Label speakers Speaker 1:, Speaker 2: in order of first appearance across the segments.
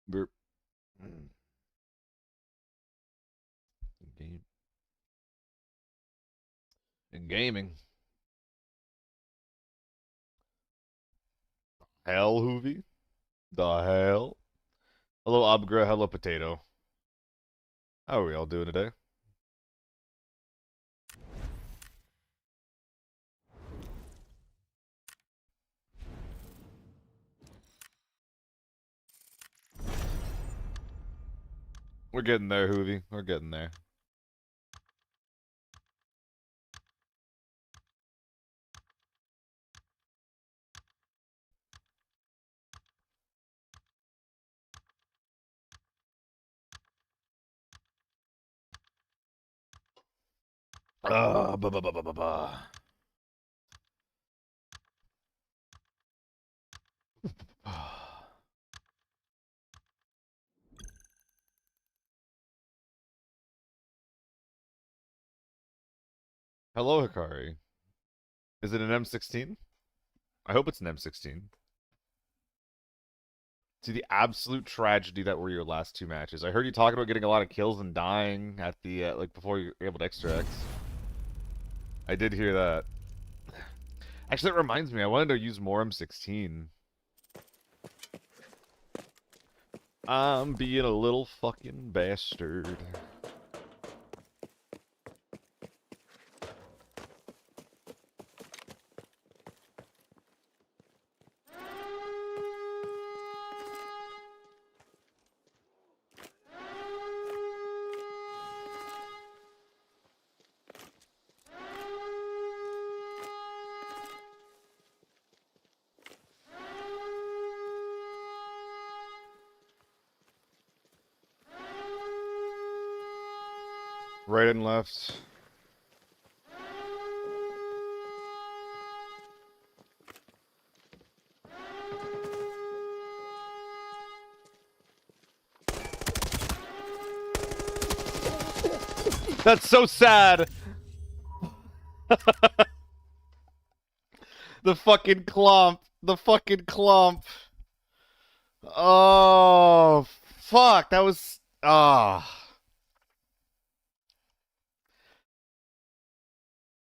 Speaker 1: Burp. Game. In gaming. Hell, Hoovy? The hell? Hello, Abgra. Hello, Potato. How are we all doing today? We're getting there, Hoovy. We're getting there. Ba ba ba ba ba ba. Hello, Hikari. Is it an M16? I hope it's an M16. See the absolute tragedy that were your last two matches. I heard you talking about getting a lot of kills and dying at the like before you were able to extra X. I did hear that. Actually, that reminds me. I wanted to use more M16. I'm being a little fucking bastard. Right and left. That's so sad. The fucking clump. The fucking clump. Oh, fuck. That was... Ah.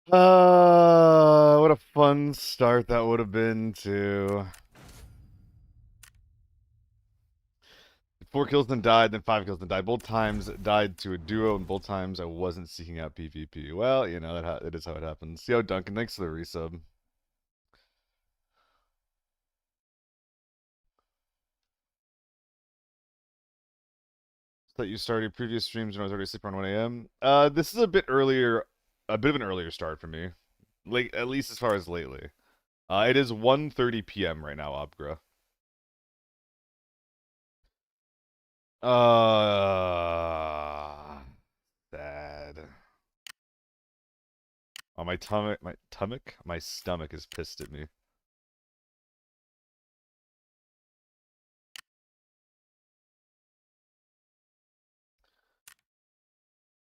Speaker 1: What a fun start that would have been to... 4 kills then died, then 5 kills then died. Both times died to a duo, and both times I wasn't seeking out PvP. Well, you know, it is how it happens. Yo, Duncan, thanks for the resub. That you started previous streams when I was already sleeping around 1 a.m. This is a bit earlier, a bit of an earlier start for me. Like, at least as far as lately. It is 1:30 p.m. right now, Abgra. Sad. Oh, my stomach is pissed at me.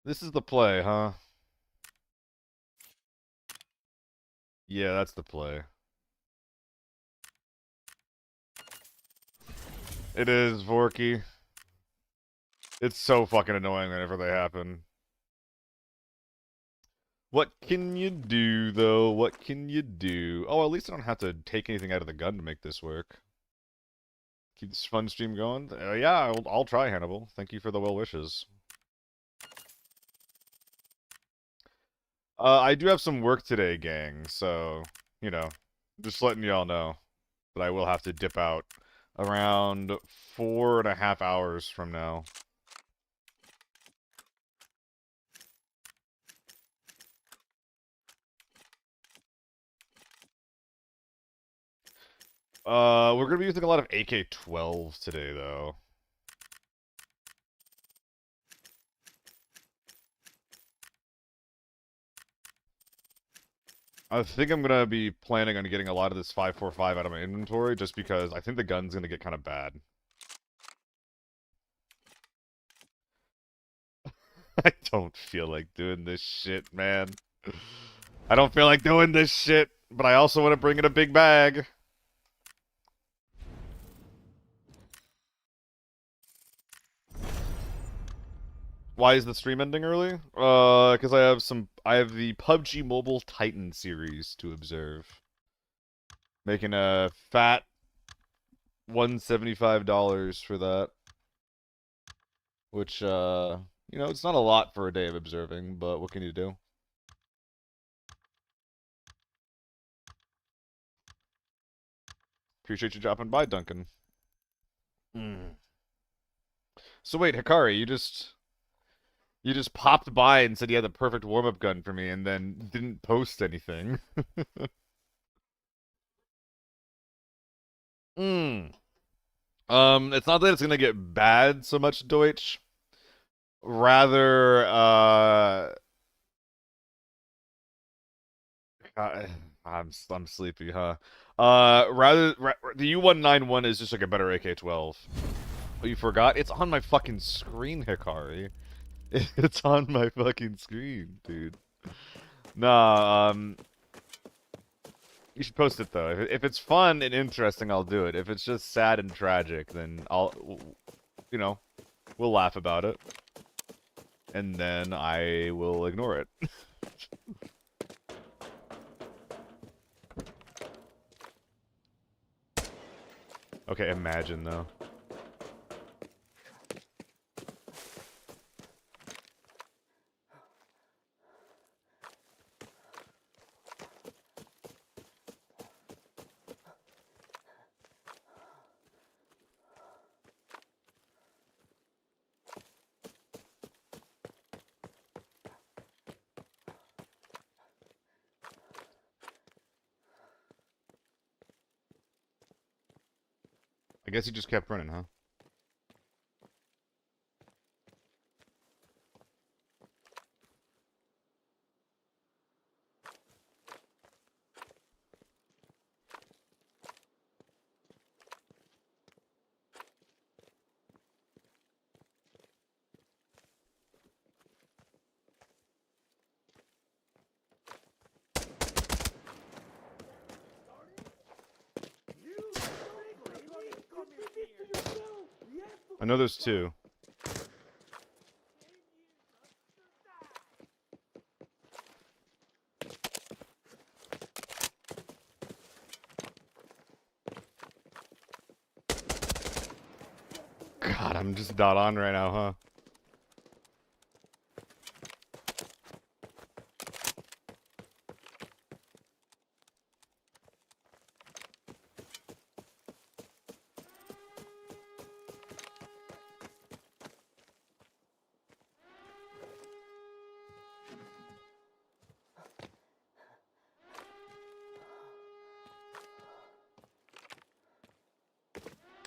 Speaker 1: This is the play, huh? Yeah, that's the play. It is, Vorky. It's so fucking annoying whenever they happen. What can you do, though? What can you do? Oh, at least I don't have to take anything out of the gun to make this work. Keep this fun stream going? Yeah, I'll try, Hannibal. Thank you for the well wishes. I do have some work today, gang, so, you know, just letting y'all know that I will have to dip out around 4.5 hours from now. We're gonna be using a lot of AK-12s today, though. I think I'm gonna be planning on getting a lot of this 5.45 out of my inventory, just because I think the gun's gonna get kind of bad. I don't feel like doing this shit, man. I don't feel like doing this shit, but I also want to bring in a big bag. Why is the stream ending early? Because I have the PUBG Mobile Titan series to observe. Making a fat $175 for that. Which, you know, it's not a lot for a day of observing, but what can you do? Appreciate you dropping by, Duncan. Mm. So wait, Hikari, you just popped by and said you had the perfect warm-up gun for me, and then didn't post anything. Hmm. It's not that it's gonna get bad so much, Deutsch. Rather, uh I'm sleepy, huh? The U191 is just like a better AK-12. Oh, you forgot? It's on my fucking screen, Hikari. It's on my fucking screen, dude. Nah, you should post it though. If it's fun and interesting, I'll do it. If it's just sad and tragic, then you know, we'll laugh about it. And then I will ignore it. Okay, imagine though. I guess he just kept running, huh? I know there's two. God, I'm just not on right now, huh?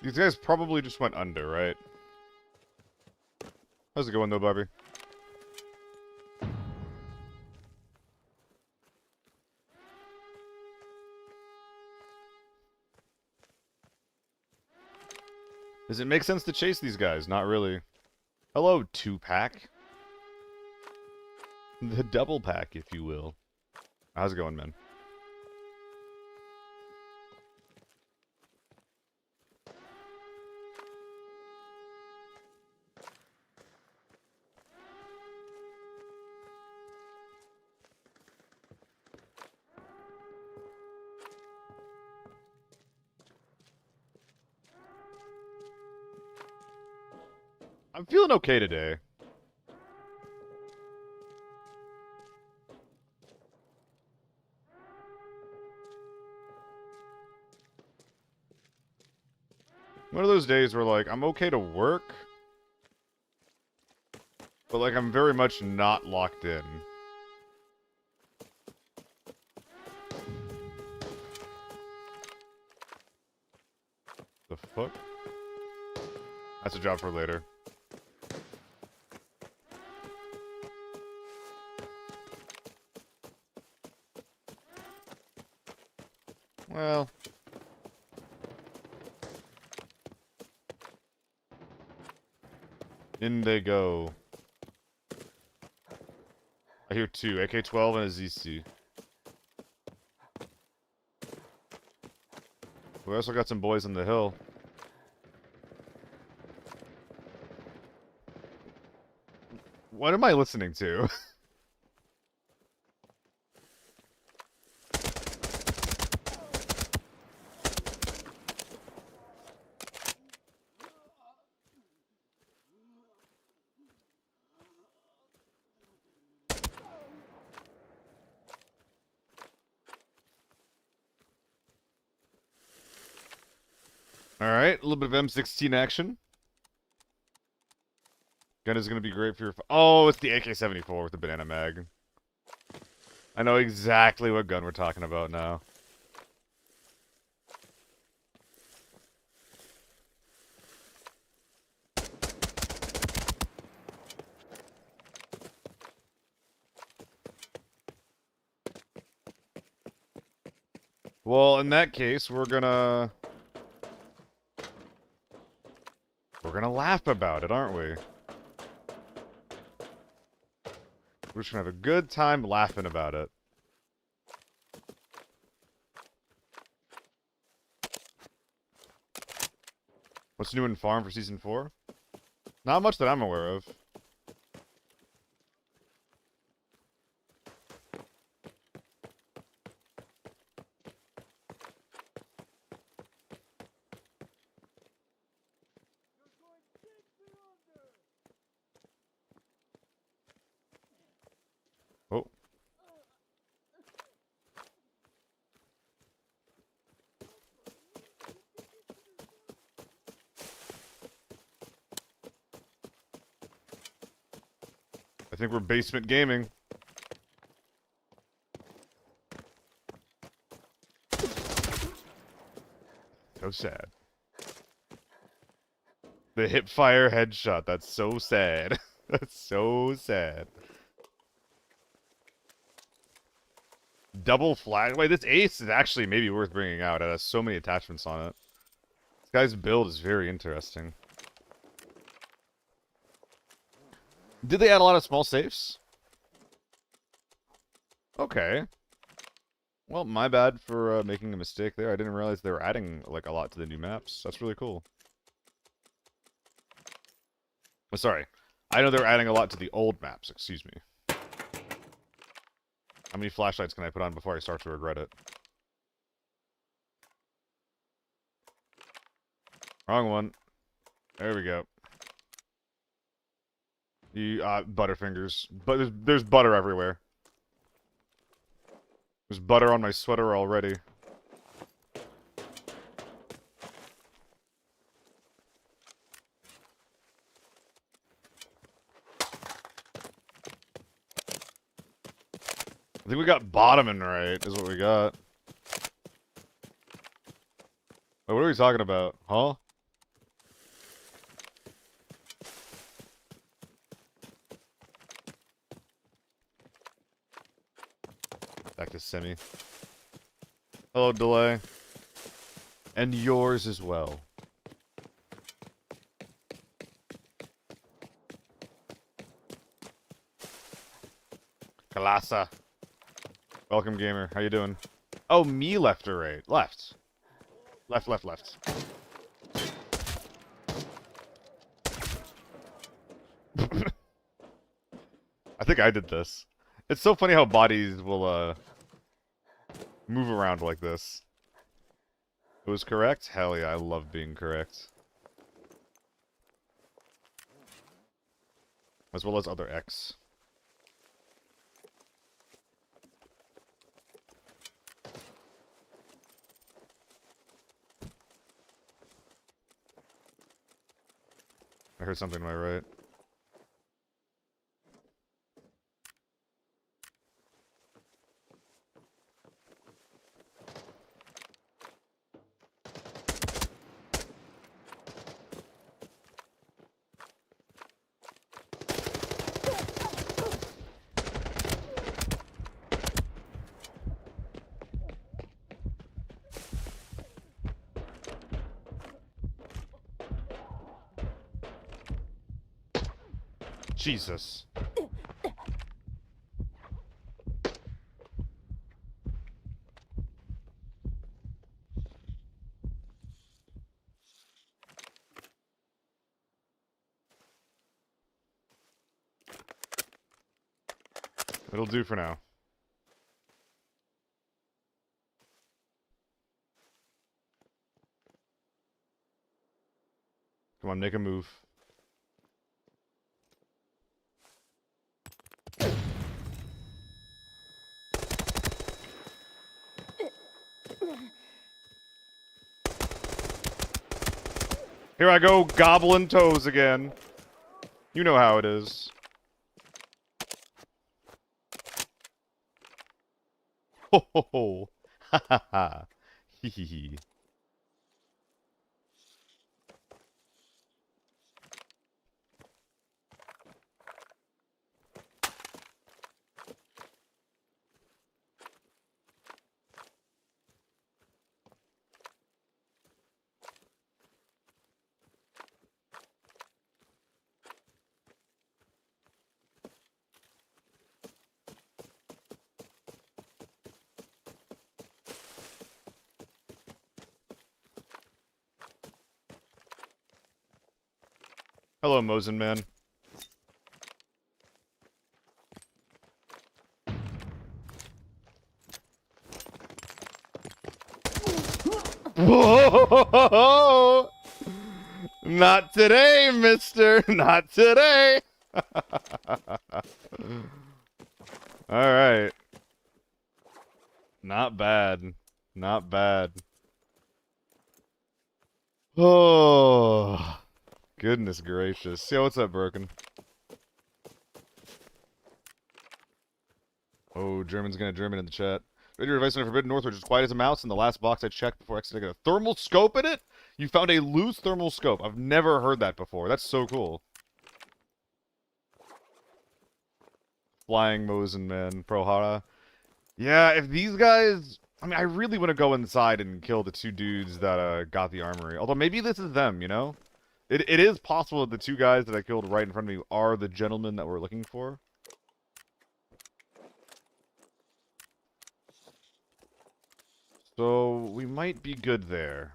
Speaker 1: These guys probably just went under, right? How's it going though, Bobby? Does it make sense to chase these guys? Not really. Hello, two-pack. The double pack, if you will. How's it going, man? I'm feeling okay today. One of those days where, like, I'm okay to work, but, like, I'm very much not locked in. fuck? That's a job for later. Well. In they go. I hear two, AK-12 and a ZC. We also got some boys on the hill. What am I listening to? Alright, a little bit of M16 action. Gun is going to be great for your... Oh, it's the AK-74 with the banana mag. I know exactly what gun we're talking about now. Well, in that case, we're gonna laugh about it, aren't we? We're just gonna have a good time laughing about it. What's new in Farm for Season 4? Not much that I'm aware of. Oh. I think we're basement gaming. So sad. The hip fire headshot. That's so sad. That's so sad. Double flag. Wait, this ace is actually maybe worth bringing out. It has so many attachments on it. This guy's build is very interesting. Did they add a lot of small safes? Okay. Well, my bad for making a mistake there. I didn't realize they were adding like a lot to the new maps. That's really cool. Oh, sorry. I know they're adding a lot to the old maps. Excuse me. How many flashlights can I put on before I start to regret it? Wrong one. There we go. You Butterfingers. But there's butter everywhere. There's butter on my sweater already. I think we got bottoming right, is what we got. Oh, what are we talking about? Huh? Back to semi. Hello, delay. And yours as well. Kalasa. Welcome, gamer. How you doing? Oh, me left or right? Left. Left, left, left. I think I did this. It's so funny how bodies will, move around like this. It was correct? Hell yeah, I love being correct. As well as other X. I heard something to my right. Jesus. It'll do for now. Come on, make a move. Here I go, gobbling toes again. You know how it is. Ho ho ho. Ha ha ha. Hee hee hee. Hello, Mosin man. Whoa! Not today, mister! Not today! Alright. Not bad. Not bad. Oh, goodness gracious. Yo, what's up, Broken? Oh, German's gonna German in the chat. Radio device on Forbidden North, which is quiet as a mouse. In the last box I checked before accidentally got a thermal scope in it? You found a loose thermal scope. I've never heard that before. That's so cool. Flying Mosin, man. Prohara. Yeah, if these guys... I mean, I really want to go inside and kill the two dudes that got the armory. Although maybe this is them, you know? It is possible that the two guys that I killed right in front of me are the gentlemen that we're looking for. So, we might be good there.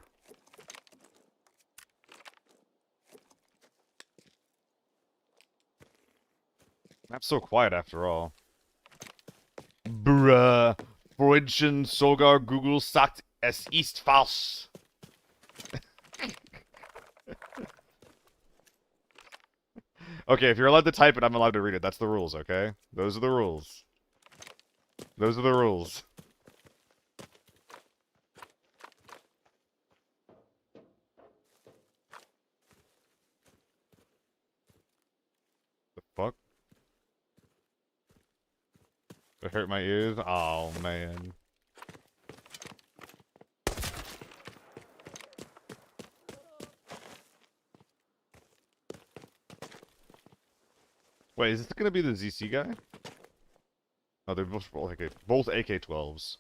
Speaker 1: Map's so quiet after all. Bruh. Freudchen sogar Google sagt, es ist falsch. Okay, if you're allowed to type it, I'm allowed to read it. That's the rules, okay? Those are the rules. Those are the rules. The fuck? It hurt my ears? Oh, man. Wait, is this gonna be the ZC guy? Oh, they're both AK-12s.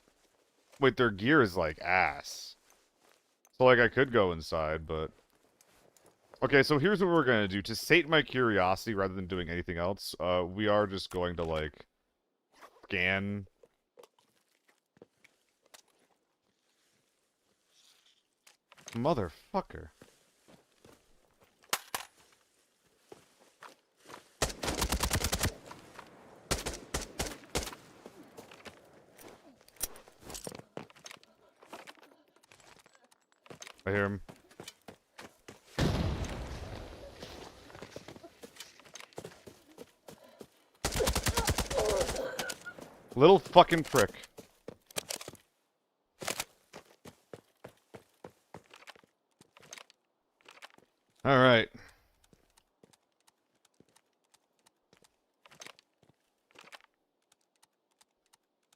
Speaker 1: Wait, their gear is like ass. So, like, I could go inside, but... Okay, so here's what we're gonna do. To sate my curiosity rather than doing anything else, we are just going to, like... scan. Motherfucker. I hear him. Little fucking prick. Alright.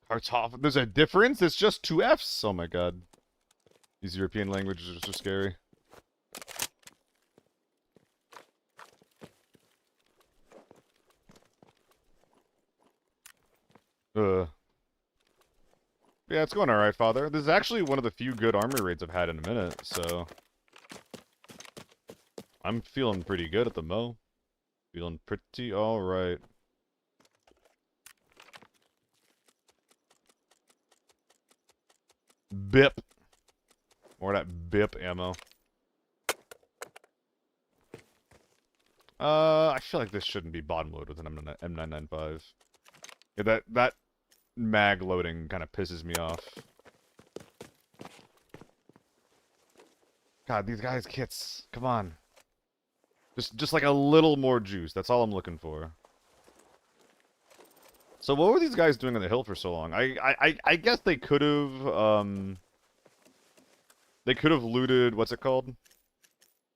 Speaker 1: Kartoff. There's a difference? It's just two Fs? Oh my god. These European languages are so scary. Yeah, it's going alright, Father. This is actually one of the few good armory raids I've had in a minute, so... I'm feeling pretty good at the mo. Feeling pretty alright. Bip. More of that bip ammo. I feel like this shouldn't be bottom loaded with an M995. Yeah, that mag loading kind of pisses me off. God, these guys' kits. Come on. Just like a little more juice. That's all I'm looking for. So what were these guys doing on the hill for so long? I guess they could have looted, what's it called?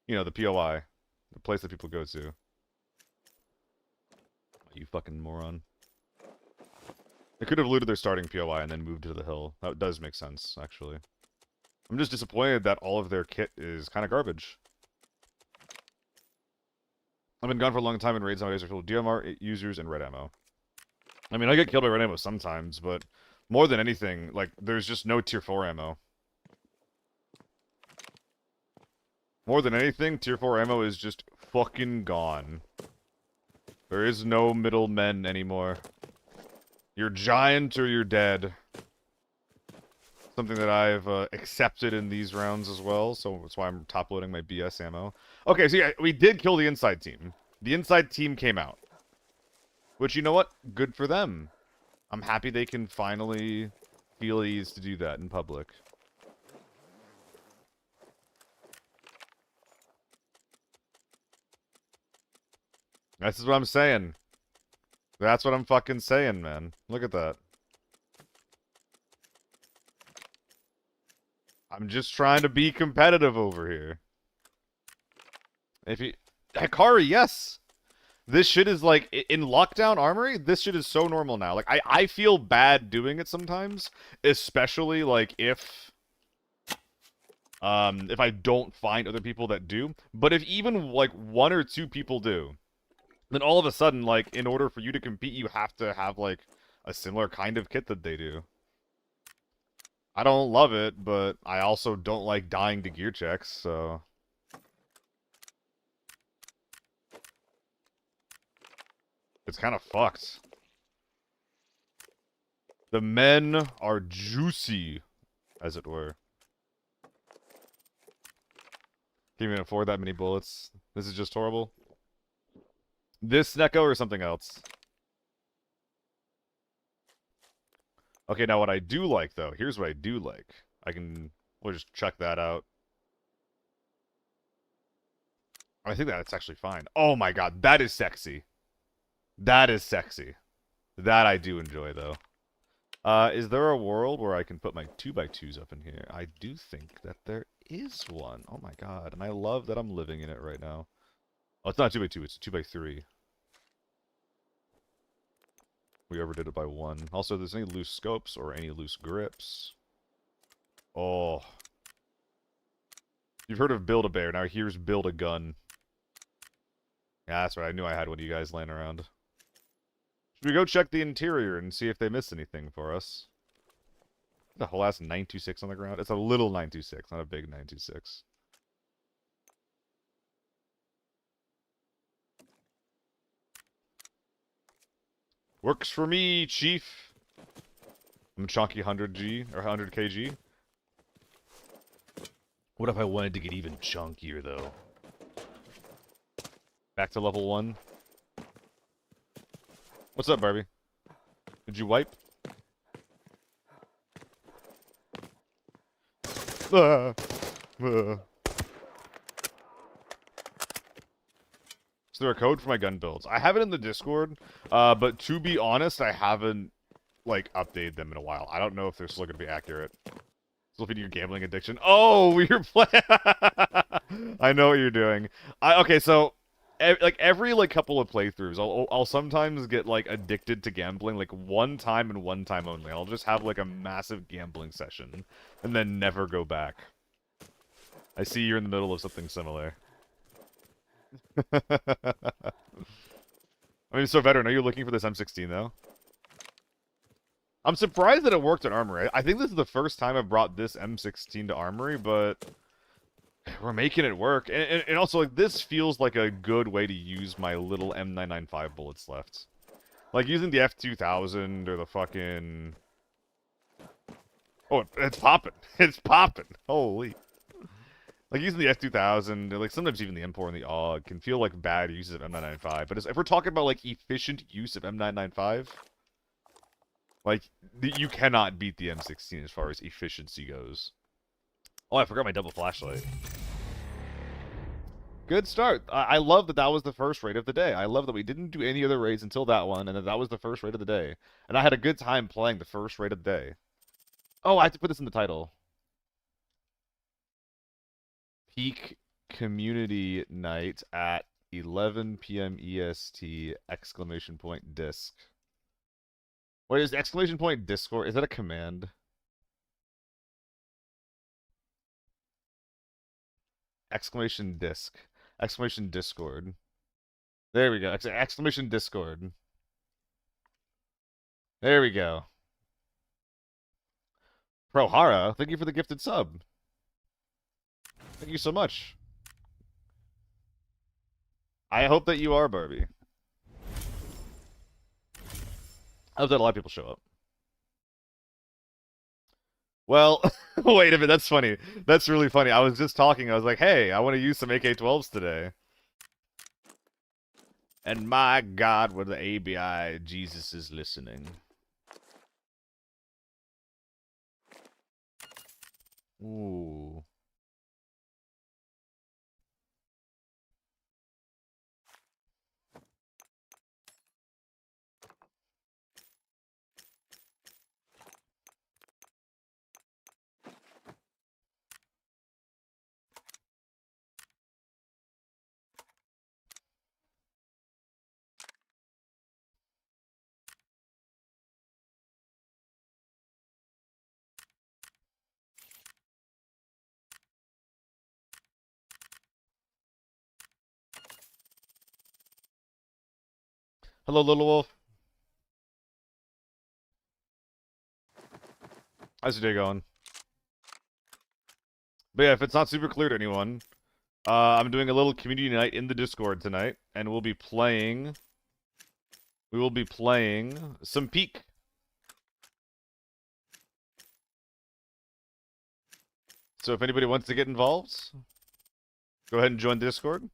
Speaker 1: You know, the POI. The place that people go to. You fucking moron. They could have looted their starting POI and then moved to the hill. That does make sense, actually. I'm just disappointed that all of their kit is kind of garbage. I've been gone for a long time, and raids nowadays are filled with DMR users and red ammo. I mean, I get killed by red ammo sometimes, but more than anything, like, there's just no tier 4 ammo. More than anything, tier 4 ammo is just fucking gone. There is no middlemen anymore. You're giant or you're dead. Something that I've accepted in these rounds as well, so that's why I'm top-loading my BS ammo. Okay, so yeah, we did kill the inside team. The inside team came out. Which, you know what? Good for them. I'm happy they can finally feel ease to do that in public. This is what I'm saying. That's what I'm fucking saying, man. Look at that. I'm just trying to be competitive over here. If you... Hikari, yes! This shit is like, in Lockdown Armory, this shit is so normal now. Like, I feel bad doing it sometimes. Especially, like, if I don't find other people that do. But if even, like, 1 or 2 people do, then all of a sudden, like, in order for you to compete, you have to have, like, a similar kind of kit that they do. I don't love it, but I also don't like dying to gear checks, so... It's kind of fucked. The men are juicy, as it were. Can't even afford that many bullets. This is just horrible. This Neko or something else? Okay, now what I do like, though, here's what I do like. We'll just check that out. I think that's actually fine. Oh my god, that is sexy. That is sexy. That I do enjoy, though. Is there a world where I can put my 2x2s up in here? I do think that there is one. Oh my god, and I love that I'm living in it right now. Oh, it's not 2x2, it's 2x3. We overdid it by 1. Also, if there's any loose scopes or any loose grips. Oh. You've heard of Build-A-Bear, now here's Build-A-Gun. Yeah, that's right, I knew I had one of you guys laying around. Should we go check the interior and see if they missed anything for us? The whole ass 926 on the ground? It's a little 926, not a big 926. Works for me, chief. I'm a chunky 100G, or 100 kg. What if I wanted to get even chunkier, though? Back to level 1. What's up, Barbie? Did you wipe? Is there a code for my gun builds? I have it in the Discord, but to be honest, I haven't, like, updated them in a while. I don't know if they're still going to be accurate. Still feeding your gambling addiction. Oh, you're playing... I know what you're doing. Okay, so... every couple of playthroughs, I'll sometimes get like addicted to gambling, like one time and one time only. I'll just have like a massive gambling session and then never go back. I see you're in the middle of something similar. I mean, so veteran, are you looking for this M16 though? I'm surprised that it worked in Armory. I think this is the first time I've brought this M16 to Armory, but we're making it work. And also, like, this feels like a good way to use my little M995 bullets left. Like, using the F2000 or the fucking... Oh, it's popping. It's popping. Holy. Like, using the F2000, like, sometimes even the M4 and the AUG can feel like bad uses of M995. But if we're talking about, like, efficient use of M995, like, you cannot beat the M16 as far as efficiency goes. Oh, I forgot my double flashlight. Good start. I love that that was the first raid of the day. I love that we didn't do any other raids until that one, and that was the first raid of the day. And I had a good time playing the first raid of the day. Oh, I have to put this in the title. Peak Community Night at 11 p.m. EST, exclamation point disc. Wait, is exclamation point Discord, is that a command? Exclamation disc. Exclamation Discord. There we go. Exclamation Discord. There we go. Prohara, thank you for the gifted sub. Thank you so much. I hope that you are, Barbie. I hope that a lot of people show up. Well, wait a minute, that's funny. That's really funny. I was just talking, I was like, hey, I want to use some AK-12s today. And my God, where the ABI Jesus is listening. Ooh. Hello, Little Wolf. How's your day going? But yeah, if it's not super clear to anyone, I'm doing a little community night in the Discord tonight, and we'll be playing... We will be playing some Peak. So if anybody wants to get involved, go ahead and join Discord.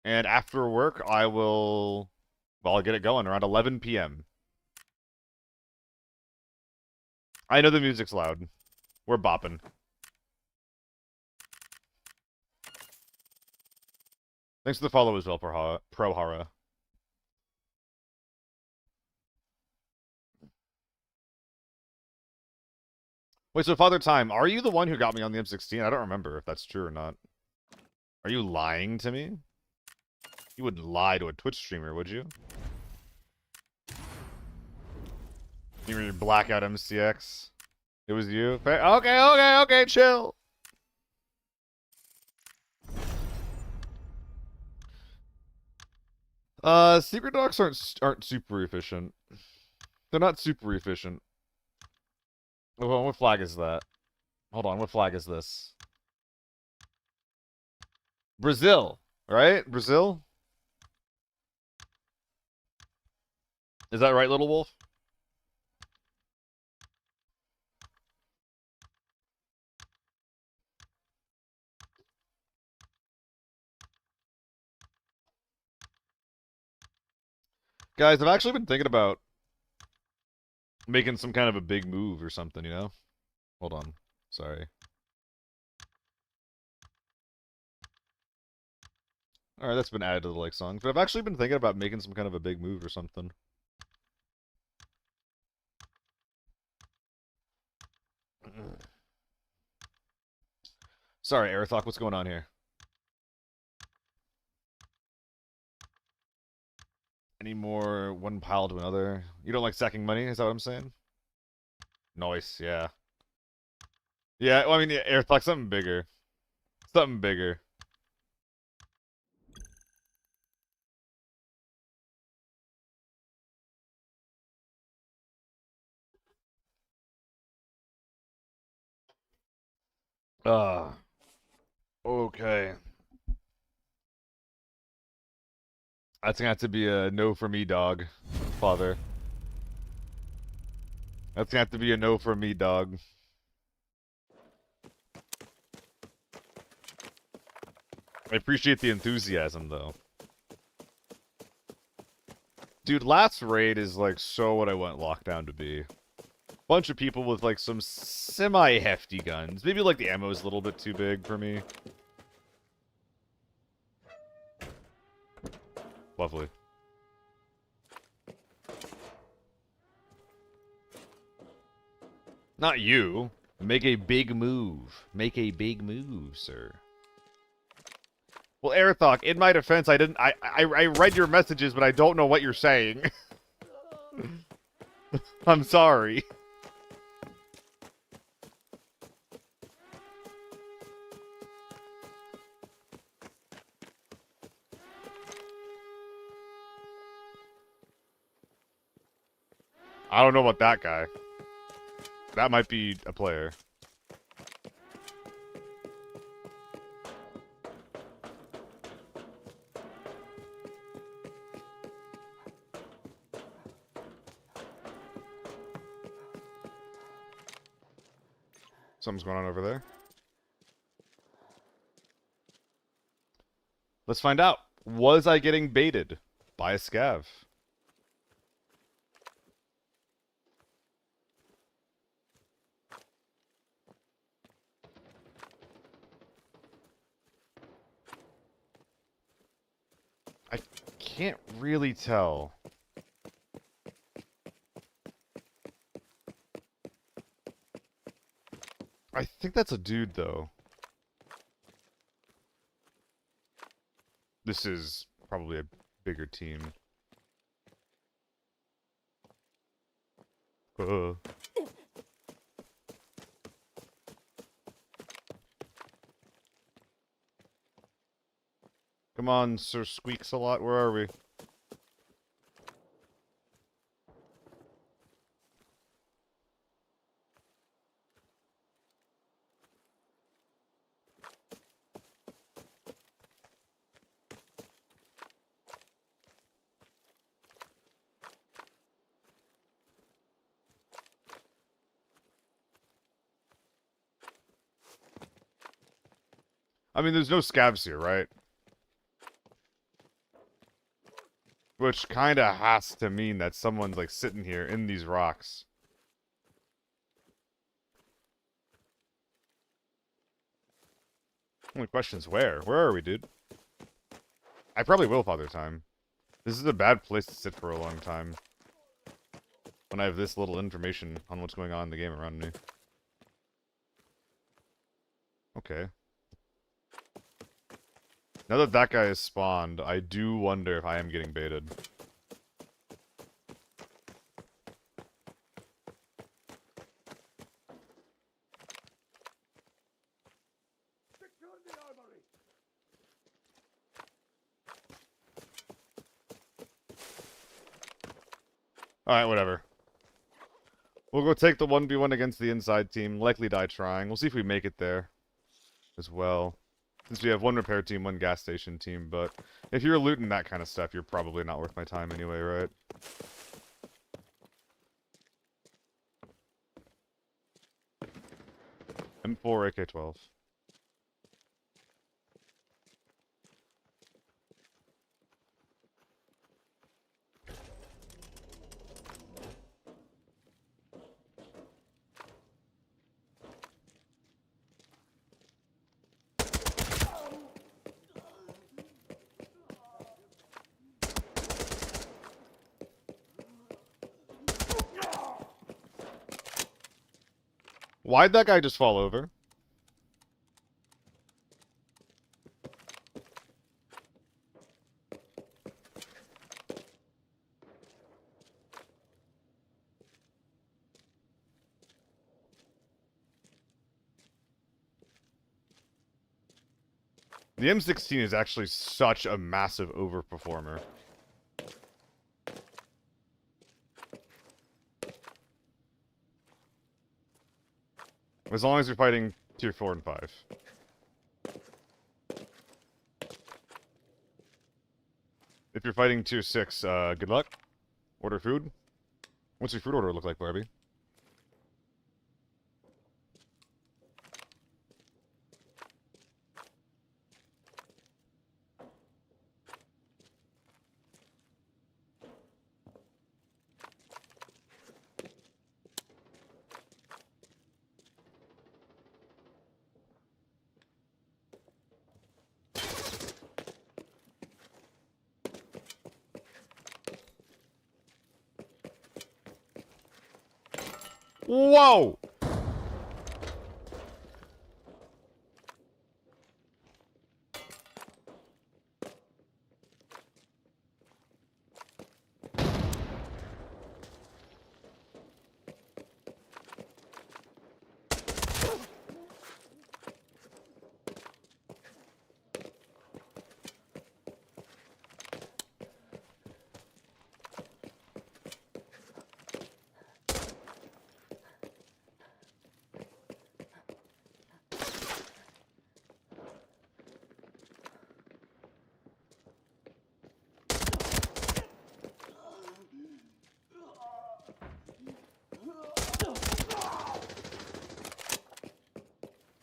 Speaker 1: And after work, I will... Well, I'll get it going around 11 p.m. I know the music's loud. We're bopping. Thanks for the follow as well, Prohara. Wait, so Father Time, are you the one who got me on the M16? I don't remember if that's true or not. Are you lying to me? You wouldn't lie to a Twitch streamer, would you? You mean Blackout MCX? It was you? Okay, chill. Secret docs aren't super efficient. They're not super efficient. Hold on, what flag is that? Hold on, what flag is this? Brazil, right? Brazil? Is that right, Little Wolf? Guys, I've actually been thinking about making some kind of a big move or something, you know? Hold on. Sorry. Alright, that's been added to the like song. But I've actually been thinking about making some kind of a big move or something. Sorry, Aerithok, what's going on here? Any more one pile to another? You don't like sacking money? Is that what I'm saying? Nice, yeah. Yeah, well, I mean, yeah, Aerithok, something bigger. Something bigger. Ugh. Okay. That's gonna have to be a no for me, dog. Father. That's gonna have to be a no for me, dog. I appreciate the enthusiasm, though. Dude, last raid is, like, so what I want lockdown to be. Bunch of people with, like, some semi-hefty guns. Maybe, like, the ammo is a little bit too big for me. Lovely. Not you. Make a big move. Make a big move, sir. Well, Aerthok, in my defense, I read your messages, but I don't know what you're saying. I'm sorry. I don't know about that guy. That might be a player. Something's going on over there. Let's find out. Was I getting baited by a scav? I can't really tell. I think that's a dude, though. This is probably a bigger team. Come on, Sir Squeaks-a-lot, where are we? I mean, there's no scavs here, right? Which kinda has to mean that someone's, like, sitting here in these rocks. Only question's where? Where are we, dude? I probably will Father Time. This is a bad place to sit for a long time. When I have this little information on what's going on in the game around me. Okay. Now that that guy is spawned, I do wonder if I am getting baited. Alright, whatever. We'll go take the 1v1 against the inside team. Likely die trying. We'll see if we make it there as well. Since we have one repair team, one gas station team, but if you're looting that kind of stuff, you're probably not worth my time anyway, right? M4, AK-12. Why'd that guy just fall over? The M16 is actually such a massive overperformer. As long as you're fighting tier 4 and 5. If you're fighting tier 6, good luck. Order food. What's your food order look like, Barbie? Whoa!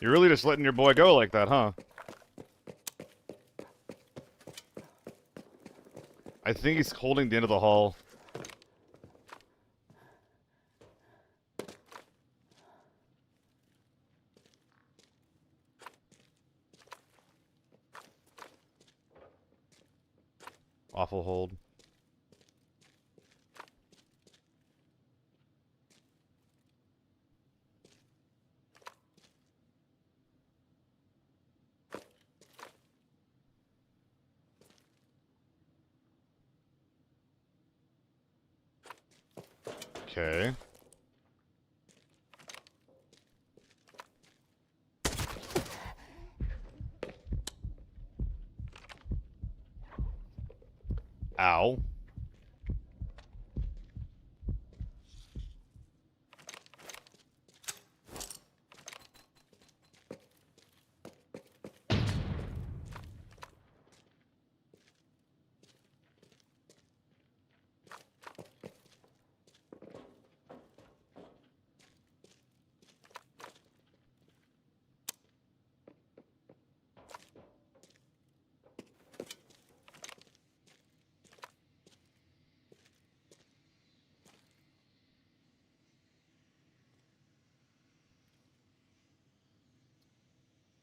Speaker 1: You're really just letting your boy go like that, huh? I think he's holding the end of the hall. Awful hold. Okay. Ow.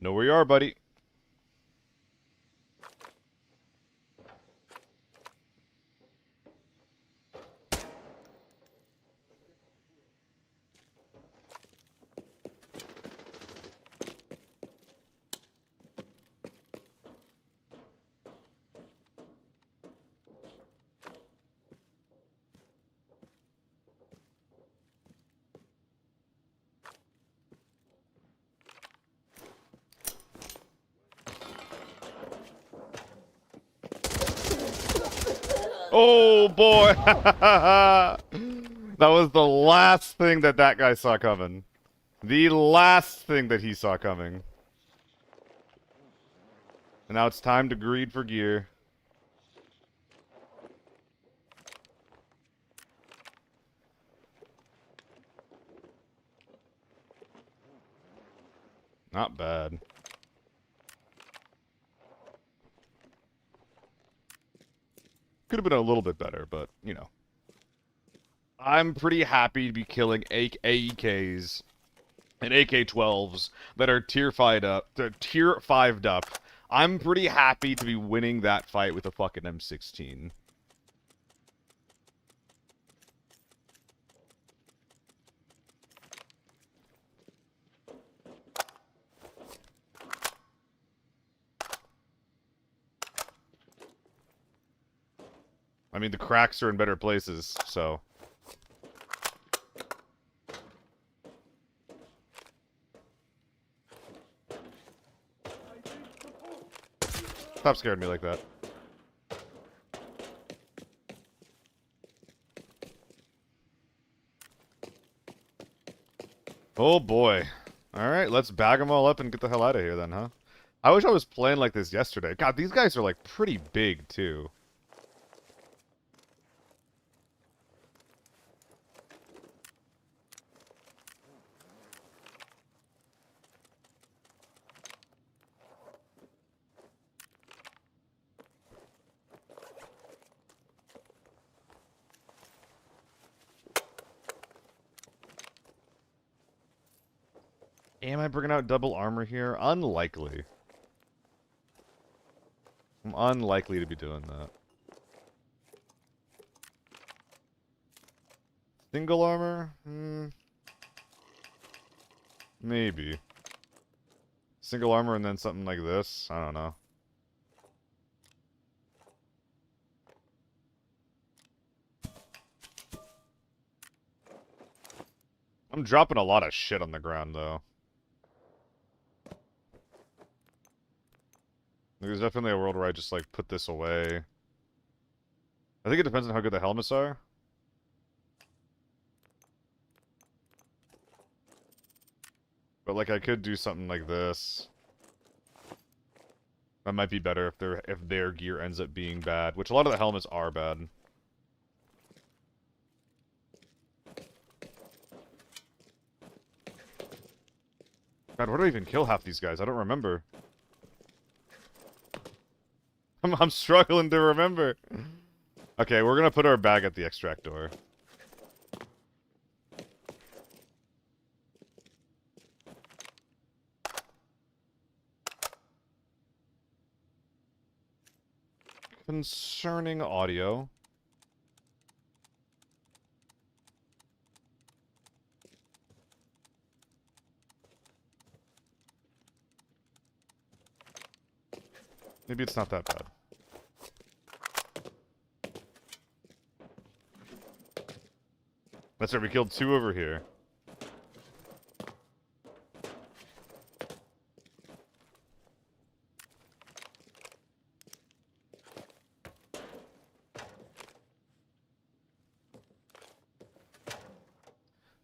Speaker 1: Know where you are, buddy. Oh, boy! That was the last thing that guy saw coming. The last thing that he saw coming. And now it's time to greed for gear. Not bad. Could have been a little bit better, but, you know. I'm pretty happy to be killing AEKs and AK-12s that are tier 5'd up. They're tier 5'd up. I'm pretty happy to be winning that fight with a fucking M16. I mean, the cracks are in better places, so... Stop scaring me like that. Oh boy. Alright, let's bag them all up and get the hell out of here then, huh? I wish I was playing like this yesterday. God, these guys are like pretty big too. Am I bringing out double armor here? Unlikely. I'm unlikely to be doing that. Single armor? Maybe. Single armor and then something like this? I don't know. I'm dropping a lot of shit on the ground, though. There's definitely a world where I just, like, put this away. I think it depends on how good the helmets are. But, like, I could do something like this. That might be better if their gear ends up being bad, which a lot of the helmets are bad. God, where do I even kill half these guys? I don't remember. I'm struggling to remember. Okay, we're gonna put our bag at the extract door. Concerning audio. Maybe it's not that bad. That's right, we killed 2 over here.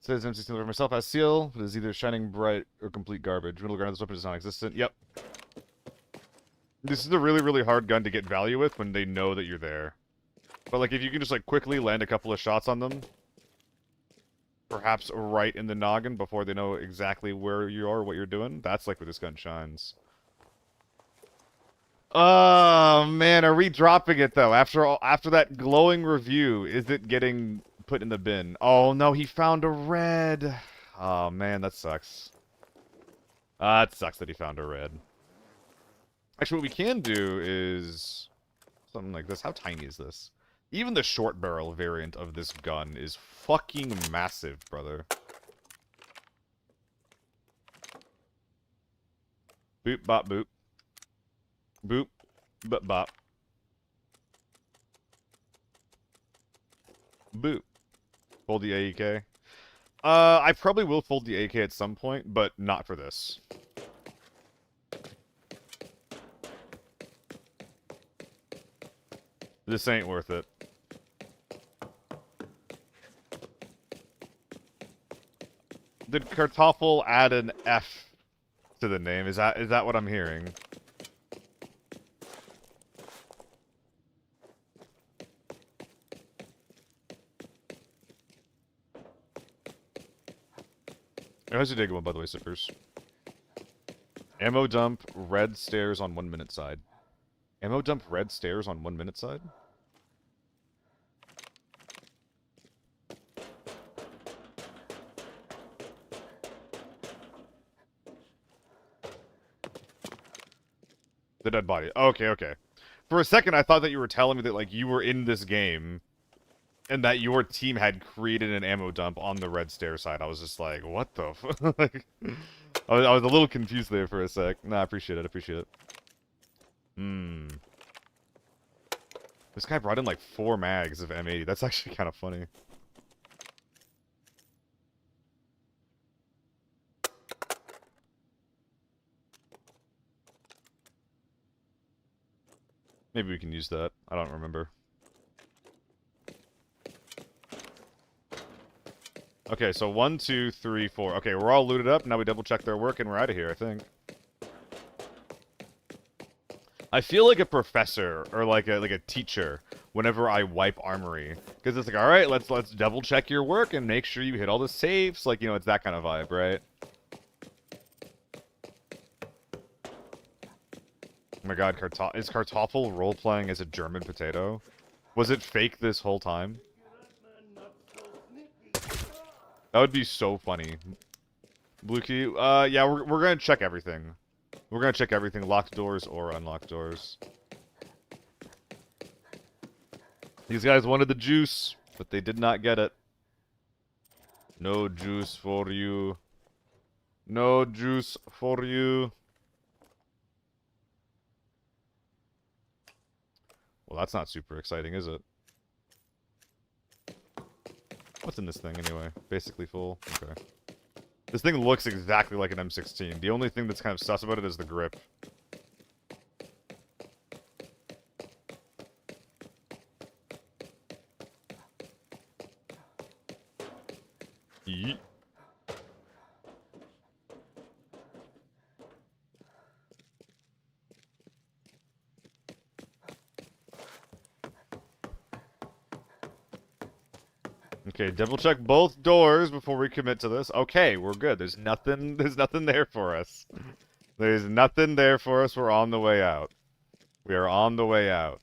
Speaker 1: Says M16 for myself as Seal. It is either shining bright or complete garbage. Middle ground of this weapon is non-existent. Yep. This is a really, really hard gun to get value with when they know that you're there. But, like, if you can just, like, quickly land a couple of shots on them, perhaps right in the noggin before they know exactly where you are, what you're doing, that's, like, where this gun shines. Oh, man, are we dropping it, though? After that glowing review, is it getting put in the bin? Oh, no, he found a red. Oh, man, that sucks. It sucks that he found a red. Actually, what we can do is something like this. How tiny is this? Even the short barrel variant of this gun is fucking massive, brother. Boop, bop, boop. Boop, bop, bop. Boop. Fold the AEK. I probably will fold the AK at some point, but not for this. This ain't worth it. Did Kartoffel add an F to the name? Is that what I'm hearing? How's your day going, by the way, Sippers? Ammo dump, red stairs on 1 minute side. Ammo dump, red stairs on 1 minute side? The dead body. Okay, okay. For a second, I thought that you were telling me that, like, you were in this game and that your team had created an ammo dump on the red stair side. I was just like, what the f... like, I was a little confused there for a sec. Nah, I appreciate it, appreciate it. This guy brought in, like, 4 mags of M80. That's actually kind of funny. Maybe we can use that. I don't remember. Okay, so 1, 2, 3, 4. Okay, we're all looted up. Now we double check their work and we're out of here, I think. I feel like a professor or like a teacher whenever I wipe armory, because it's like, all right, let's double check your work and make sure you hit all the safes. Like, you know, it's that kind of vibe, right? Oh my god, is Kartoffel role-playing as a German potato? Was it fake this whole time? That would be so funny. Blue key. Yeah, we're gonna check everything. We're gonna check everything, locked doors or unlocked doors. These guys wanted the juice, but they did not get it. No juice for you. No juice for you. Well, that's not super exciting, is it? What's in this thing, anyway? Basically full. Okay. This thing looks exactly like an M16. The only thing that's kind of sus about it is the grip. Yeet. Okay, double check both doors before we commit to this. Okay, we're good. There's nothing there for us. There's nothing there for us. We're on the way out. We are on the way out.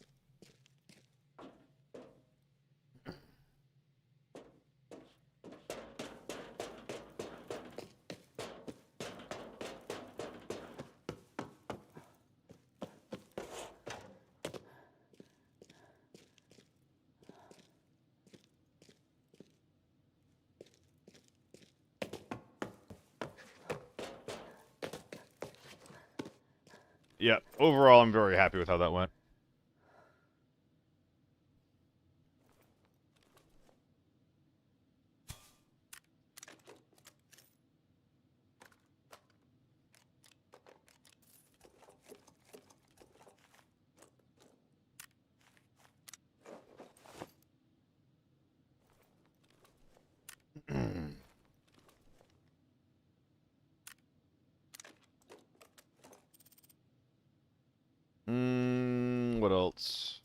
Speaker 1: Yeah, overall, I'm very happy with how that went. What else?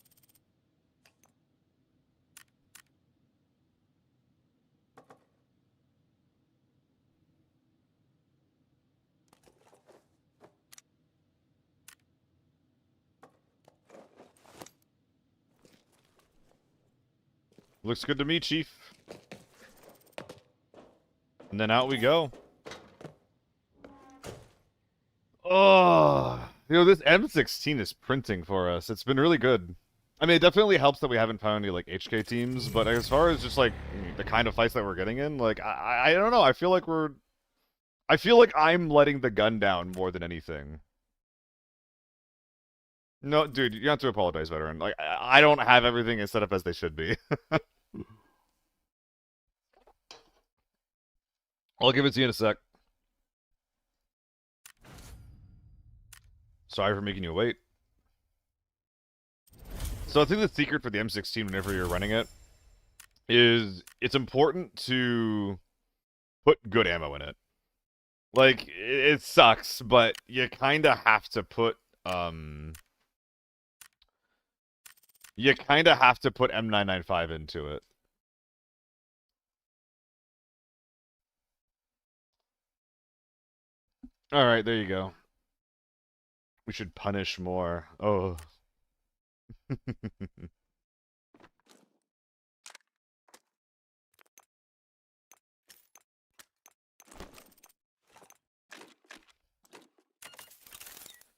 Speaker 1: Looks good to me, Chief. And then out we go. Oh, this M16 is printing for us. It's been really good. I mean, it definitely helps that we haven't found any, like, HK teams, but as far as just, like, the kind of fights that we're getting in, like, I don't know. I feel like I'm letting the gun down more than anything. No, dude, you don't have to apologize, veteran. Like, I don't have everything as set up as they should be. I'll give it to you in a sec. Sorry for making you wait. So I think the secret for the M16 whenever you're running it is it's important to put good ammo in it. Like, it sucks, but you kind of have to put, you kind of have to put M995 into it. Alright, there you go. We should punish more. Oh.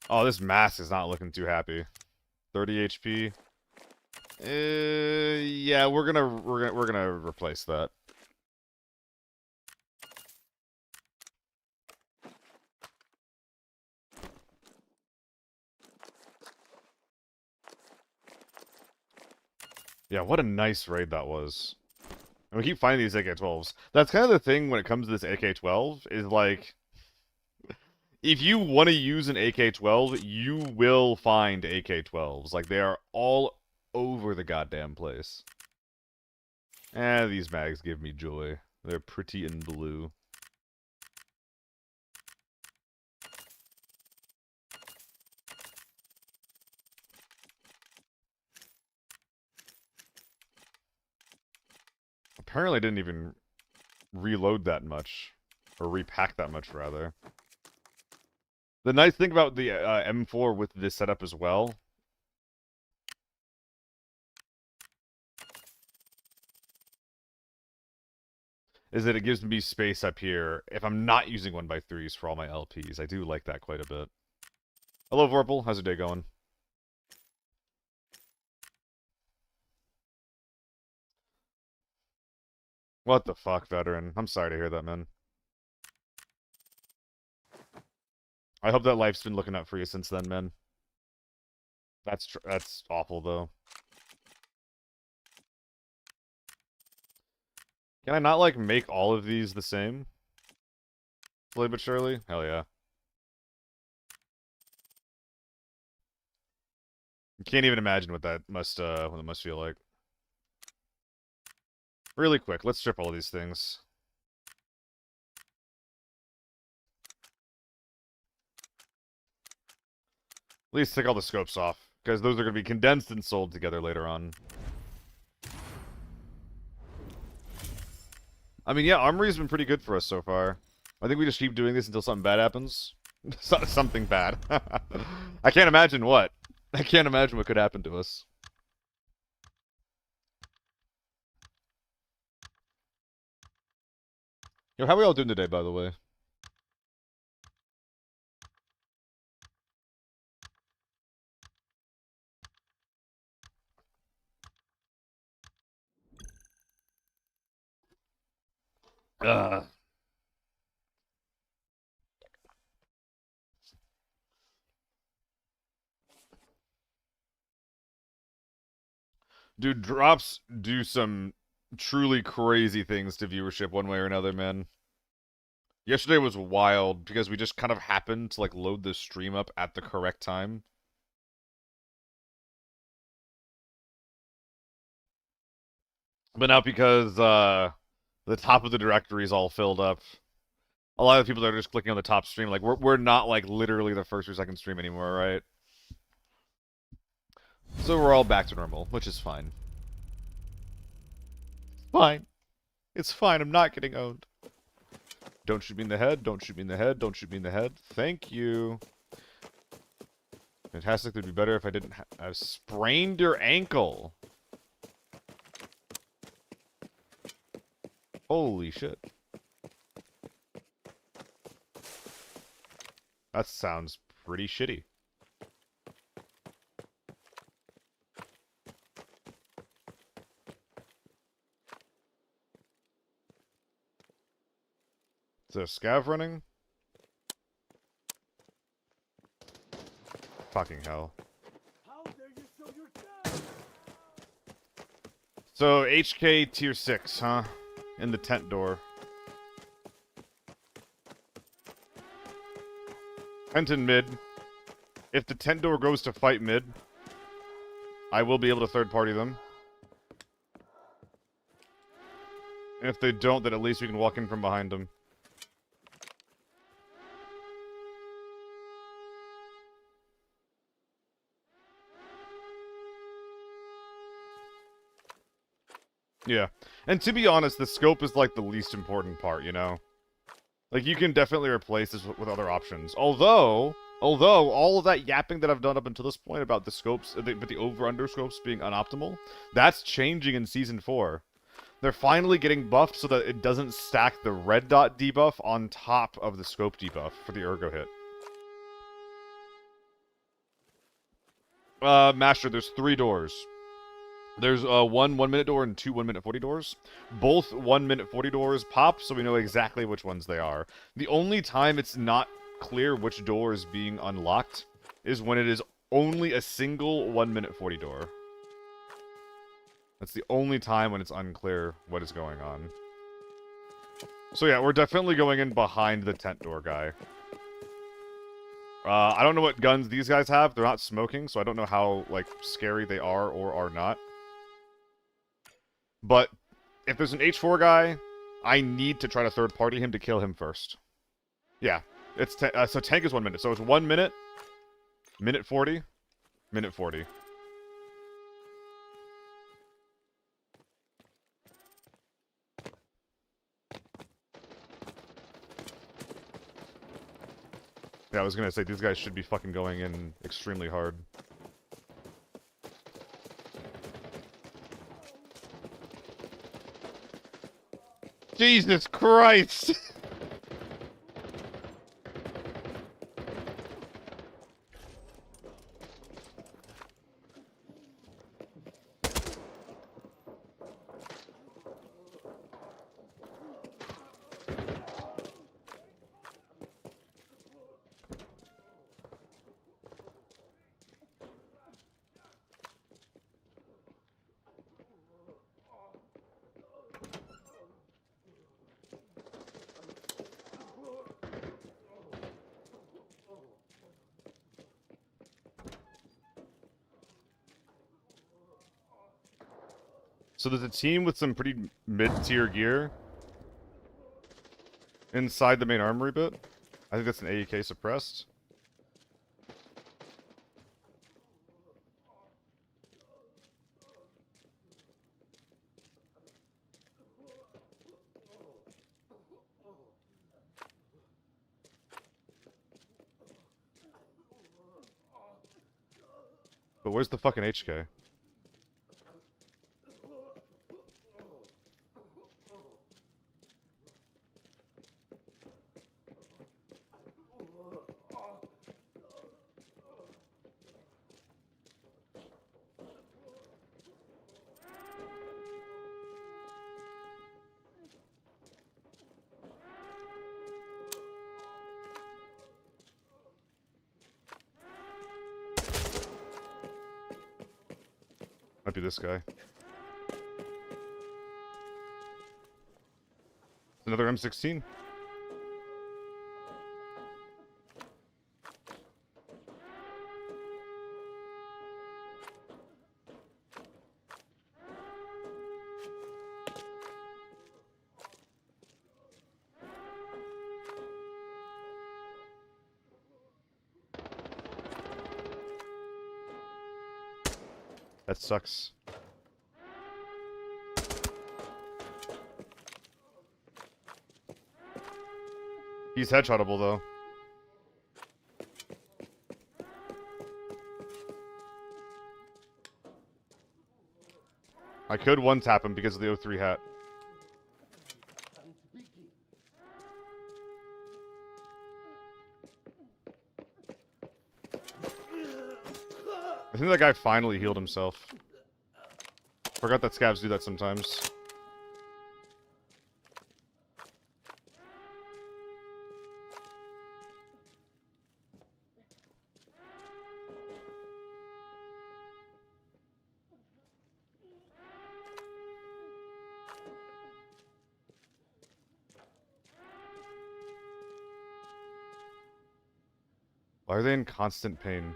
Speaker 1: Oh, this mask is not looking too happy. 30 HP. Yeah, we're gonna replace that. Yeah, what a nice raid that was. And we keep finding these AK-12s. That's kind of the thing when it comes to this AK-12, is like, if you want to use an AK-12, you will find AK-12s. Like, they are all over the goddamn place. These mags give me joy. They're pretty and blue. Apparently I didn't even reload that much. Or repack that much, rather. The nice thing about the M4 with this setup as well... is that it gives me space up here if I'm not using 1x3s for all my LPs. I do like that quite a bit. Hello, Vorpal. How's your day going? What the fuck, veteran? I'm sorry to hear that, man. I hope that life's been looking up for you since then, man. That's awful, though. Can I not, like, make all of these the same? Slowly but surely? Hell yeah. You can't even imagine what that must, what it must feel like. Really quick, let's strip all these things. At least take all the scopes off, because those are going to be condensed and sold together later on. I mean, yeah, Armory's been pretty good for us so far. I think we just keep doing this until something bad happens. Something bad. I can't imagine what. I can't imagine what could happen to us. Yo, how are we all doing today, by the way? Ugh. Dude, drops do some truly crazy things to viewership one way or another, man. Yesterday was wild because we just kind of happened to like load the stream up at the correct time. But now because the top of the directory is all filled up, a lot of people are just clicking on the top stream. Like we're not like literally the first or second stream anymore, right? So we're all back to normal, which is fine. Fine. It's fine. I'm not getting owned. Don't shoot me in the head. Don't shoot me in the head. Don't shoot me in the head. Thank you. Fantastic. It'd be better if I didn't have sprained your ankle. Holy shit. That sounds pretty shitty. Is there a scav running? Fucking hell. So, HK tier 6, huh? In the tent door. Tent in mid. If the tent door goes to fight mid, I will be able to third party them. And if they don't, then at least we can walk in from behind them. Yeah. And to be honest, the scope is like the least important part, you know? Like, you can definitely replace this with other options. Although, all of that yapping that I've done up until this point about the scopes, but the over-under scopes being unoptimal, that's changing in Season 4. They're finally getting buffed so that it doesn't stack the red dot debuff on top of the scope debuff for the ergo hit. Master, there's 3 doors. There's one 1-minute door and 2 1-minute 40 doors. Both 1-minute 40 doors pop, so we know exactly which ones they are. The only time it's not clear which door is being unlocked is when it is only a single 1-minute 40 door. That's the only time when it's unclear what is going on. So yeah, we're definitely going in behind the tent door guy. I don't know what guns these guys have. They're not smoking, so I don't know how, like, scary they are or are not. But if there's an H4 guy, I need to try to third party him to kill him first. Yeah, it's so tank is 1 minute. So it's 1 minute, minute 40, minute 40. Yeah, I was gonna say these guys should be fucking going in extremely hard. Jesus Christ! So there's a team with some pretty mid-tier gear inside the main armory bit. I think that's an AEK suppressed. But where's the fucking HK? Might be this guy. Another M16? That sucks. He's headshotable though. I could one-tap him because of the O3 hat. I think that guy finally healed himself. Forgot that scavs do that sometimes. Why are they in constant pain?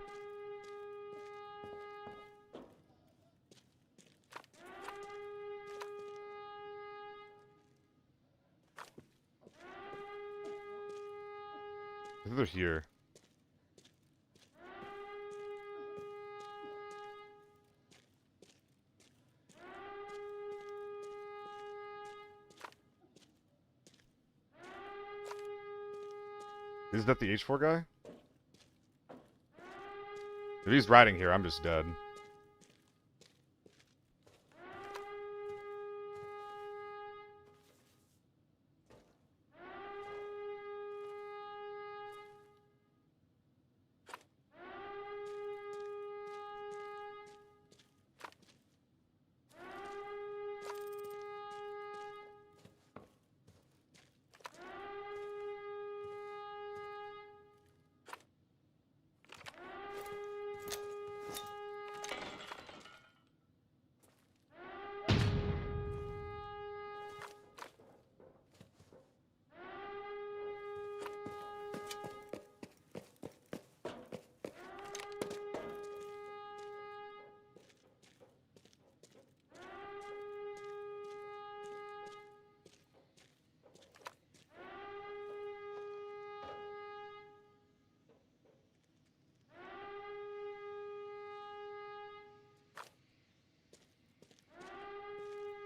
Speaker 1: I think they're here. Is that the H4 guy? If he's riding here, I'm just dead.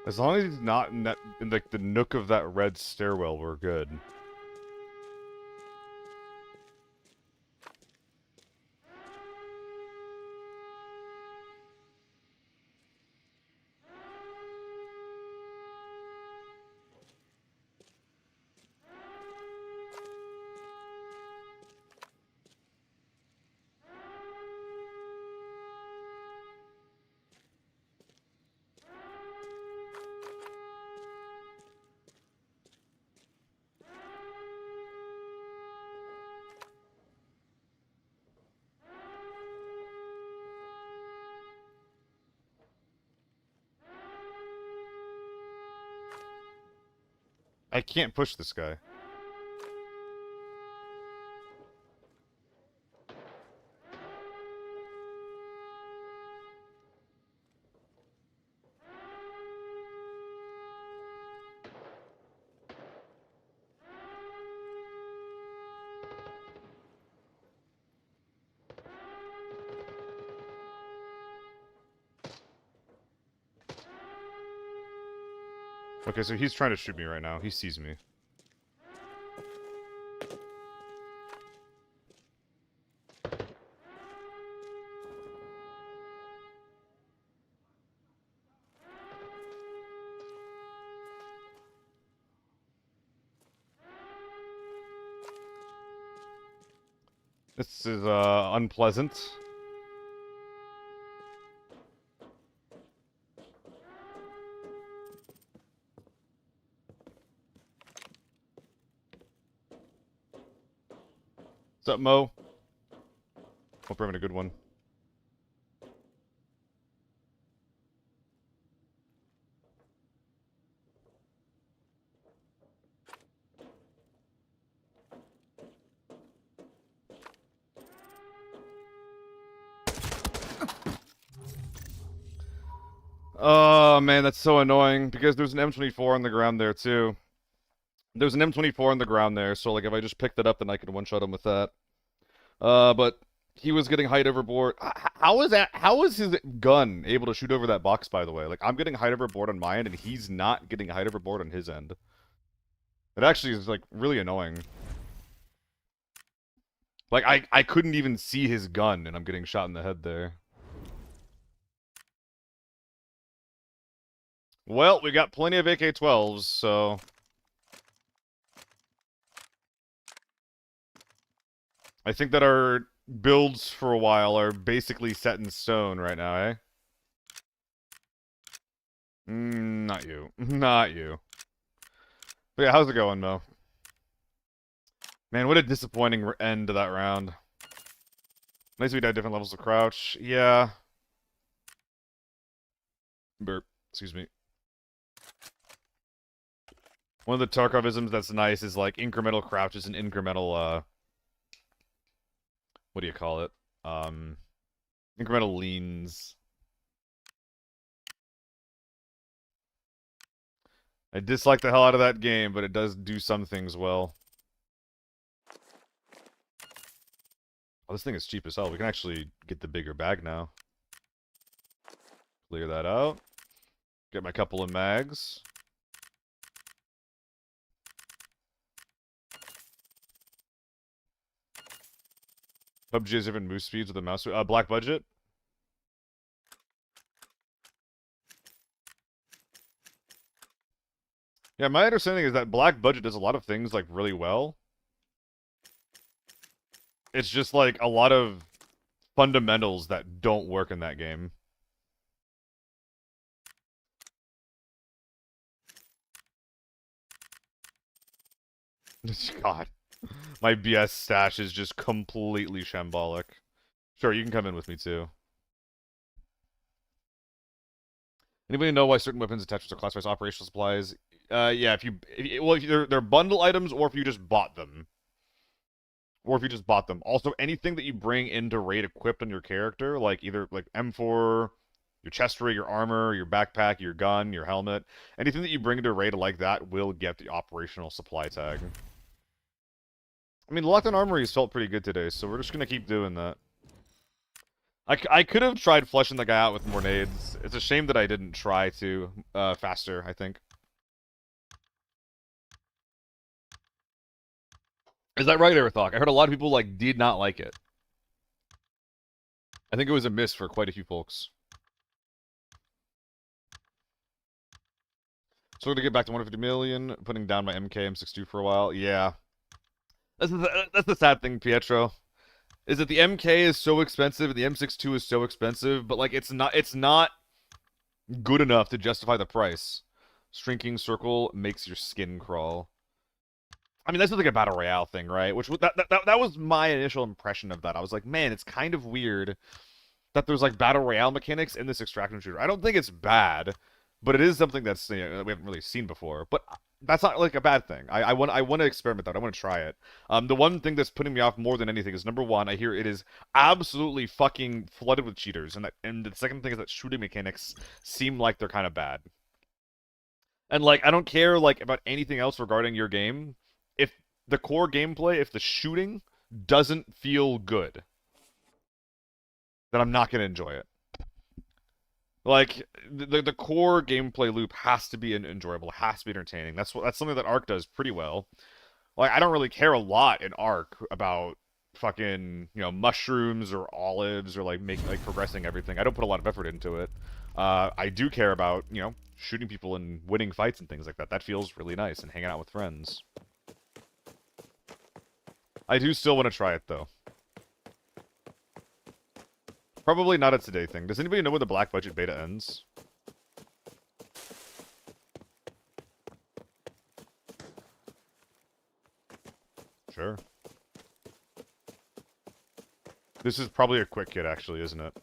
Speaker 1: As long as he's not in that, in like the nook of that red stairwell, we're good. I can't push this guy. Okay, so he's trying to shoot me right now. He sees me. This is, unpleasant. What's up, Mo? Hope we're having a good one. Oh, man, that's so annoying, because there's an M24 on the ground there, too. There's an M24 on the ground there, so, like, if I just picked it up, then I could one-shot him with that. But he was getting height overboard. How is that? How is his gun able to shoot over that box, by the way? Like, I'm getting height overboard on my end, and he's not getting height overboard on his end. It actually is, like, really annoying. Like, I couldn't even see his gun, and I'm getting shot in the head there. Well, we got plenty of AK-12s, so... I think that our builds for a while are basically set in stone right now, eh? Not you. Not you. But yeah, how's it going, Mo? Man, what a disappointing end to that round. Nice we died different levels of crouch. Yeah. Burp. Excuse me. One of the Tarkovisms that's nice is, like, incremental crouches and incremental, what do you call it? Incremental leans. I dislike the hell out of that game, but it does do some things well. Oh, this thing is cheap as hell. We can actually get the bigger bag now. Clear that out. Get my couple of mags. PUBG has different move speeds with the mouse. Black budget. Yeah, my understanding is that Black Budget does a lot of things, like, really well. It's just, like, a lot of fundamentals that don't work in that game. God. My BS stash is just completely shambolic. Sure, you can come in with me, too. Anybody know why certain weapons attachments are classified as operational supplies? Yeah, if they're bundle items, or if you just bought them. Also, anything that you bring into raid equipped on your character, like either like M4, your chest rig, your armor, your backpack, your gun, your helmet, anything that you bring into raid like that will get the operational supply tag. I mean, Lockdown Armories felt pretty good today, so we're just gonna keep doing that. I could have tried fleshing the guy out with more nades. It's a shame that I didn't try to faster, I think. Is that right, Aerithok? I heard a lot of people, like, did not like it. I think it was a miss for quite a few folks. So we're gonna get back to 150 million, putting down my MK M62 for a while. Yeah. That's the sad thing, Pietro. Is that the MK is so expensive and the M62 is so expensive, but, like, it's not good enough to justify the price. Shrinking circle makes your skin crawl. I mean, that's like a battle royale thing, right? Which that was my initial impression of that. I was like, man, it's kind of weird that there's like battle royale mechanics in this extraction shooter. I don't think it's bad, but it is something that's, you know, we haven't really seen before. But that's not like a bad thing. I want to experiment that. I want to try it. The one thing that's putting me off more than anything is number one, I hear it is absolutely fucking flooded with cheaters, and the second thing is that shooting mechanics seem like they're kind of bad. And like I don't care like about anything else regarding your game. If the core gameplay, if the shooting doesn't feel good, then I'm not gonna enjoy it. Like the core gameplay loop has to be enjoyable, has to be entertaining. That's something that Ark does pretty well. Like I don't really care a lot in Ark about fucking mushrooms or olives or like progressing everything. I don't put a lot of effort into it. I do care about shooting people and winning fights and things like that. That feels really nice and hanging out with friends. I do still want to try it though. Probably not a today thing. Does anybody know when the black budget beta ends? Sure. This is probably a quick kit, actually, isn't it?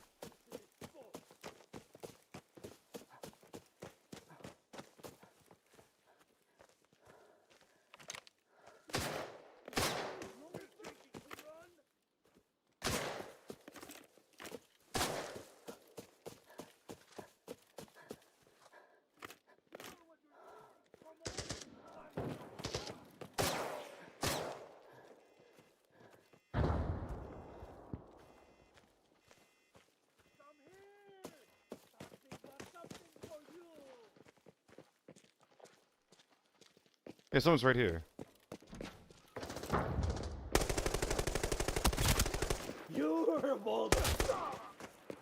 Speaker 1: Hey, someone's right here.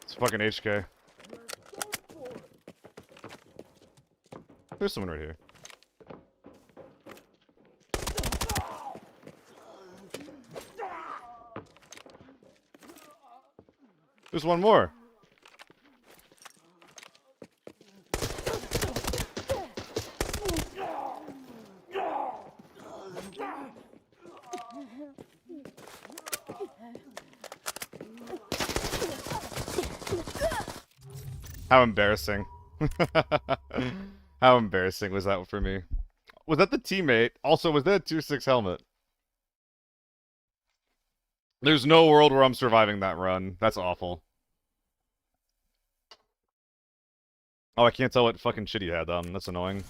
Speaker 1: It's fucking HK. There's someone right here. There's one more. How embarrassing. How embarrassing was that for me? Was that the teammate? Also, was that a 2-6 helmet? There's no world where I'm surviving that run. That's awful. Oh, I can't tell what fucking shit he had on. That's annoying.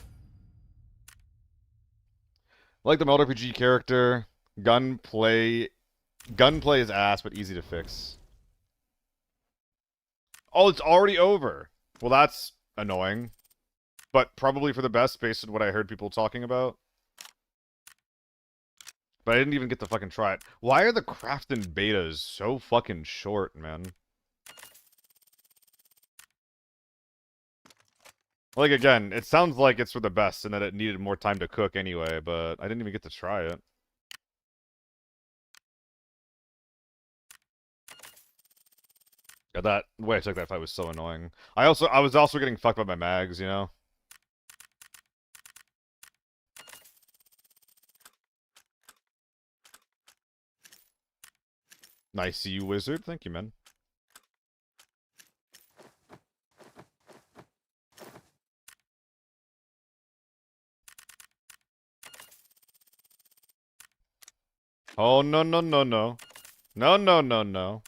Speaker 1: I like the Meld RPG character. Gunplay is ass, but easy to fix. Oh, it's already over. Well, that's annoying. But probably for the best based on what I heard people talking about. But I didn't even get to fucking try it. Why are the Crafton betas so fucking short, man? Like, again, it sounds like it's for the best and that it needed more time to cook anyway, but I didn't even get to try it. Yeah, that way I took that fight was so annoying. I was also getting fucked by my mags, you know? Nice, you wizard. Thank you, man. Oh, no, no, no, no. No, no, no, no.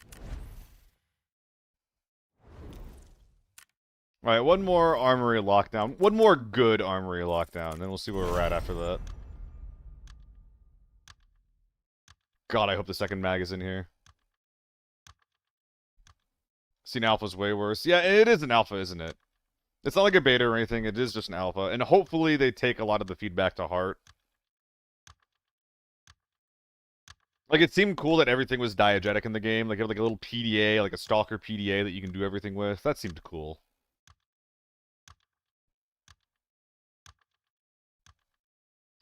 Speaker 1: Alright, one more armory lockdown. One more good armory lockdown, then we'll see where we're at after that. God, I hope the second mag is in here. Seen alpha's way worse. Yeah, it is an alpha, isn't it? It's not like a beta or anything, it is just an alpha. And hopefully they take a lot of the feedback to heart. Like, it seemed cool that everything was diegetic in the game. Like, it had like a little PDA, like a stalker PDA that you can do everything with. That seemed cool.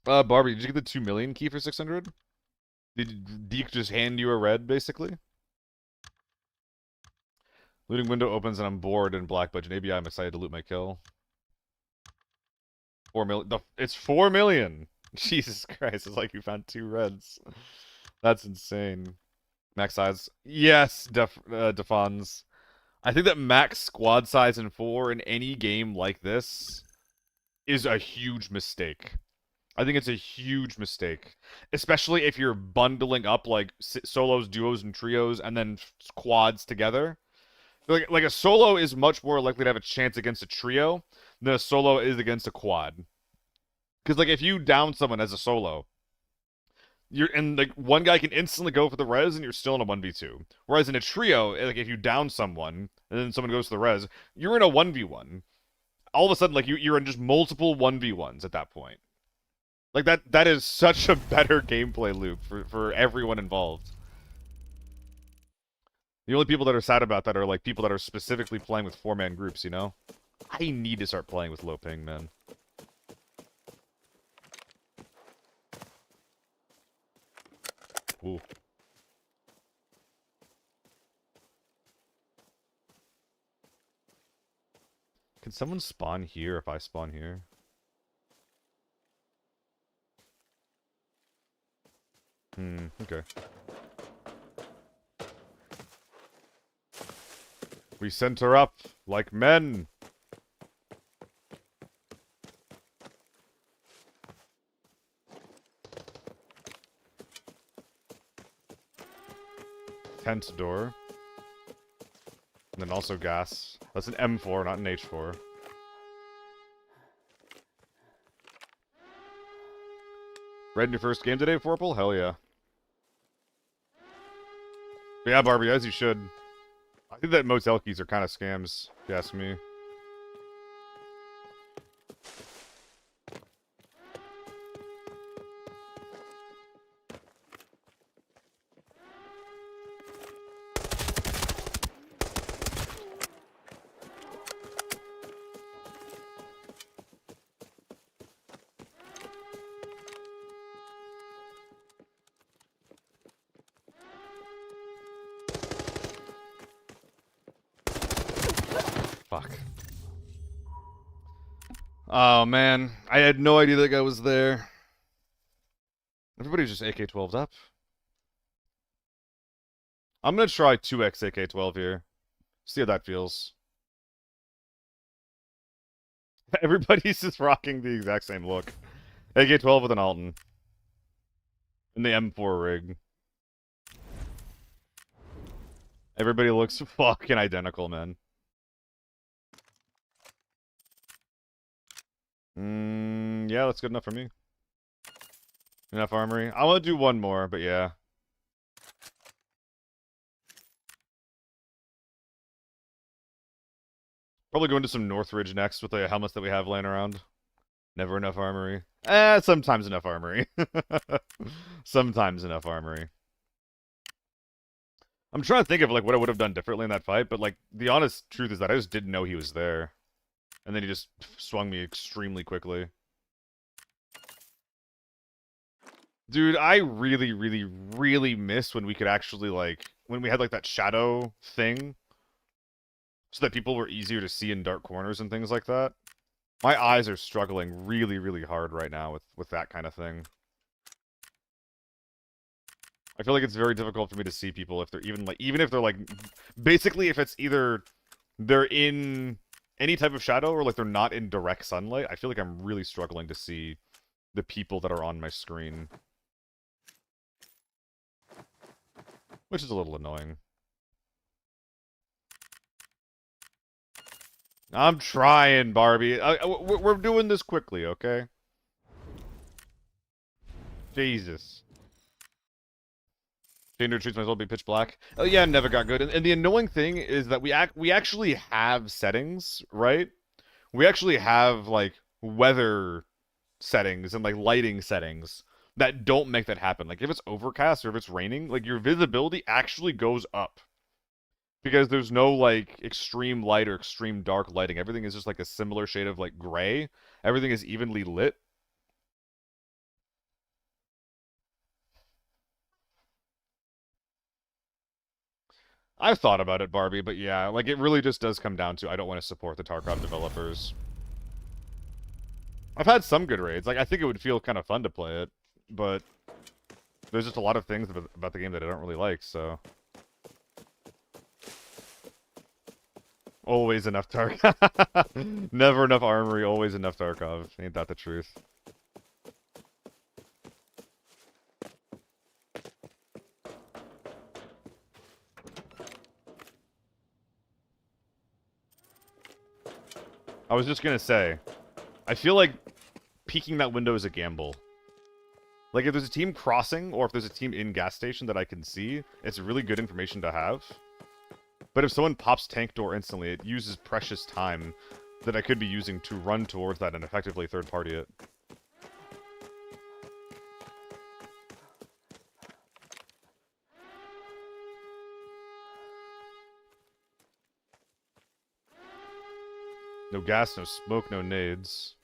Speaker 1: Barbie, did you get the 2 million key for 600? Did Deke just hand you a red, basically? Looting window opens and I'm bored in black budget. Maybe I'm excited to loot my kill. 4 million. It's 4 million! Jesus Christ, it's like you found 2 reds. That's insane. Max size. Yes, Defons. I think that max squad size in 4 in any game like this is a huge mistake. I think it's a huge mistake, especially if you're bundling up like solos, duos, and trios, and then quads together. Like a solo is much more likely to have a chance against a trio than a solo is against a quad. Because like if you down someone as a solo, like one guy can instantly go for the res and you're still in a 1v2. Whereas in a trio, like if you down someone and then someone goes to the res, you're in a 1v1. All of a sudden, like you're in just multiple 1v1s at that point. Like that is such a better gameplay loop for everyone involved. The only people that are sad about that are like people that are specifically playing with 4-man groups, you know? I need to start playing with low ping, man. Ooh. Can someone spawn here if I spawn here? Okay. We center up like men. Tent door. And then also gas. That's an M4, not an H4. Read in your first game today, Forple? Hell yeah. But yeah, Barbie, as you should. I think that motel keys are kind of scams, if you ask me. Fuck. Oh, man. I had no idea that guy was there. Everybody's just AK-12'd up. I'm gonna try 2x AK-12 here. See how that feels. Everybody's just rocking the exact same look. AK-12 with an Alton. In the M4 rig. Everybody looks fucking identical, man. Yeah, that's good enough for me. Enough armory. I want to do one more, but yeah. Probably go into some Northridge next with the helmets that we have laying around. Never enough armory. Sometimes enough armory. Sometimes enough armory. I'm trying to think of like what I would have done differently in that fight, but like the honest truth is that I just didn't know he was there. And then he just swung me extremely quickly. Dude, I really, really, really miss when we could actually, like, when we had, like, that shadow thing. So that people were easier to see in dark corners and things like that. My eyes are struggling really, really hard right now with that kind of thing. I feel like it's very difficult for me to see people if they're even if they're, like, basically if it's either they're in any type of shadow or, like, they're not in direct sunlight. I feel like I'm really struggling to see the people that are on my screen. Which is a little annoying. I'm trying, Barbie. We're doing this quickly, okay? Jesus. Danger treats myself to be pitch black. Oh yeah, never got good. And the annoying thing is that we actually have settings, right? We actually have like weather settings and like lighting settings that don't make that happen. Like if it's overcast or if it's raining, like your visibility actually goes up. Because there's no like extreme light or extreme dark lighting. Everything is just like a similar shade of like gray. Everything is evenly lit. I've thought about it, Barbie, but yeah, like it really just does come down to I don't want to support the Tarkov developers. I've had some good raids. Like I think it would feel kind of fun to play it, but there's just a lot of things about the game that I don't really like, so. Always enough Tarkov. Never enough armory, always enough Tarkov. Ain't that the truth? I was just gonna say, I feel like peeking that window is a gamble. Like, if there's a team crossing, or if there's a team in gas station that I can see, it's really good information to have. But if someone pops tank door instantly, it uses precious time that I could be using to run towards that and effectively third-party it. No gas, no smoke, no nades.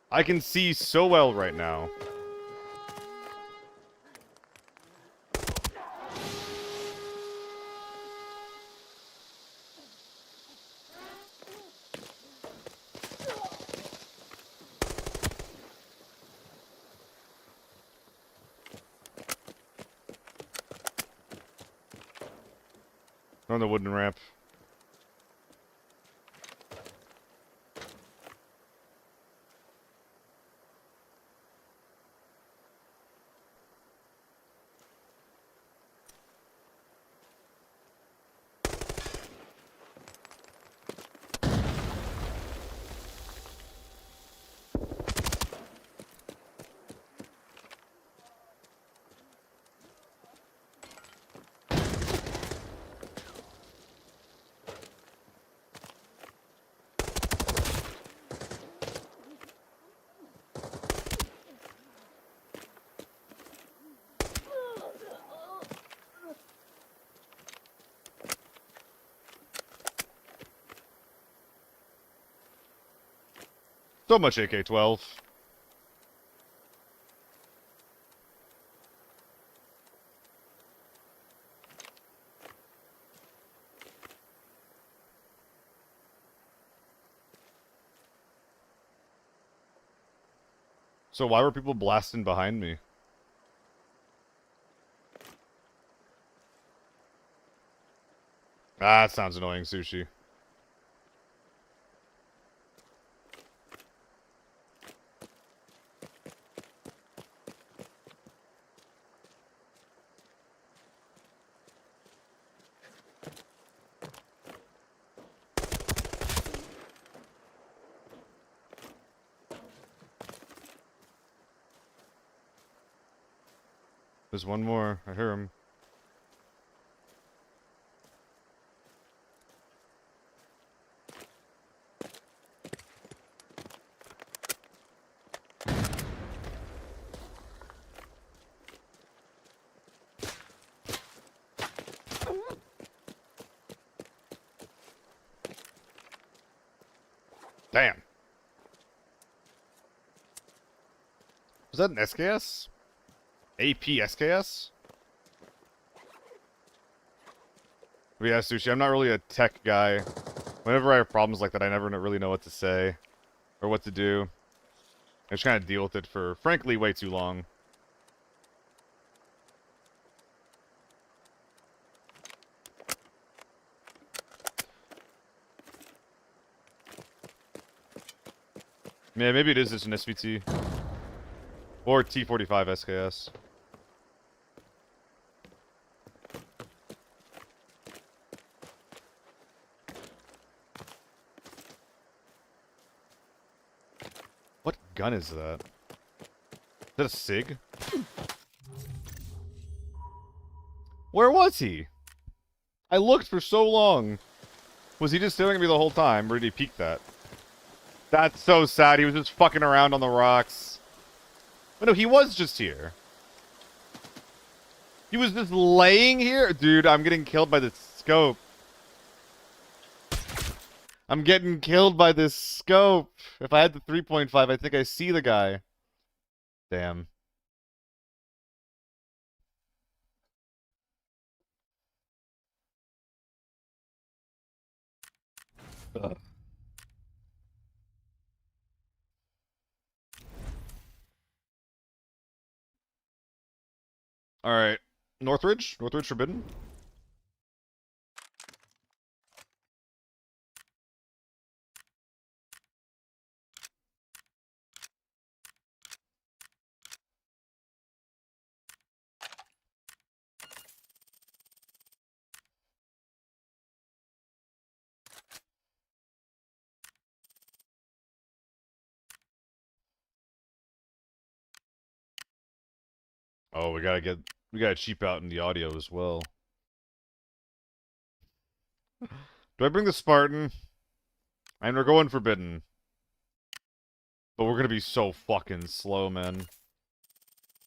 Speaker 1: I can see so well right now. On the wooden ramp. So much AK-12. So why were people blasting behind me? Ah, that sounds annoying, Sushi. There's one more. I hear him. Damn. Was that an SKS? AP SKS? But yeah, Sushi, I'm not really a tech guy. Whenever I have problems like that, I never really know what to say. Or what to do. I just kind of deal with it for, frankly, way too long. Yeah, maybe it is just an SVT. Or T45 SKS. What gun is that? Is that a SIG? Where was he? I looked for so long. Was he just staring at me the whole time, or did he peek that? That's so sad. He was just fucking around on the rocks. But no, he was just here. He was just laying here? Dude, I'm getting killed by this scope. I'm getting killed by this scope. If I had the 3.5, I think I see the guy. Damn. Ugh. Alright. Northridge? Northridge Forbidden? Oh, we gotta cheap out in the audio as well. Do I bring the Spartan? And we're going Forbidden. But we're gonna be so fucking slow, man.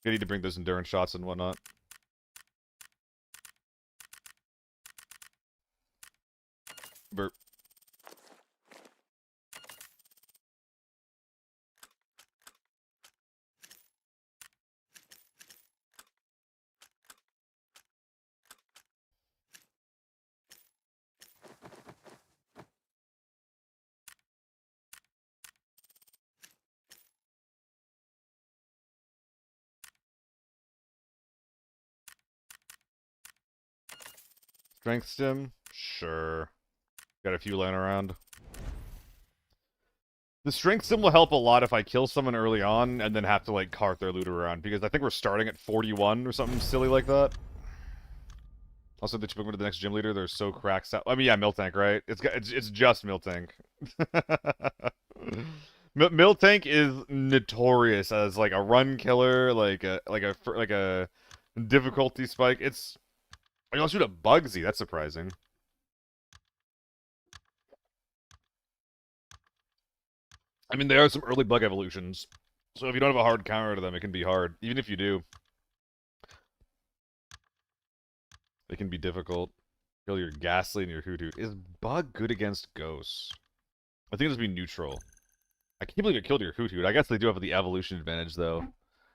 Speaker 1: I need to bring those endurance shots and whatnot. Burp. Strength stim? Sure. Got a few laying around. The strength sim will help a lot if I kill someone early on and then have to, like, cart their loot around, because I think we're starting at 41 or something silly like that. Also, the Chipotle to the next gym leader, they're so cracked out. I mean, yeah, Miltank, right? It's just Miltank. Miltank is notorious as, like, a run killer, like a difficulty spike. It's... I can shoot a Bugsy, that's surprising. I mean, there are some early bug evolutions. So if you don't have a hard counter to them, it can be hard. Even if you do, it can be difficult. Kill your Ghastly and your Hoot Hoot. Is Bug good against Ghosts? I think it'll be neutral. I can't believe you killed your Hoot Hoot. I guess they do have the evolution advantage, though.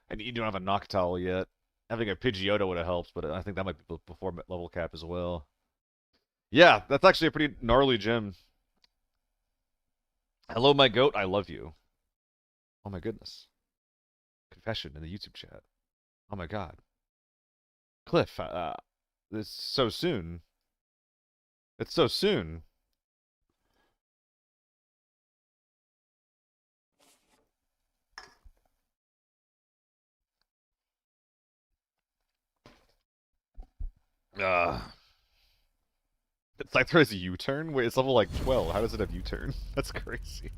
Speaker 1: And you don't have a Noctowl yet. Having a Pidgeotto would have helped, but I think that might be before level cap as well. Yeah, that's actually a pretty gnarly gem. Hello, my goat. I love you. Oh my goodness. Confession in the YouTube chat. Oh my god. Cliff, it's so soon. It's so soon. It's like there's a U-turn? Wait, it's level like 12. How does it have U-turn? That's crazy.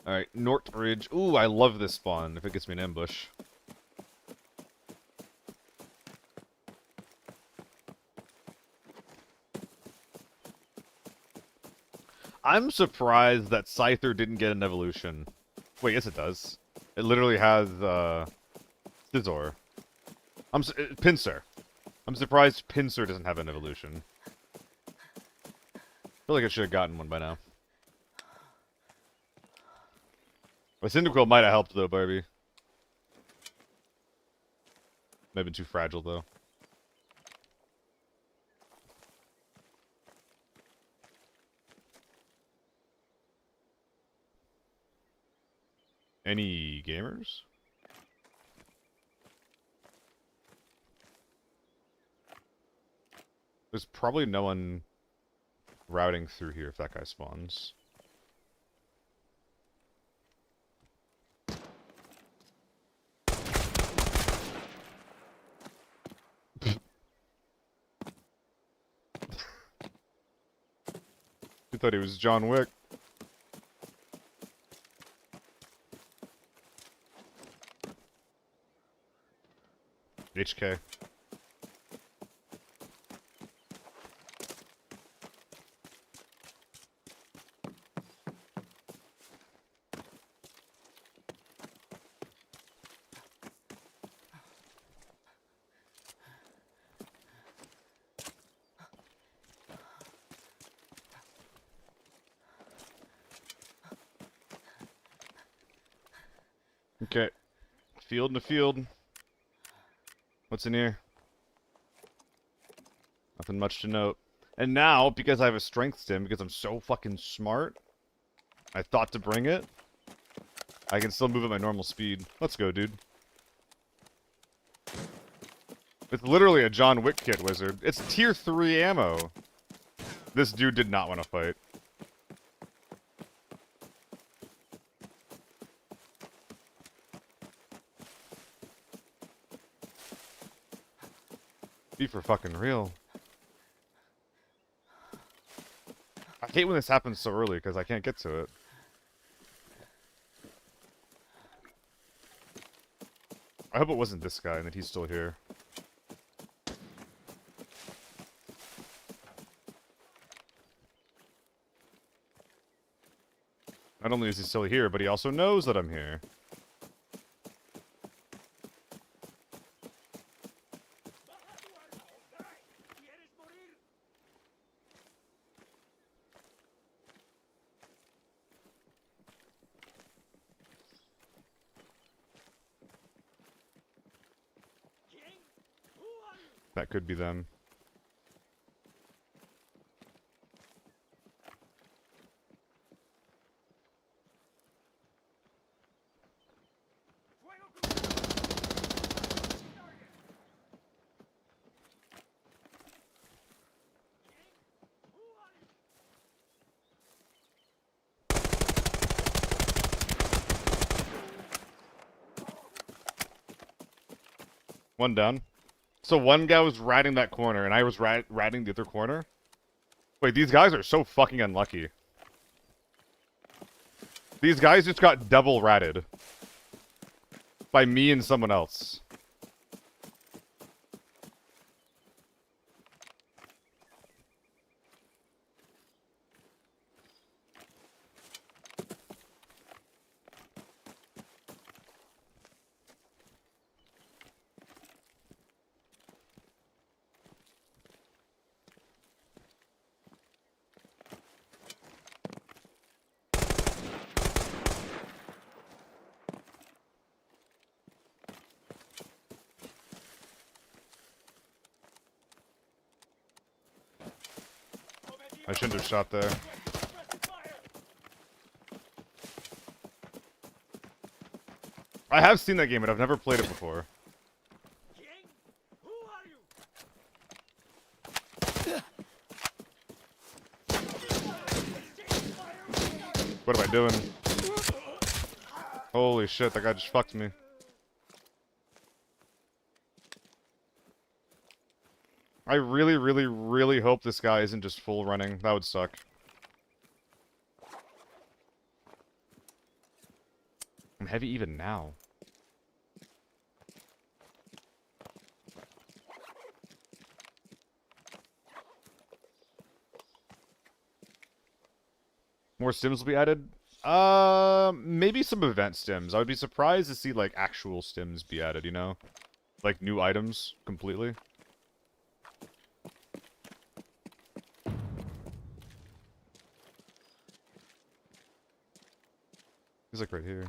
Speaker 1: Alright, Northridge. Ooh, I love this spawn if it gets me an ambush. I'm surprised that Scyther didn't get an evolution. Wait, yes it does. It literally has, Scizor. Pinsir. I'm surprised Pinsir doesn't have an evolution. I feel like I should have gotten one by now. My Cyndaquil might have helped, though, Barbie. Might have been too fragile, though. Any gamers? There's probably no one routing through here if that guy spawns. You thought he was John Wick. HK. Okay. Field in the field. What's in here? Nothing much to note. And now, because I have a strength stim, because I'm so fucking smart, I thought to bring it. I can still move at my normal speed. Let's go, dude. It's literally a John Wick kit, wizard. It's tier 3 ammo. This dude did not want to fight. Be for fucking real. I hate when this happens so early, because I can't get to it. I hope it wasn't this guy and that he's still here. Not only is he still here, but he also knows that I'm here. That could be them. One down. So one guy was ratting that corner, and I was ratting the other corner? Wait, these guys are so fucking unlucky. These guys just got double ratted. By me and someone else. I shouldn't have shot there. I have seen that game, but I've never played it before. What am I doing? Holy shit, that guy just fucked me. I really, really, really hope this guy isn't just full running. That would suck. I'm heavy even now. More stims will be added? Maybe some event stims. I would be surprised to see, like, actual stims be added, you know? Like, new items, completely. He's, like, right here.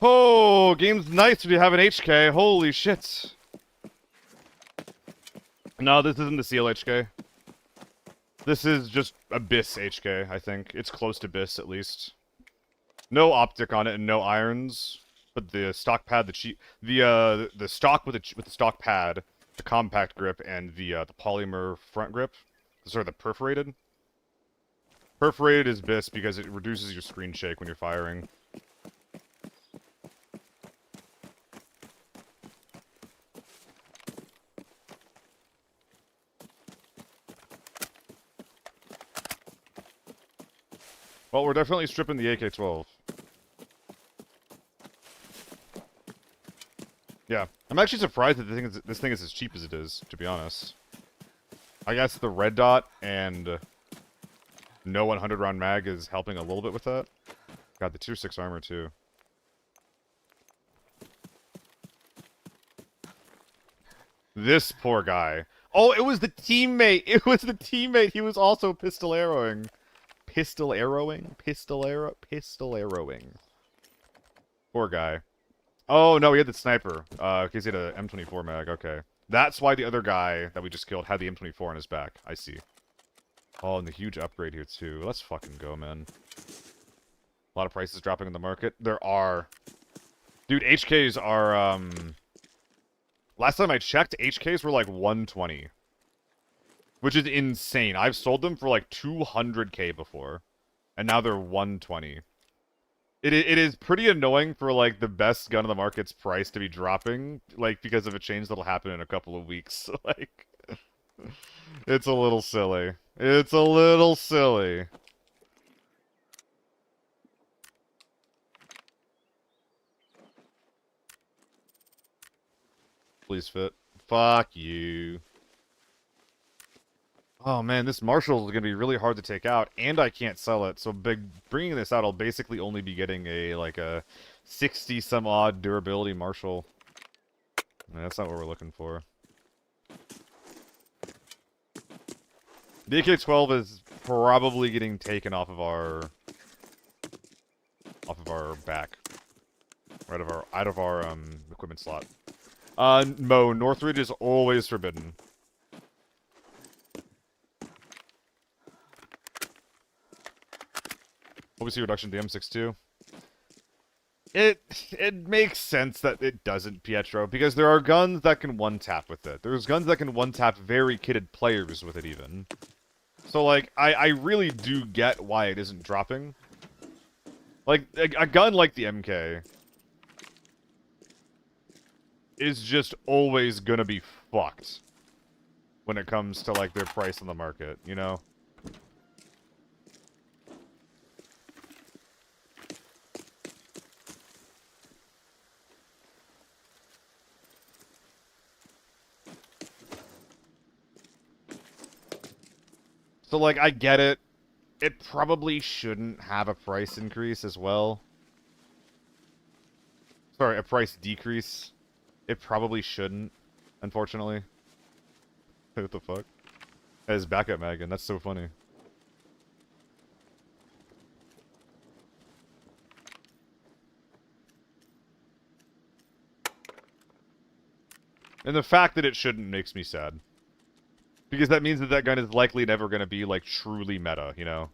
Speaker 1: Oh, game's nice if you have an HK. Holy shit. No, this isn't the Seal HK. This is just Abyss HK, I think. It's close to Abyss, at least. No optic on it and no irons. But the stock pad, the stock with the stock pad, the compact grip, and the polymer front grip. Sorry, the perforated. Perforated is Abyss because it reduces your screen shake when you're firing. Well, we're definitely stripping the AK-12. Yeah, I'm actually surprised that this thing is as cheap as it is, to be honest. I guess the red dot and No 100 round mag is helping a little bit with that. Got the tier 6 armor too. This poor guy. Oh, it was the teammate. It was the teammate. He was also pistol arrowing. Pistol arrowing? Pistol arrowing. Poor guy. Oh, no, he had the sniper. Because he had a M24 mag. Okay. That's why the other guy that we just killed had the M24 on his back. I see. Oh, and the huge upgrade here, too. Let's fucking go, man. A lot of prices dropping in the market. There are. Dude, HKs are, Last time I checked, HKs were like 120. Which is insane. I've sold them for like 200k before. And now they're 120. It is pretty annoying for like the best gun on the market's price to be dropping. Like, because of a change that'll happen in a couple of weeks. Like, it's a little silly. It's a little silly. Please fit. Fuck you. Oh man, this Marshall is going to be really hard to take out, and I can't sell it. So bringing this out, I'll basically only be getting like a 60-some-odd durability Marshall. That's not what we're looking for. The AK-12 is probably getting taken off of our back, out of our equipment slot. Mo, Northridge is always forbidden. Obviously, reduction to the M62. It makes sense that it doesn't, Pietro, because there are guns that can one-tap with it. There's guns that can one-tap very kitted players with it, even. So, like, I really do get why it isn't dropping. Like, a gun like the MK is just always gonna be fucked when it comes to, like, their price on the market, you know? So, like, I get it. It probably shouldn't have a price increase as well. Sorry, a price decrease. It probably shouldn't, unfortunately. What the fuck? That is backup mag, and that's so funny. And the fact that it shouldn't makes me sad. Because that means that that gun is likely never going to be, like, truly meta, you know?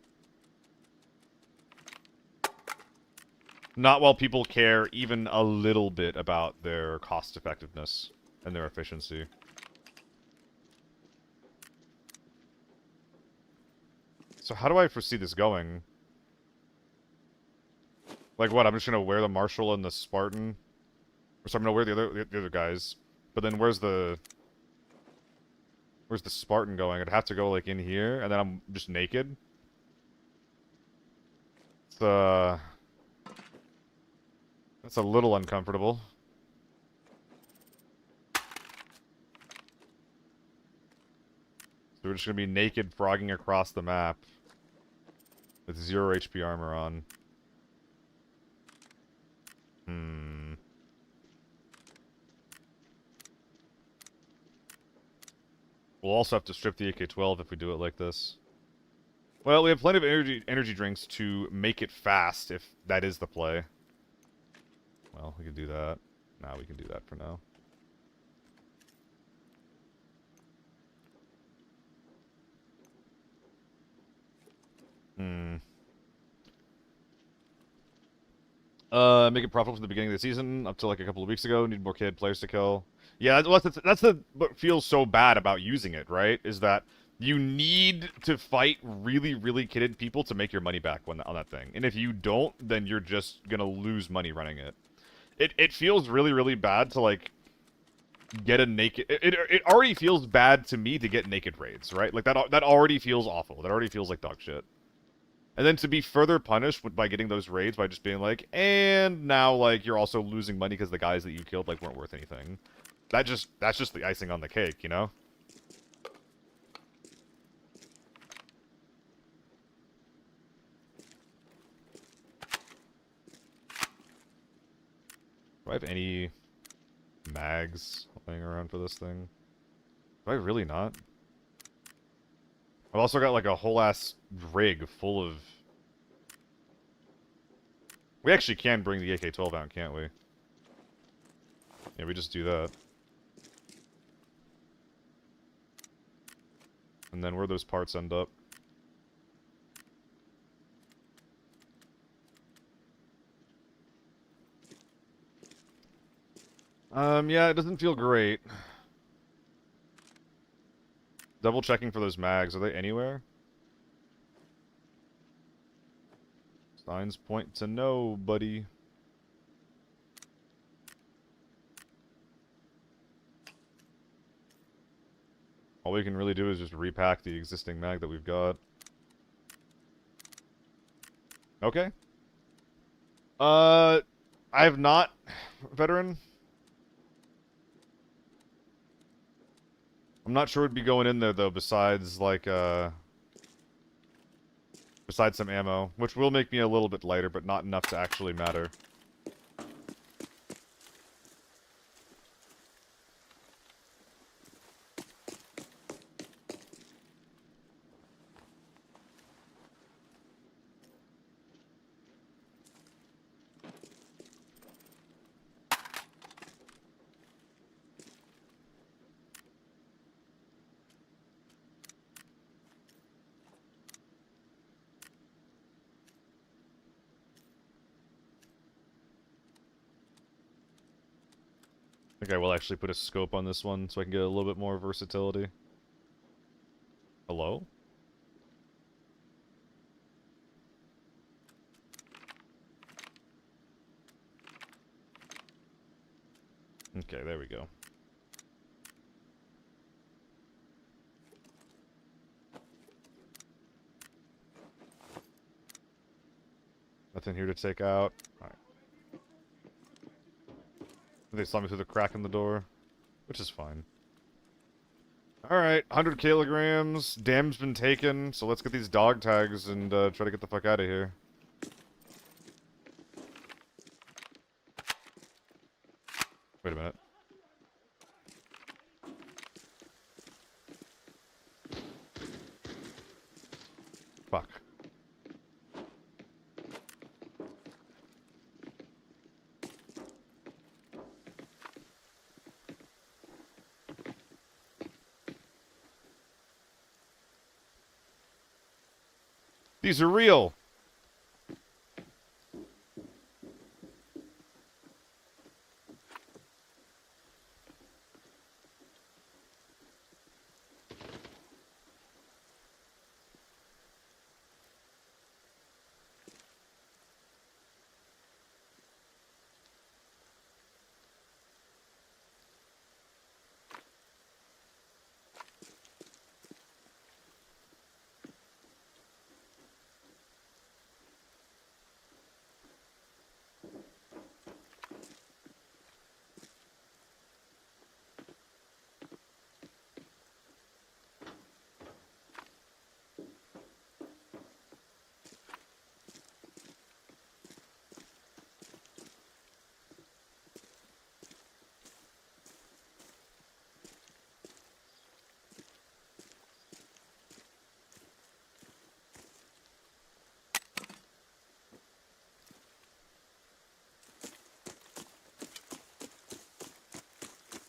Speaker 1: Not while people care even a little bit about their cost-effectiveness and their efficiency. So how do I foresee this going? Like what, I'm just gonna wear the Marshall and the Spartan? Or so I'm gonna wear the other guys. But then where's the Spartan going? I'd have to go, like, in here, and then I'm just naked? It's, that's a little uncomfortable. So we're just gonna be naked frogging across the map. With 0 HP armor on. We'll also have to strip the AK-12 if we do it like this. Well, we have plenty of energy drinks to make it fast, if that is the play. Well, we can do that. Nah, we can do that for now. Make it profitable from the beginning of the season up to like a couple of weeks ago. Need more kid players to kill. Yeah, that's what feels so bad about using it, right? Is that you need to fight really, really kitted people to make your money back on that thing. And if you don't, then you're just gonna lose money running it. It feels really, really bad to, like, get a naked... It already feels bad to me to get naked raids, right? Like, that already feels awful. That already feels like dog shit. And then to be further punished by getting those raids by just being like, and now, like, you're also losing money because the guys that you killed, like, weren't worth anything. That's just the icing on the cake, you know? Do I have any mags laying around for this thing? Do I really not? I've also got like a whole ass rig full of... We actually can bring the AK-12 out, can't we? Yeah, we just do that. And then where those parts end up. Yeah, it doesn't feel great. Double checking for those mags. Are they anywhere? Signs point to no, buddy. All we can really do is just repack the existing mag that we've got. Okay. I have not, veteran. I'm not sure it'd be going in there though, besides like besides some ammo, which will make me a little bit lighter, but not enough to actually matter. I think I will actually put a scope on this one so I can get a little bit more versatility. Hello? Okay, there we go. Nothing here to take out. Alright. They saw me through the crack in the door, which is fine. Alright, 100 kilograms. Dam's been taken, so let's get these dog tags and try to get the fuck out of here. Wait a minute. Fuck. These are real!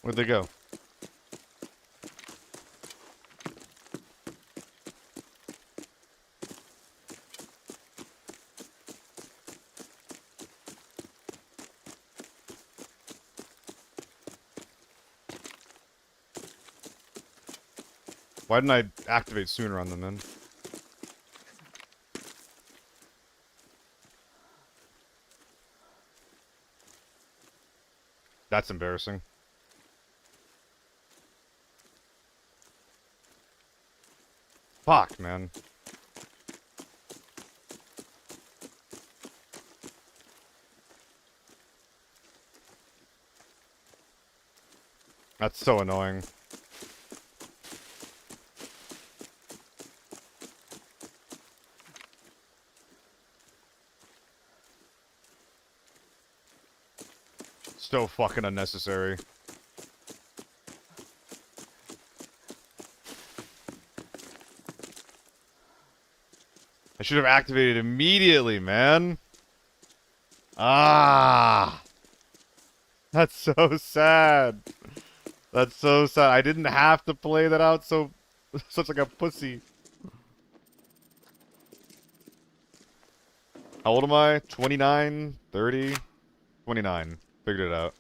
Speaker 1: Where'd they go? Why didn't I activate sooner on them then? That's embarrassing. Fuck, man. That's so annoying. So fucking unnecessary. I should have activated immediately, man. Ah! That's so sad. That's so sad. I didn't have to play that out so... such like a pussy. How old am I? 29? 30? 29. Figured it out.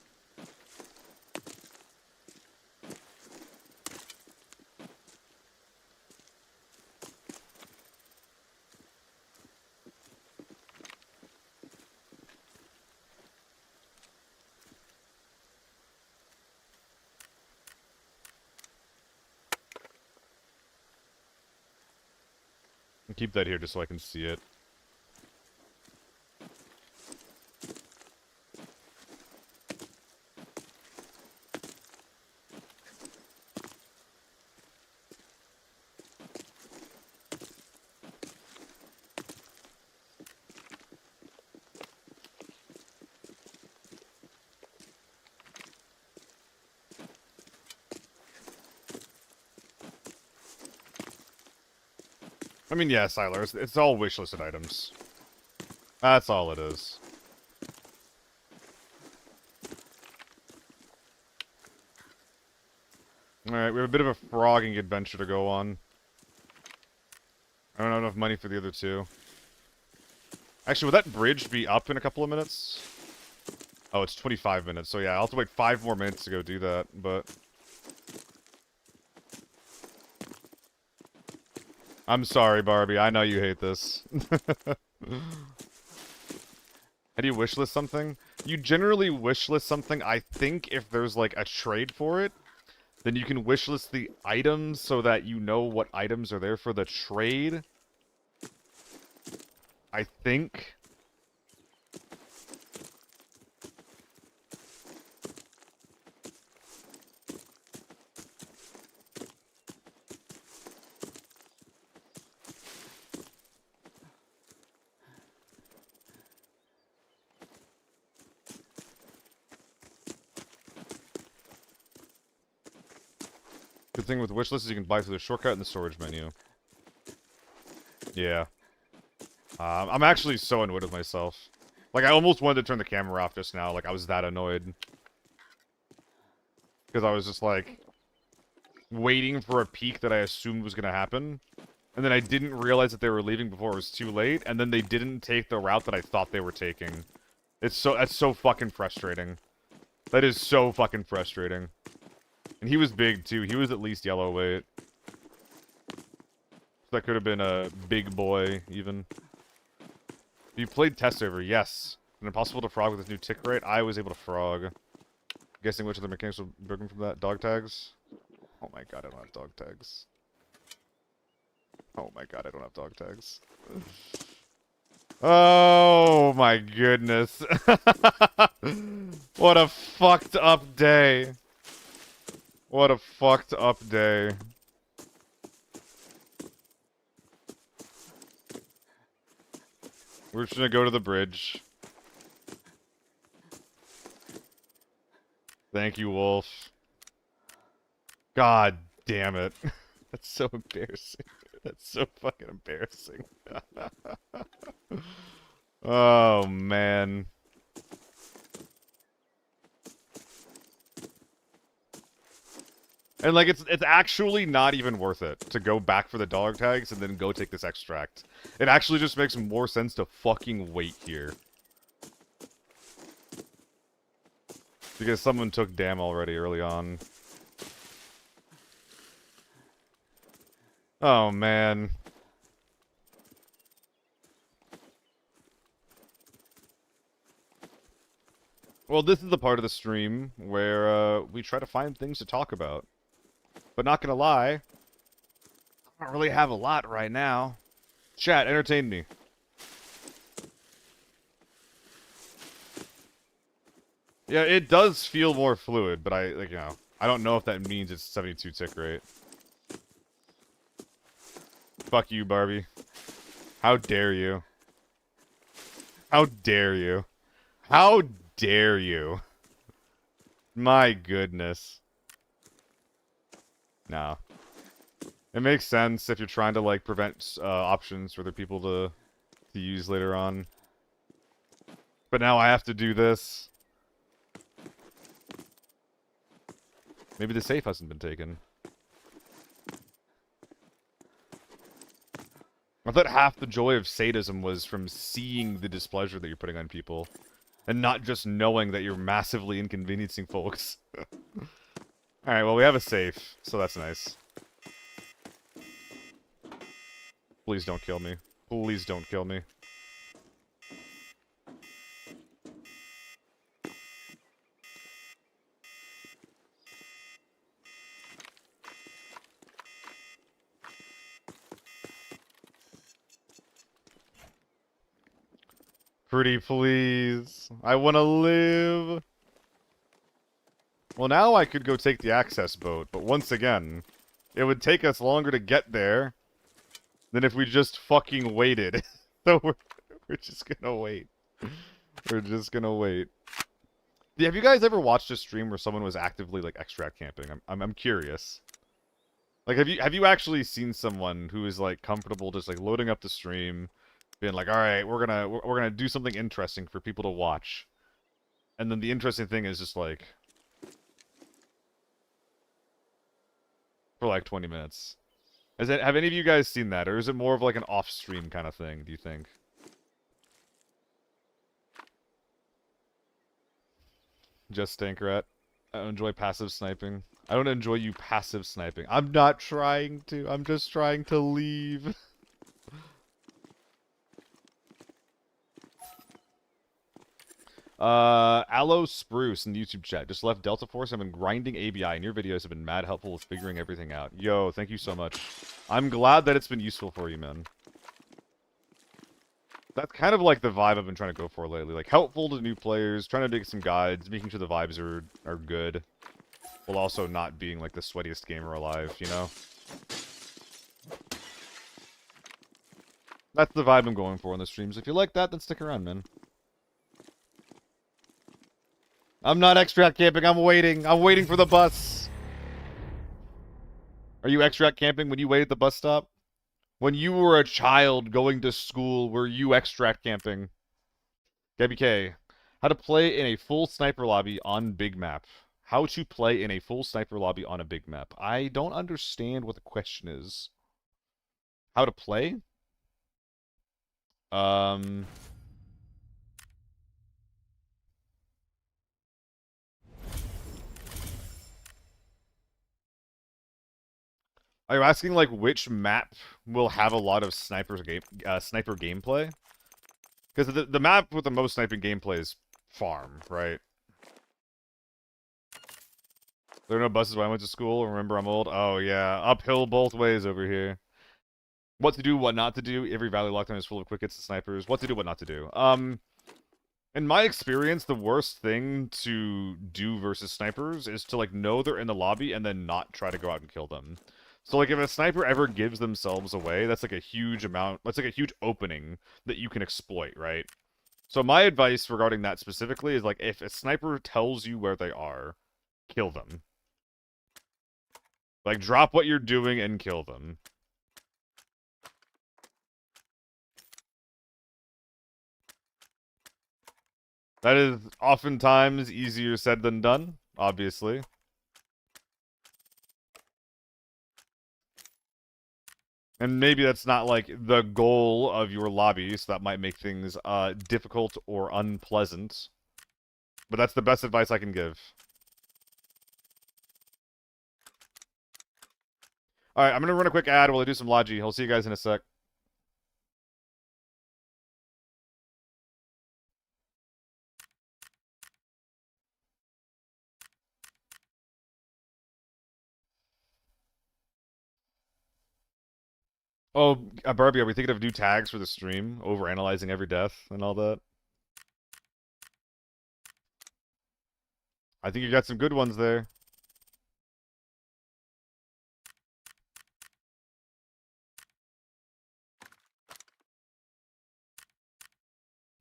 Speaker 1: Keep that here just so I can see it. I mean, yeah, Siler, it's all wishlisted items. That's all it is. Alright, we have a bit of a frogging adventure to go on. I don't have enough money for the other two. Actually, will that bridge be up in a couple of minutes? Oh, it's 25 minutes, so yeah, I'll have to wait 5 more minutes to go do that, but... I'm sorry, Barbie, I know you hate this. How do you wishlist something? You generally wishlist something, I think, if there's, like, a trade for it. Then you can wishlist the items so that you know what items are there for the trade. I think. Good thing with wishlist is you can buy through the shortcut in the storage menu. Yeah. I'm actually so annoyed with myself. Like, I almost wanted to turn the camera off just now. Like, I was that annoyed. Because I was just, like, waiting for a peak that I assumed was going to happen. And then I didn't realize that they were leaving before it was too late. And then they didn't take the route that I thought they were taking. That's so fucking frustrating. That is so fucking frustrating. And he was big, too. He was at least yellow weight. That could have been a big boy, even. You played test over, yes. And impossible to frog with this new tick rate. I was able to frog. Guessing which of the mechanics were broken from that. Dog tags? Oh my god, I don't have dog tags. Oh my god, I don't have dog tags. Oh my goodness. What a fucked up day. What a fucked up day. We're just gonna go to the bridge. Thank you, Wolf. God damn it. That's so embarrassing. That's so fucking embarrassing. Oh, man. And, like, it's actually not even worth it to go back for the dog tags and then go take this extract. It actually just makes more sense to fucking wait here. Because someone took dam already early on. Oh, man. Well, this is the part of the stream where we try to find things to talk about. But not gonna lie, I don't really have a lot right now. Chat, entertain me. Yeah, it does feel more fluid, but I don't know if that means it's 72 tick rate. Fuck you, Barbie. How dare you? How dare you? How dare you? My goodness. No. It makes sense if you're trying to, like, prevent options for other people to use later on. But now I have to do this. Maybe the safe hasn't been taken. I thought half the joy of sadism was from seeing the displeasure that you're putting on people. And not just knowing that you're massively inconveniencing folks. Alright, well, we have a safe, so that's nice. Please don't kill me. Please don't kill me. Pretty please. I want to live. Well, now I could go take the access boat, but once again, it would take us longer to get there than if we just fucking waited. So we're just gonna wait. We're just gonna wait. Yeah, have you guys ever watched a stream where someone was actively like extract camping? I'm curious. Like, have you actually seen someone who is like comfortable just like loading up the stream, being like, all right, we're gonna do something interesting for people to watch, and then the interesting thing is just like for like 20 minutes. Have any of you guys seen that, or is it more of like an off-stream kind of thing, do you think? Just Stankrat. I don't enjoy passive sniping. I don't enjoy you passive sniping. I'm not trying to. I'm just trying to leave. Aloe Spruce in the YouTube chat. Just left Delta Force. I've been grinding ABI, and your videos have been mad helpful with figuring everything out. Yo, thank you so much. I'm glad that it's been useful for you, man. That's kind of like the vibe I've been trying to go for lately. Like, helpful to new players, trying to dig some guides, making sure the vibes are good, while also not being, like, the sweatiest gamer alive, you know? That's the vibe I'm going for in the streams. If you like that, then stick around, man. I'm not extract camping, I'm waiting. I'm waiting for the bus. Are you extract camping when you wait at the bus stop? When you were a child going to school, were you extract camping? Gabby K. How to play in a full sniper lobby on big map. How to play in a full sniper lobby on a big map. I don't understand what the question is. How to play? Are you asking, like, which map will have a lot of sniper gameplay? Because the map with the most sniping gameplay is Farm, right? There are no buses when I went to school. Remember, I'm old. Oh, yeah. Uphill both ways over here. What to do, what not to do. Every Valley lockdown is full of quick hits and snipers. What to do, what not to do. In my experience, the worst thing to do versus snipers is to, like, know they're in the lobby and then not try to go out and kill them. So, like, if a sniper ever gives themselves away, that's, like, a huge amount... That's, like, a huge opening that you can exploit, right? So my advice regarding that specifically is, like, if a sniper tells you where they are, kill them. Like, drop what you're doing and kill them. That is oftentimes easier said than done, obviously. And maybe that's not, like, the goal of your lobby, so that might make things difficult or unpleasant. But that's the best advice I can give. Alright, I'm gonna run a quick ad while I do some Logi. I'll see you guys in a sec. Oh, Barbie, are we thinking of new tags for the stream? Over-analyzing every death and all that? I think you got some good ones there.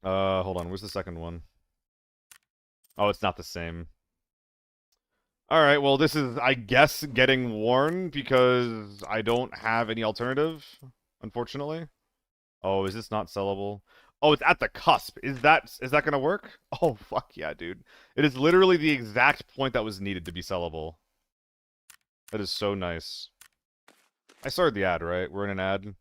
Speaker 1: Hold on. Where's the second one? Oh, it's not the same. Alright, well, this is, I guess, getting worn because I don't have any alternative, unfortunately. Oh, is this not sellable? Oh, it's at the cusp. Is that gonna work? Oh, fuck yeah, dude. It is literally the exact point that was needed to be sellable. That is so nice. I started the ad, right? We're in an ad.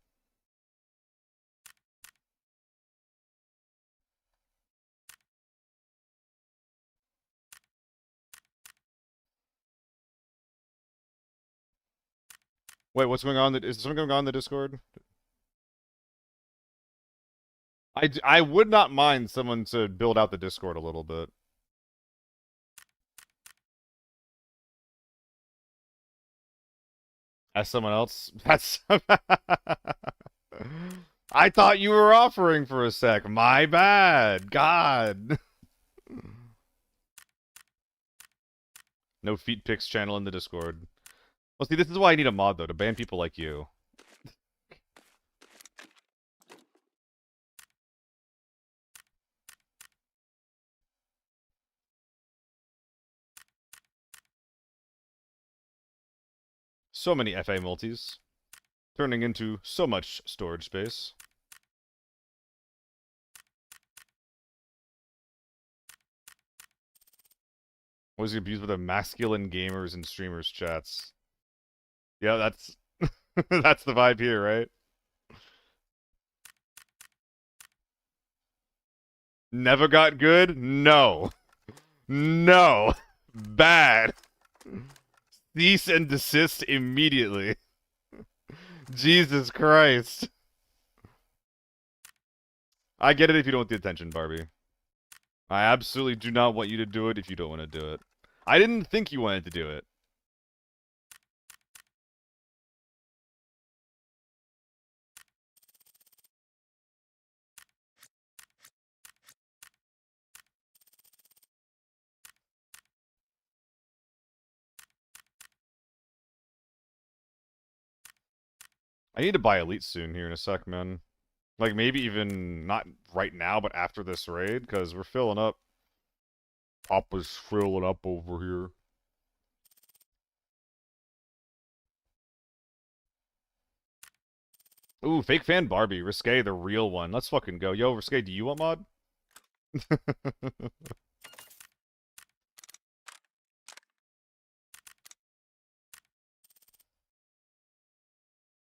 Speaker 1: Wait, what's going on? Is something going on in the Discord? I would not mind someone to build out the Discord a little bit. As someone else? That's... I thought you were offering for a sec. My bad. God. No feet pics channel in the Discord. Well, see, this is why I need a mod, though, to ban people like you. So many FA multis. Turning into so much storage space. Was abused with the masculine gamers and streamers chats. Yeah, that's that's the vibe here, right? Never got good? No. No. Bad. Cease and desist immediately. Jesus Christ. I get it if you don't want the attention, Barbie. I absolutely do not want you to do it if you don't want to do it. I didn't think you wanted to do it. I need to buy Elite soon here in a sec, man. Like, maybe even not right now, but after this raid, because we're filling up. Papa's filling up over here. Ooh, fake fan Barbie. Risque, the real one. Let's fucking go. Yo, Risque, do you want mod?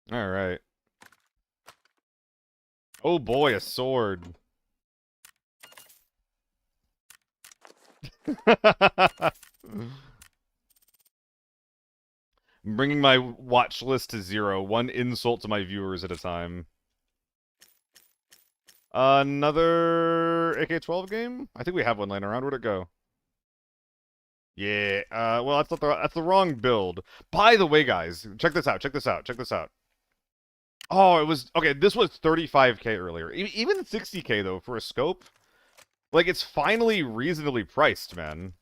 Speaker 1: Alright. Oh boy, a sword. I'm bringing my watch list to 0. One insult to my viewers at a time. Another AK-12 game? I think we have one laying around. Where'd it go? Yeah, well, that's the wrong build. By the way, guys, check this out, check this out, check this out. Oh, it was... Okay, this was 35k earlier. Even 60k, though, for a scope. Like, it's finally reasonably priced, man.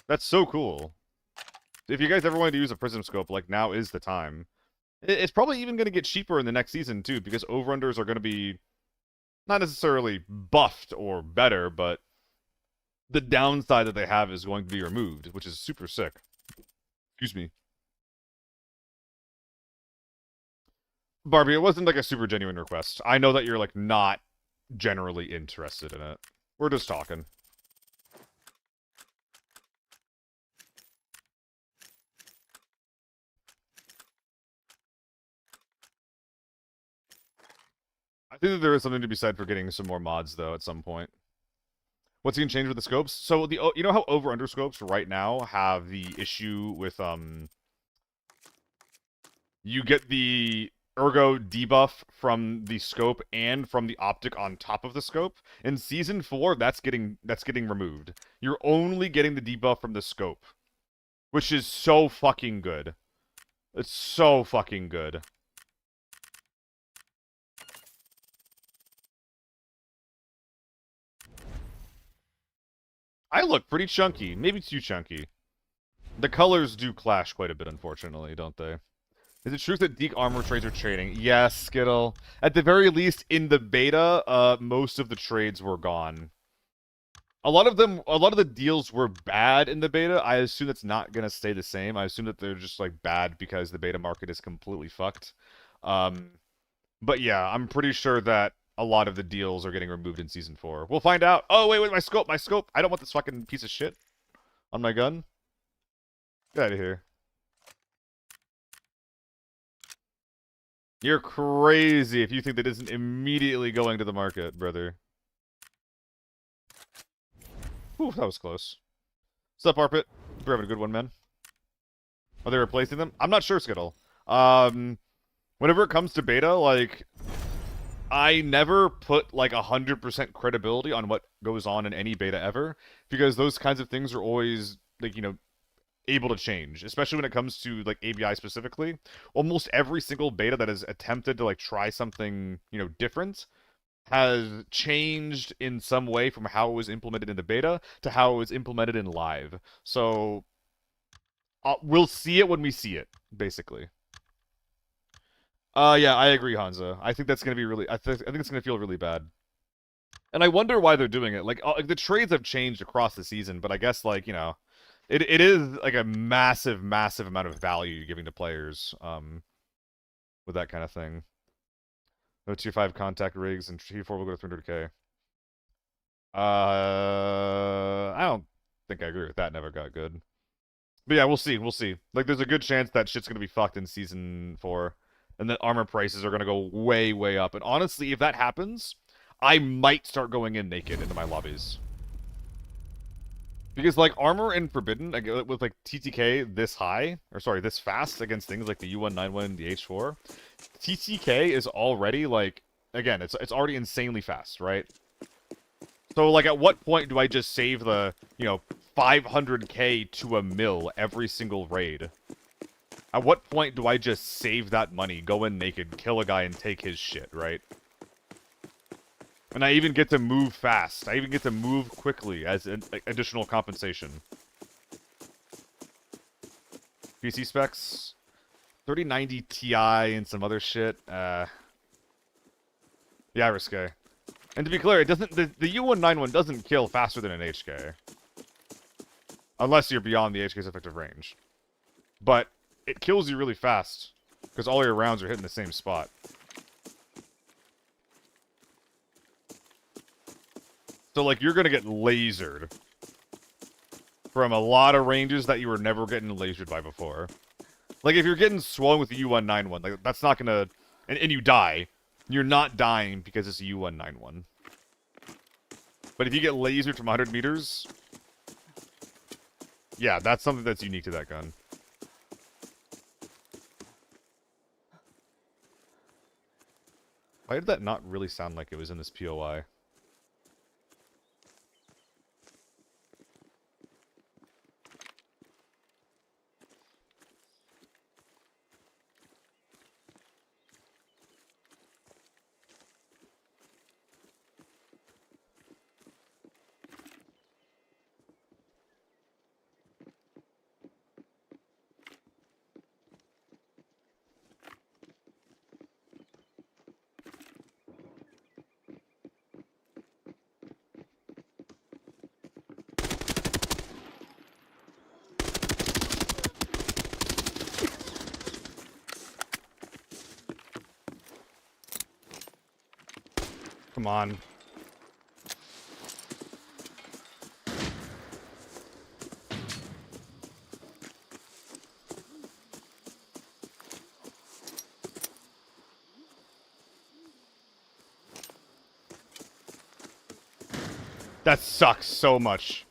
Speaker 1: That's so cool. If you guys ever wanted to use a prism scope, like, now is the time. It's probably even going to get cheaper in the next season, too, because over-unders are going to be not necessarily buffed or better, but the downside that they have is going to be removed, which is super sick. Excuse me. Barbie, it wasn't like a super genuine request. I know that you're, like, not generally interested in it. We're just talking. I think that there is something to be said for getting some more mods, though, at some point. What's going to change with the scopes? So, you know how over-under scopes right now have the issue with, you get the ergo debuff from the scope and from the optic on top of the scope? In Season 4, that's getting removed. You're only getting the debuff from the scope. Which is so fucking good. It's so fucking good. I look pretty chunky. Maybe too chunky. The colors do clash quite a bit, unfortunately, don't they? Is it true that Deke armor trades are trading? Yes, Skittle. At the very least, in the beta, most of the trades were gone. A lot of the deals were bad in the beta. I assume it's not gonna stay the same. I assume that they're just like bad because the beta market is completely fucked. But yeah, I'm pretty sure that a lot of the deals are getting removed in Season 4. We'll find out. Oh, wait, my scope, my scope. I don't want this fucking piece of shit on my gun. Get out of here. You're crazy if you think that isn't immediately going to the market, brother. Ooh, that was close. What's up, Arpit? We're having a good one, man. Are they replacing them? I'm not sure, Skittle. Whenever it comes to beta, like, I never put, like, 100% credibility on what goes on in any beta ever, because those kinds of things are always, like, you know, able to change, especially when it comes to, like, ABI specifically. Almost every single beta that has attempted to, like, try something, you know, different has changed in some way from how it was implemented in the beta to how it was implemented in live. So, we'll see it when we see it, basically. Yeah, I agree, Hansa. I think that's gonna be really. I think it's gonna feel really bad. And I wonder why they're doing it. Like the trades have changed across the season, but I guess like you know, it is like a massive, massive amount of value you're giving to players. With that kind of thing. No tier 5 contact rigs and tier 4 will go to 300k. I don't think I agree with that. Never got good. But yeah, we'll see. We'll see. Like, there's a good chance that shit's gonna be fucked in Season 4. And that armor prices are gonna go way, way up. And honestly, if that happens, I might start going in naked into my lobbies. Because, like, armor in Forbidden, like, with, like, TTK this high, or sorry, this fast against things like the U191 and the H4, TTK is already, like, again, it's already insanely fast, right? So, like, at what point do I just save the, you know, 500k to a mil every single raid? At what point do I just save that money, go in naked, kill a guy, and take his shit, right? And I even get to move fast. I even get to move quickly as an additional compensation. PC specs? 3090 Ti and some other shit. Yeah, risque. And to be clear, it doesn't. The U191 doesn't kill faster than an HK, unless you're beyond the HK's effective range. But it kills you really fast because all your rounds are hitting the same spot. So like you're gonna get lasered from a lot of ranges that you were never getting lasered by before. Like if you're getting swung with the U191, like that's not gonna, and you die. You're not dying because it's a U191. But if you get lasered from 100 meters, yeah, that's something that's unique to that gun. Why did that not really sound like it was in this POI? Come on. That sucks so much.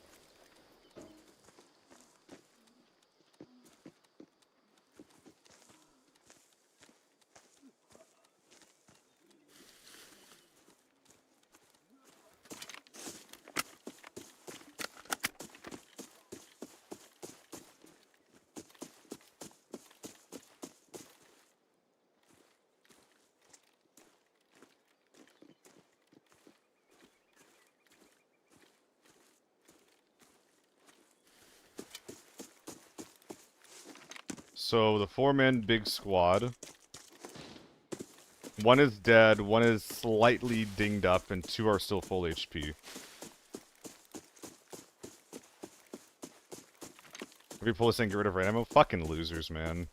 Speaker 1: So, the 4-man big squad. One is dead, one is slightly dinged up, and 2 are still full HP. If you pull this thing, get rid of ammo. Fucking losers, man.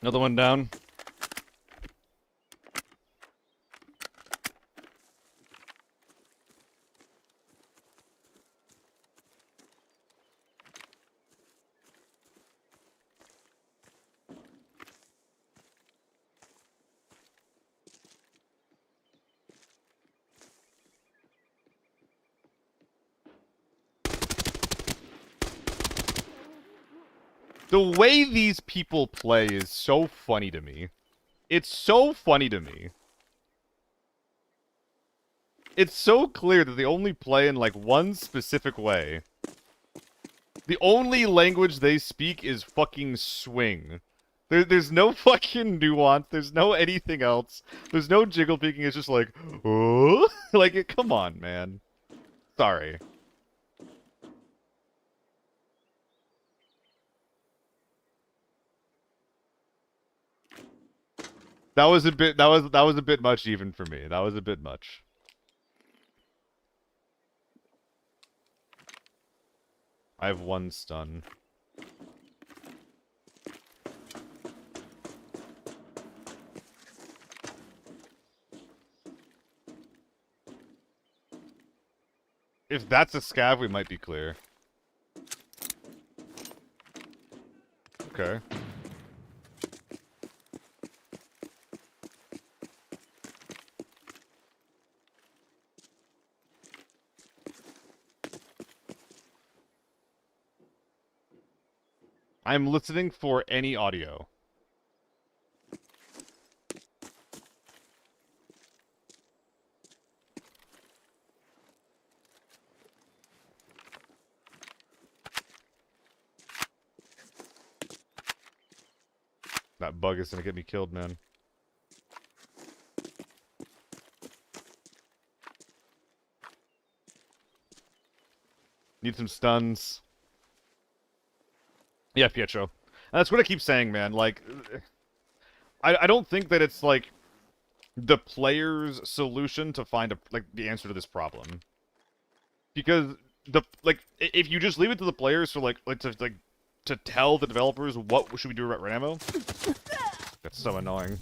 Speaker 1: Another one down. The way these people play is so funny to me. It's so funny to me. It's so clear that they only play in, like, one specific way. The only language they speak is fucking swing. There's no fucking nuance. There's no anything else. There's no jiggle peeking. It's just like, oh? Like, come on, man. Sorry. That was a bit, that was a bit much even for me. That was a bit much. I have one stun. If that's a scav, we might be clear. Okay. I'm listening for any audio. That bug is gonna get me killed, man. Need some stuns. Yeah, Pietro. And that's what I keep saying, man. Like, I don't think that it's, like, the player's solution to find, the answer to this problem. Because, if you just leave it to the players for, to tell the developers what should we do about ammo, that's so annoying.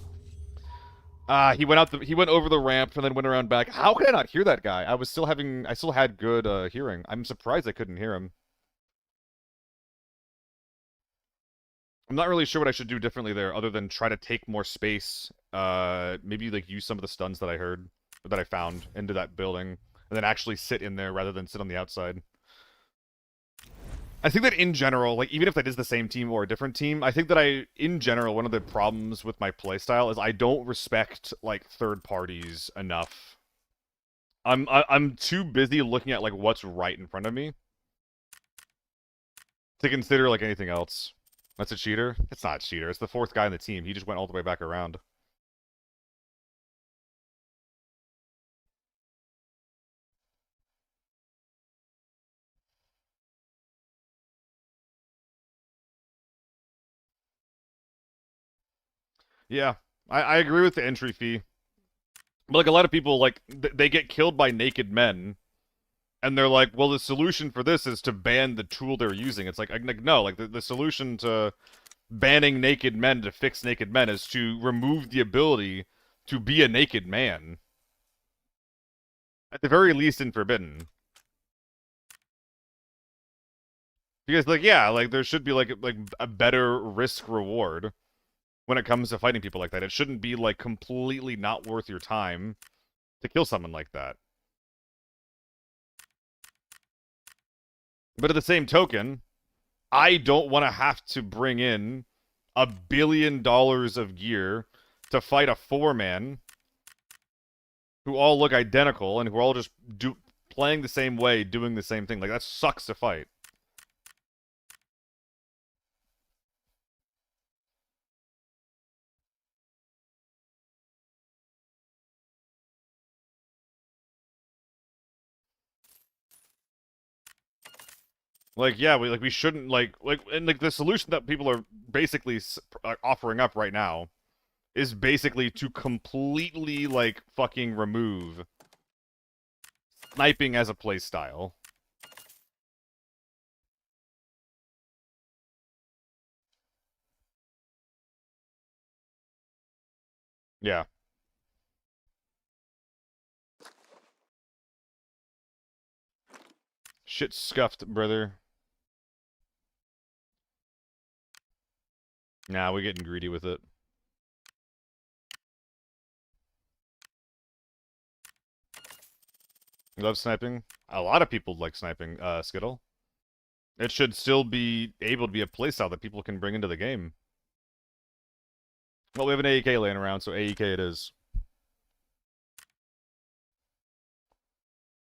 Speaker 1: He went over the ramp and then went around back. How could I not hear that guy? I still had good, hearing. I'm surprised I couldn't hear him. I'm not really sure what I should do differently there, other than try to take more space. Maybe, like, use some of the stuns that I heard, or that I found, into that building, and then actually sit in there rather than sit on the outside. I think that in general, like, even if that is the same team or a different team, I think that in general, one of the problems with my playstyle is I don't respect, like, third parties enough. I'm too busy looking at, like, what's right in front of me to consider, like, anything else. That's a cheater? It's not a cheater. It's the fourth guy on the team. He just went all the way back around. Yeah, I agree with the entry fee. But, like, a lot of people, like, they get killed by naked men, and they're like, well, the solution for this is to ban the tool they're using. It's like no, like, the solution to banning naked men to fix naked men is to remove the ability to be a naked man. At the very least in Forbidden. Because, like, yeah, like, there should be, like a better risk-reward when it comes to fighting people like that. It shouldn't be, like, completely not worth your time to kill someone like that. But at the same token, I don't want to have to bring in $1 billion of gear to fight a 4-man who all look identical and who are all just playing the same way, doing the same thing. Like, that sucks to fight. Like, yeah, we shouldn't, and, like, the solution that people are basically offering up right now is basically to completely, like, fucking remove sniping as a playstyle. Yeah. Shit scuffed, brother. Nah, we're getting greedy with it. You love sniping? A lot of people like sniping, Skittle. It should still be able to be a playstyle that people can bring into the game. Well, we have an AEK laying around, so AEK it is.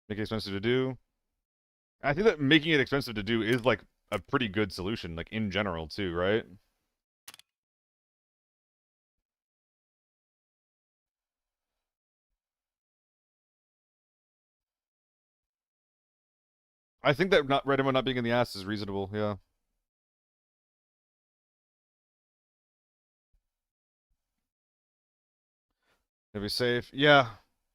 Speaker 1: Make it expensive to do. I think that making it expensive to do is, like, a pretty good solution, like, in general, too, right? I think that not Red Emma not being in the ass is reasonable, yeah. If you're safe, yeah.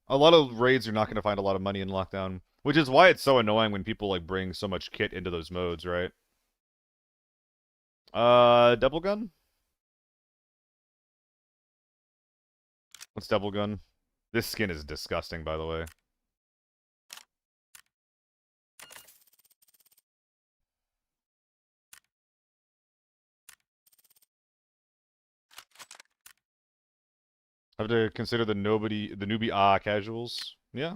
Speaker 1: A lot of raids are not going to find a lot of money in lockdown, which is why it's so annoying when people, like, bring so much kit into those modes, right? Double gun? What's double gun? This skin is disgusting, by the way. I have to consider the newbie casuals. Yeah.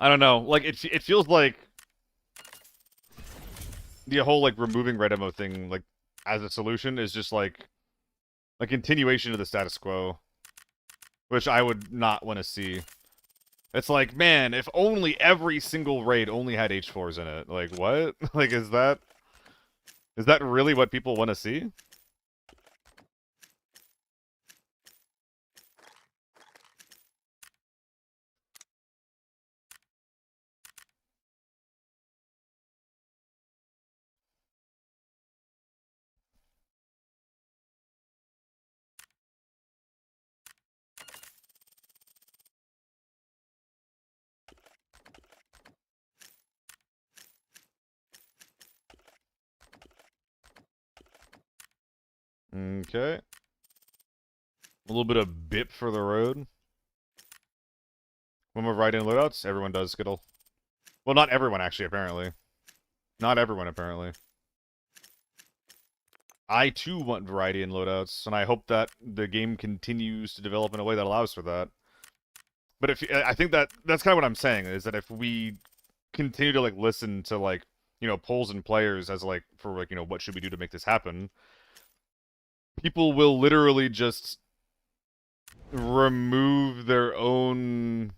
Speaker 1: I don't know. Like, it feels like the whole, like, removing red ammo thing, like, as a solution is just, like, a continuation of the status quo, which I would not want to see. It's like, man, if only every single raid only had H4s in it. Like, what? Like, is that really what people want to see? Okay. A little bit of bip for the road. When we're riding loadouts, everyone does Skittle. Well, not everyone, actually, apparently. Not everyone, apparently. I, too, want variety in loadouts, and I hope that the game continues to develop in a way that allows for that. But I think that's kind of what I'm saying, is that if we continue to, like, listen to, like, you know, polls and players as, like, for, like, you know, what should we do to make this happen, people will literally just remove their own...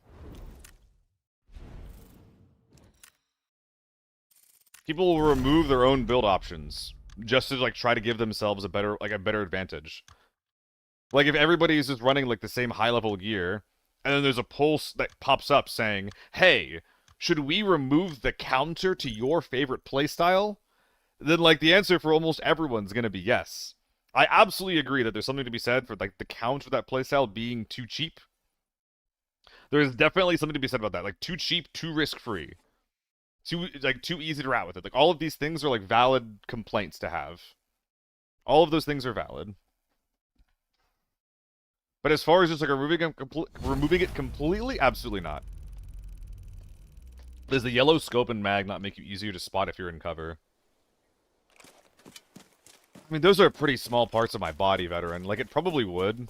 Speaker 1: People will remove their own build options just to, like, try to give themselves a better advantage. Like, if everybody is just running, like, the same high-level gear, and then there's a pulse that pops up saying, hey, should we remove the counter to your favorite playstyle? Then, like, the answer for almost everyone's gonna be yes. I absolutely agree that there's something to be said for, like, the counter to that playstyle being too cheap. There's definitely something to be said about that. Like, too cheap, too risk-free. Too easy to route with it. Like, all of these things are, like, valid complaints to have. All of those things are valid. But as far as just, like, removing it completely, absolutely not. Does the yellow scope and mag not make you easier to spot if you're in cover? I mean, those are pretty small parts of my body, veteran. Like, it probably would.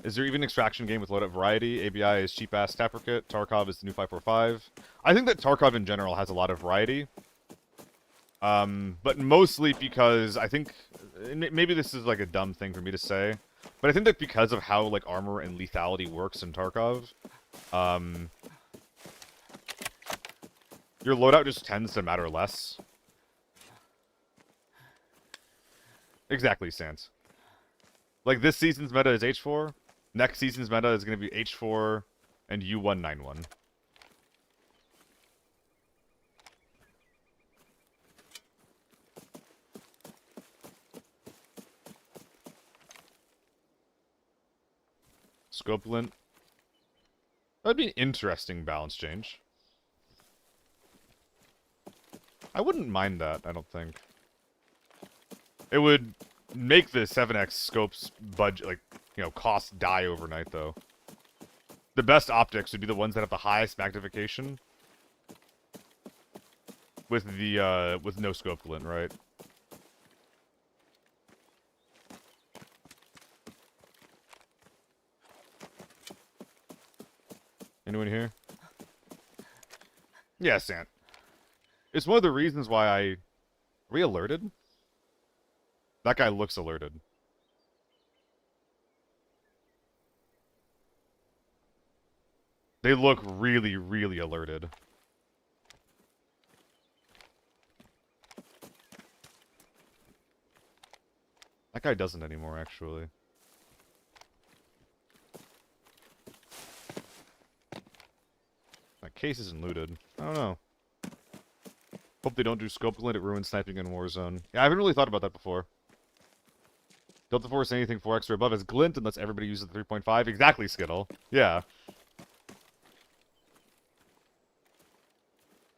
Speaker 1: Is there even an extraction game with loadout variety? ABI is cheap-ass Tapper Kit. Tarkov is the new 545. I think that Tarkov in general has a lot of variety. But mostly because I think... Maybe this is, like, a dumb thing for me to say. But I think that because of how, like, armor and lethality works in Tarkov, your loadout just tends to matter less. Exactly, Sans. Like, this season's meta is H4. Next season's meta is going to be H4 and U191. Scope lint. That'd be an interesting balance change. I wouldn't mind that, I don't think. It would make the 7x scopes budget, like, you know, cost die overnight, though. The best optics would be the ones that have the highest magnification. With the, with no scope glint, right? Anyone here? Yeah, Sant. It's one of the reasons why I... Are we alerted? That guy looks alerted. They look really, really alerted. That guy doesn't anymore, actually. That case isn't looted. I don't know. Hope they don't do scope glint, it ruins sniping in Warzone. Yeah, I haven't really thought about that before. Delta Force anything 4x or above as glint unless everybody uses the 3.5. Exactly, Skittle. Yeah.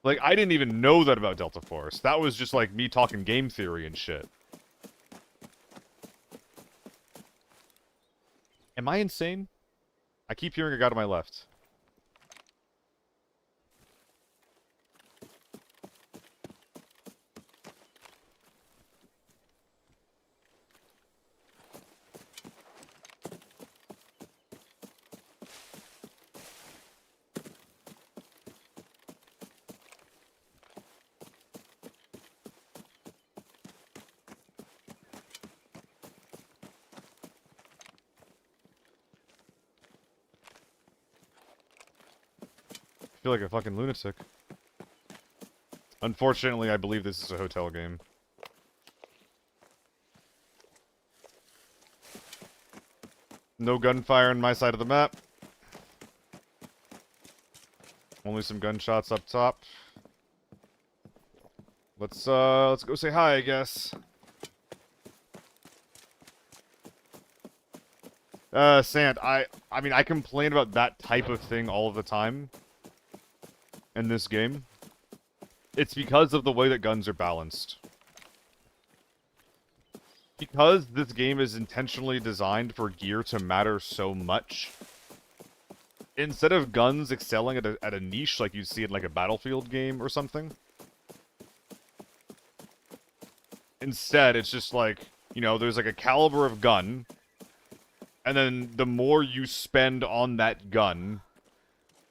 Speaker 1: Like, I didn't even know that about Delta Force. That was just, like, me talking game theory and shit. Am I insane? I keep hearing a guy to my left. I feel like a fucking lunatic. Unfortunately, I believe this is a hotel game. No gunfire on my side of the map. Only some gunshots up top. Let's go say hi, I guess. Sant, I mean, I complain about that type of thing all of the time. In this game. It's because of the way that guns are balanced. Because this game is intentionally designed for gear to matter so much, instead of guns excelling at a niche like you see in like a Battlefield game or something, instead it's just like, you know, there's like a caliber of gun, and then the more you spend on that gun,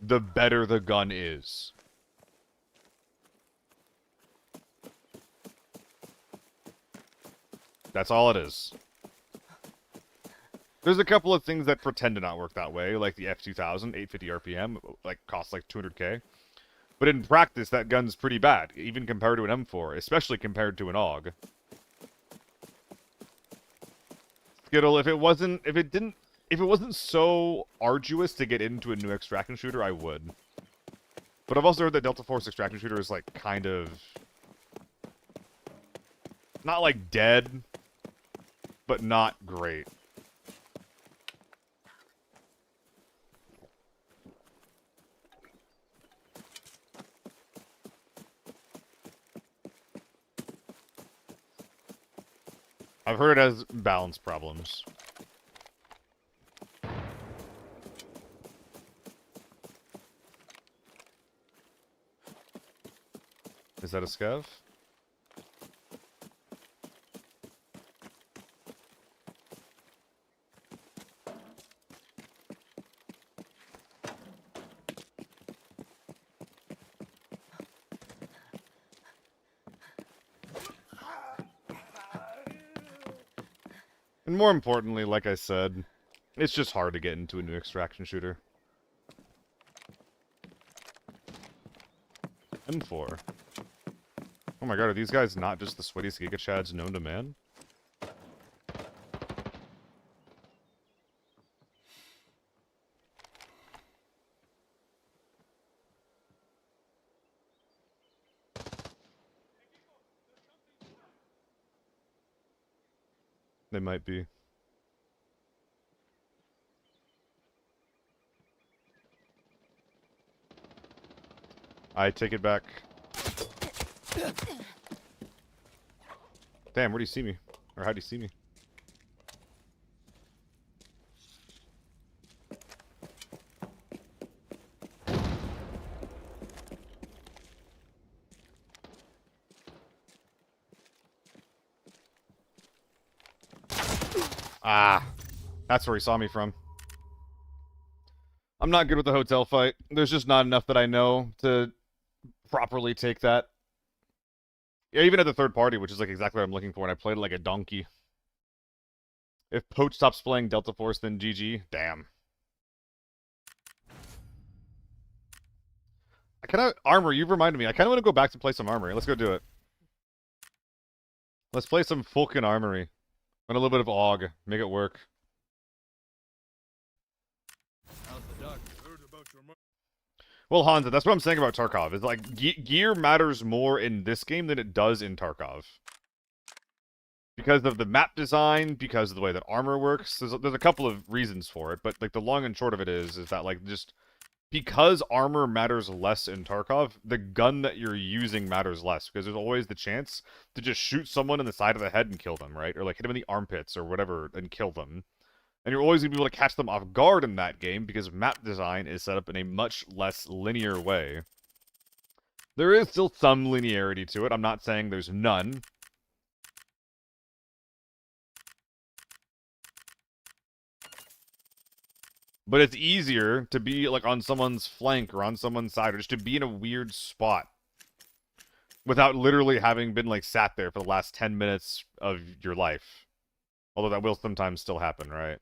Speaker 1: the better the gun is. That's all it is. There's a couple of things that pretend to not work that way, like the F2000, 850 RPM, like costs like 200k. But in practice, that gun's pretty bad, even compared to an M4, especially compared to an AUG. Skittle, if it wasn't so arduous to get into a new extraction shooter, I would. But I've also heard that Delta Force extraction shooter is like kind of not like dead, but not great. I've heard it has balance problems. Is that a scav? And more importantly, like I said, it's just hard to get into a new extraction shooter. M4. Oh my god, are these guys not just the sweatiest Giga Chads known to man? They might be. I take it back. Damn, where do you see me? Or how do you see me? Ah, that's where he saw me from. I'm not good with the hotel fight. There's just not enough that I know to properly take that. Yeah, even at the third party, which is like exactly what I'm looking for, and I played like a donkey. If Poach stops playing Delta Force, then GG. Damn. I kind of... Armor, you've reminded me. I kind of want to go back to play some Armory. Let's go do it. Let's play some Fulkin Armory. And a little bit of AUG. Make it work. Well, Hansa, that's what I'm saying about Tarkov. Is like, gear matters more in this game than it does in Tarkov. Because of the map design, because of the way that armor works. There's a couple of reasons for it, but like the long and short of it is that like just because armor matters less in Tarkov, the gun that you're using matters less, because there's always the chance to just shoot someone in the side of the head and kill them, right? Or like hit them in the armpits or whatever and kill them. And you're always going to be able to catch them off guard in that game because map design is set up in a much less linear way. There is still some linearity to it. I'm not saying there's none. But it's easier to be like on someone's flank or on someone's side or just to be in a weird spot without literally having been like sat there for the last 10 minutes of your life. Although that will sometimes still happen, right?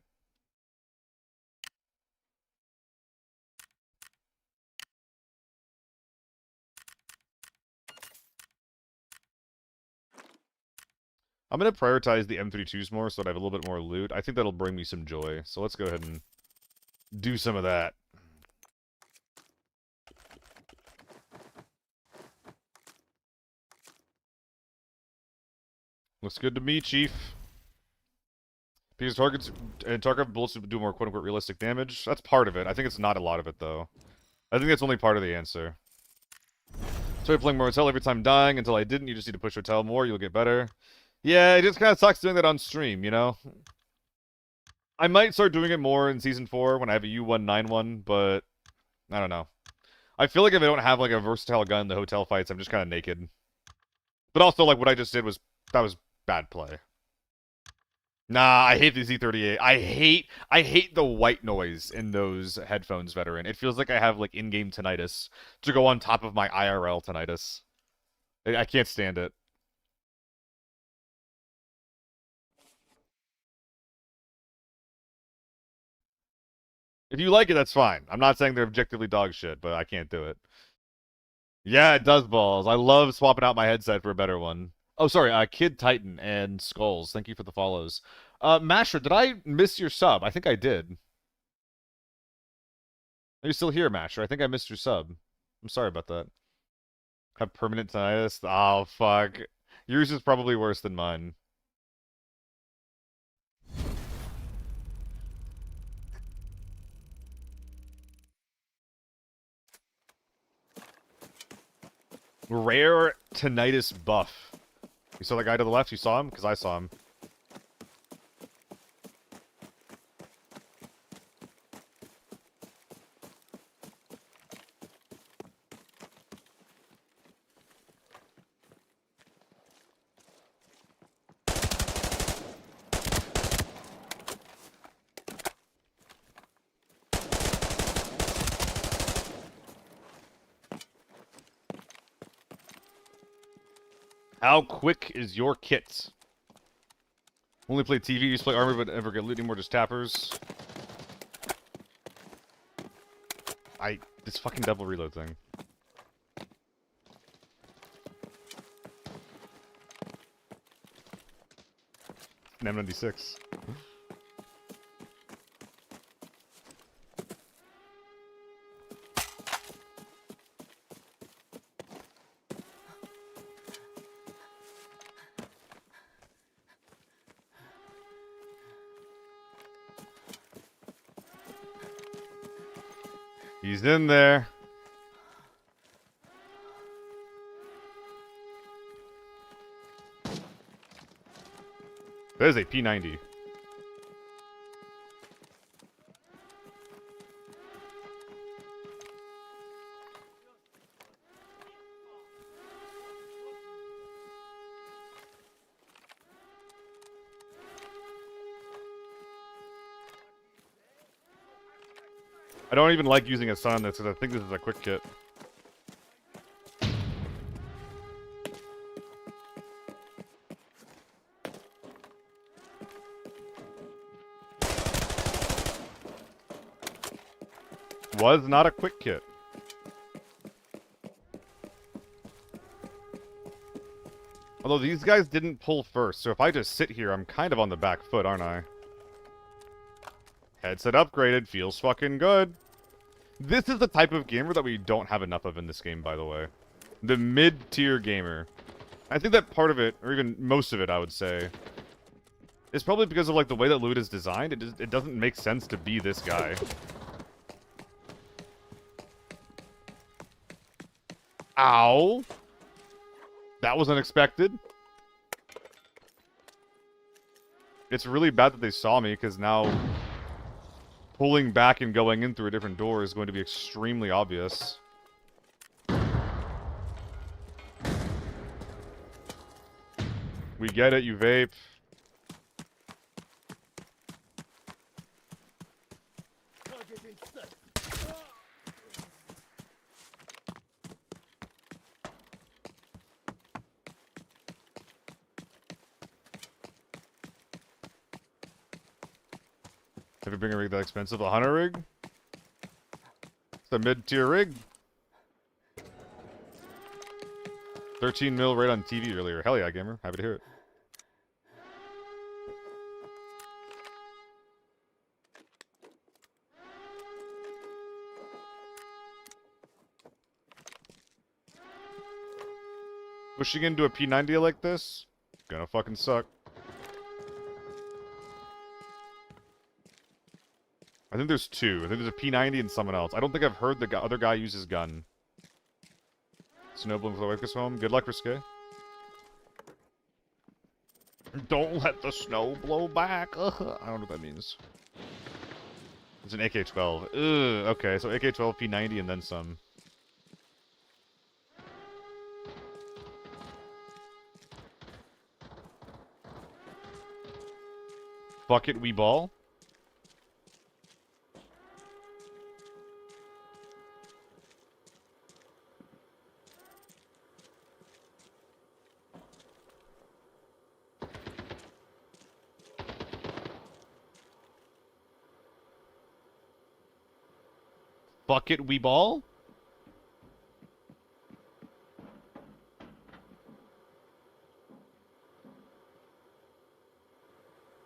Speaker 1: I'm going to prioritize the M32s more so that I have a little bit more loot. I think that'll bring me some joy. So let's go ahead and do some of that. Looks good to me, Chief. Because targets and Tarkov bullets do more quote-unquote realistic damage. That's part of it. I think it's not a lot of it, though. I think that's only part of the answer. So playing more Hotel every time dying until I didn't. You just need to push Hotel more. You'll get better. Yeah, it just kind of sucks doing that on stream, you know? I might start doing it more in Season 4 when I have a U191, but I don't know. I feel like if I don't have like a versatile gun in the hotel fights, I'm just kind of naked. But also, like, what I just did was, that was bad play. Nah, I hate the Z38. I hate the white noise in those headphones, Veteran. It feels like I have, like, in-game tinnitus to go on top of my IRL tinnitus. I can't stand it. If you like it, that's fine. I'm not saying they're objectively dog shit, but I can't do it. Yeah, it does balls. I love swapping out my headset for a better one. Oh, sorry, Kid Titan and Skulls. Thank you for the follows. Masher, did I miss your sub? I think I did. Are you still here, Masher? I think I missed your sub. I'm sorry about that. Have permanent tinnitus? Oh, fuck. Yours is probably worse than mine. Rare tinnitus buff. You saw that guy to the left? You saw him? Because I saw him. How quick is your kit? Only play TV, used to play armor, but never get loot anymore, just tappers. This fucking double reload thing. An M96. He's in there. That is a P90. I don't even like using a stun on this because I think this is a quick kit. Was not a quick kit. Although these guys didn't pull first, so if I just sit here, I'm kind of on the back foot, aren't I? Headset upgraded, feels fucking good. This is the type of gamer that we don't have enough of in this game, by the way. The mid-tier gamer. I think that part of it, or even most of it, I would say, is probably because of like the way that loot is designed. It doesn't make sense to be this guy. Ow! That was unexpected. It's really bad that they saw me, because now pulling back and going in through a different door is going to be extremely obvious. We get it, you vape. If you bring a rig that expensive, a hunter rig? It's a mid-tier rig. 13 mil right on TV earlier. Hell yeah, gamer. Happy to hear it. Pushing into a P90 like this? Gonna fucking suck. I think there's two. I think there's a P90 and someone else. I don't think I've heard the other guy use his gun. Snowbloom for the wife goes home. Good luck, Risque. Don't let the snow blow back. Ugh. I don't know what that means. It's an AK-12. Ugh. Okay, so AK-12, P90, and then some. Bucket we ball. Bucket we ball?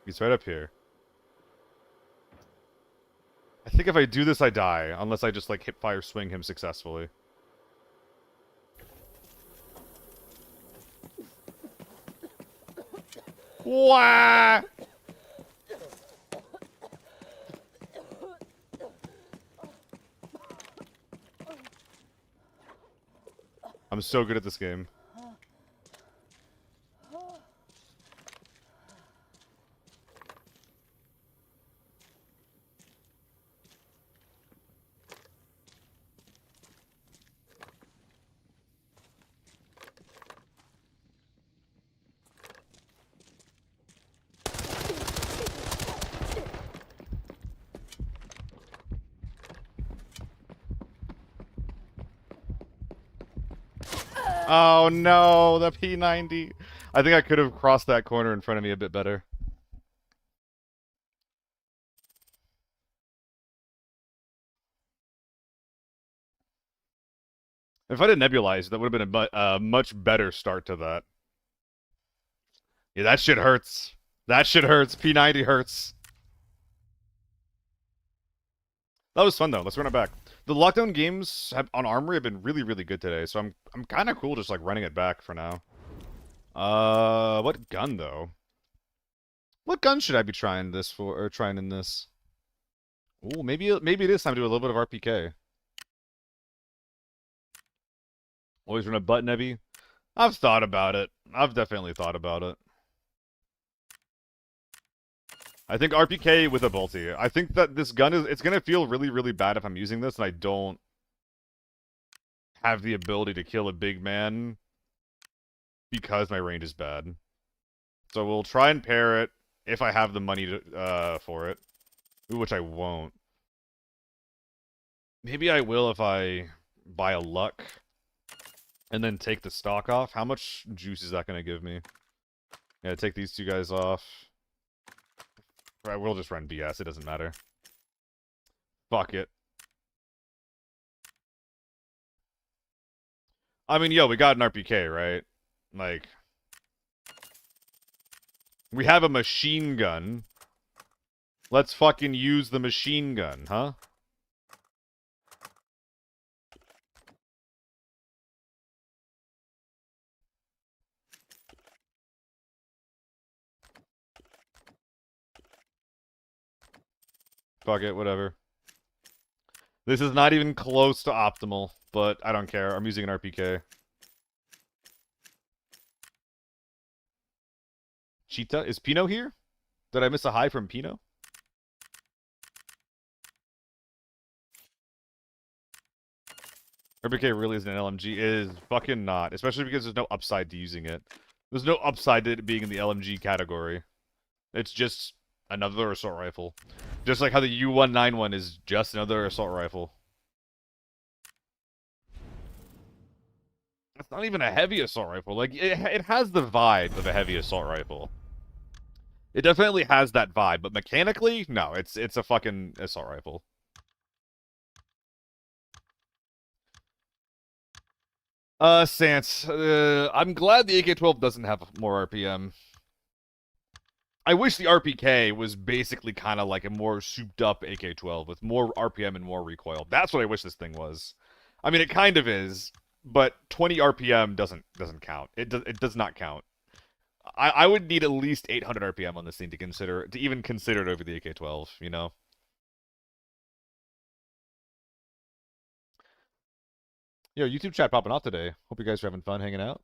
Speaker 1: He's right up here. I think if I do this, I die. Unless I just, like, hip-fire swing him successfully. Wah! I'm so good at this game. Oh no, the P90. I think I could have crossed that corner in front of me a bit better. If I didn't nebulize, that would have been a much better start to that. Yeah, that shit hurts. That shit hurts. P90 hurts. That was fun though. Let's run it back. The lockdown games on Armory have been really, really good today, so I'm kind of cool just like running it back for now. What gun though? What gun should I be trying this for, or trying in this? Ooh, maybe it is time to do a little bit of RPK. Always run a button heavy. I've thought about it. I've definitely thought about it. I think RPK with a bolty. I think that this gun is... It's going to feel really, really bad if I'm using this and I don't have the ability to kill a big man because my range is bad. So we'll try and pair it if I have the money to, for it. Ooh, which I won't. Maybe I will if I buy a luck and then take the stock off. How much juice is that going to give me? Yeah, take these two guys off. Right, we'll just run BS. It doesn't matter. Fuck it. I mean, yo, we got an RPK, right? Like, we have a machine gun. Let's fucking use the machine gun, huh? Fuck it, whatever. This is not even close to optimal, but I don't care. I'm using an RPK. Cheetah? Is Pino here? Did I miss a high from Pino? RPK really isn't an LMG. It is fucking not. Especially because there's no upside to using it. There's no upside to it being in the LMG category. It's just another assault rifle. Just like how the U191 is just another assault rifle. It's not even a heavy assault rifle. Like, it has the vibe of a heavy assault rifle. It definitely has that vibe, but mechanically, no, it's a fucking assault rifle. Sans, I'm glad the AK-12 doesn't have more RPM. I wish the RPK was basically kind of like a more souped-up AK-12 with more RPM and more recoil. That's what I wish this thing was. I mean, it kind of is, but 20 RPM doesn't count. It does not count. I would need at least 800 RPM on this thing to even consider it over the AK-12, you know? Yo, YouTube chat popping off today. Hope you guys are having fun hanging out.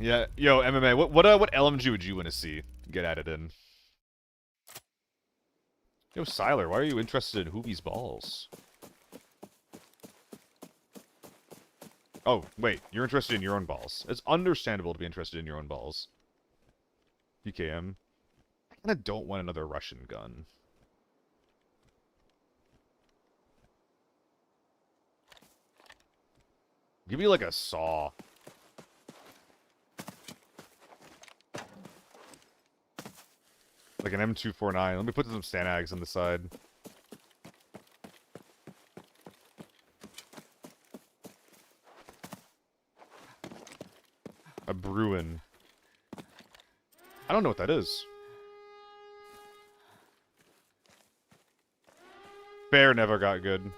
Speaker 1: Yeah, yo, MMA, what LMG would you want to see get added in? Yo, Siler, why are you interested in Hoobie's balls? Oh, wait, you're interested in your own balls. It's understandable to be interested in your own balls. PKM. I kinda don't want another Russian gun. Give me like a saw. Like an M249. Let me put some Stanags on the side. A Bruin. I don't know what that is. Bear never got good.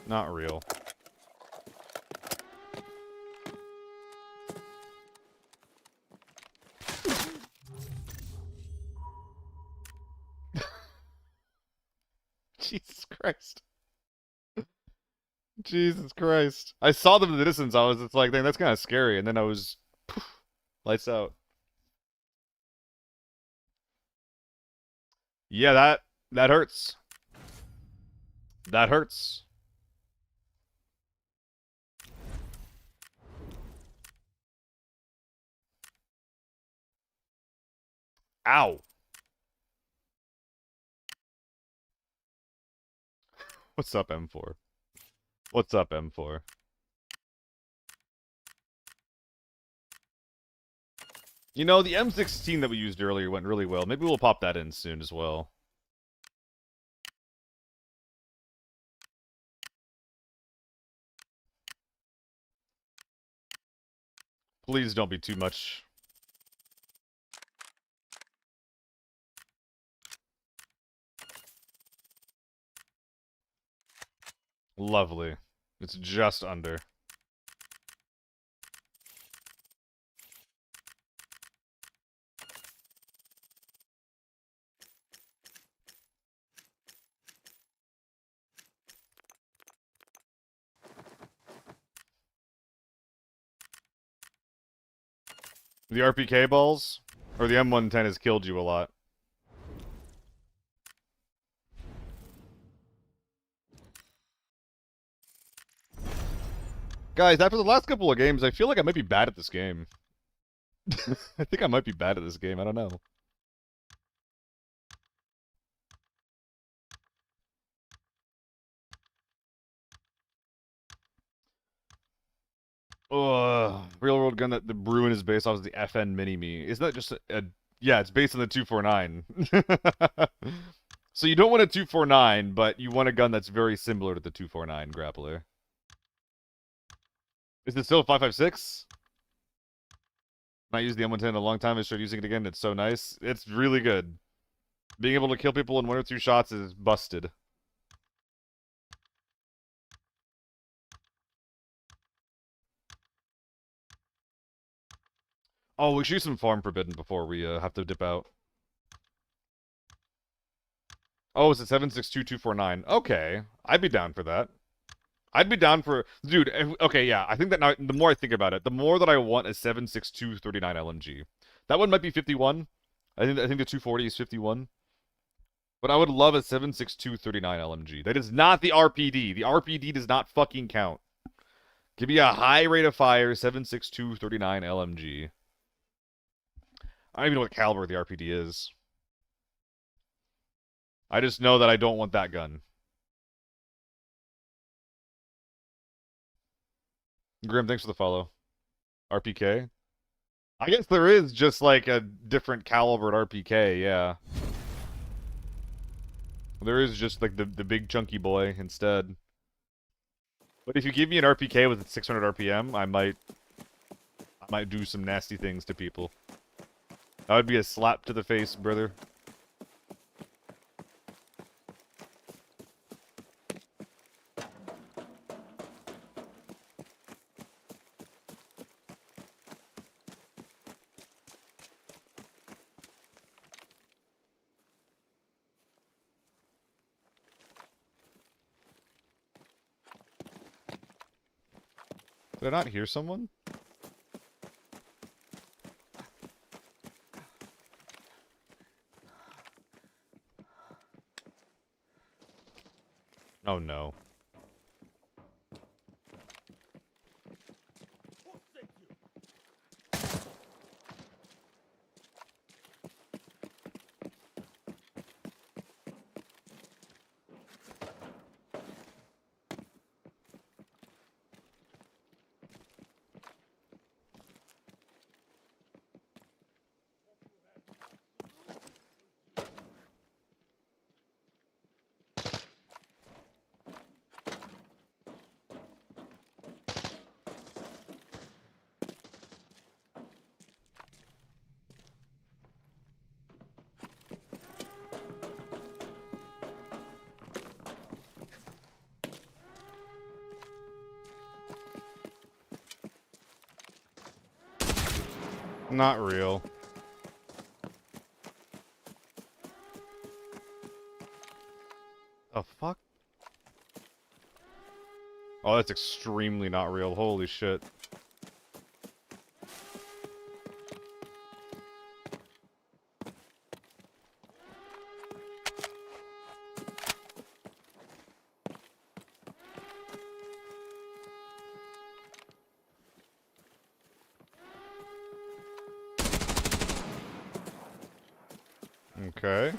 Speaker 1: Not real. Jesus Christ. Jesus Christ. I saw them in the distance. I was just like, dang, that's kind of scary. And then I was... Poof, lights out. Yeah, that hurts. That hurts. Ow. What's up, M4? What's up, M4? You know, the M16 that we used earlier went really well. Maybe we'll pop that in soon as well. Please don't be too much. Lovely. It's just under. The RPK balls? Or the M110 has killed you a lot? Guys, after the last couple of games, I feel like I might be bad at this game. I think I might be bad at this game, I don't know. Ugh. Real world gun that the Bruin is based off is the FN Mini-Me. Isn't that just a... Yeah, it's based on the 249. So you don't want a 249, but you want a gun that's very similar to the 249 grappler. Is it still a 5.56? Not used the M110 in a long time. I started using it again. It's so nice. It's really good. Being able to kill people in 1 or 2 shots is busted. Oh, we should use some Farm Forbidden before we have to dip out. Oh, it's a 7.62.249. Okay. I'd be down for that. I'd be down for... Dude, okay, yeah. I think that now, the more I think about it, the more that I want a 7.62.39 LMG. That one might be 51. I think the 240 is 51. But I would love a 7.62.39 LMG. That is not the RPD. The RPD does not fucking count. Give me a high rate of fire 7.62.39 LMG. I don't even know what caliber the RPD is. I just know that I don't want that gun. Grim, thanks for the follow. RPK? I guess there is just like a different caliber at RPK, yeah. There is just like the big chunky boy instead. But if you give me an RPK with 600 RPM, I might do some nasty things to people. That would be a slap to the face, brother. Did I not hear someone? Oh no. Not real. The fuck? Oh, that's extremely not real. Holy shit. Okay.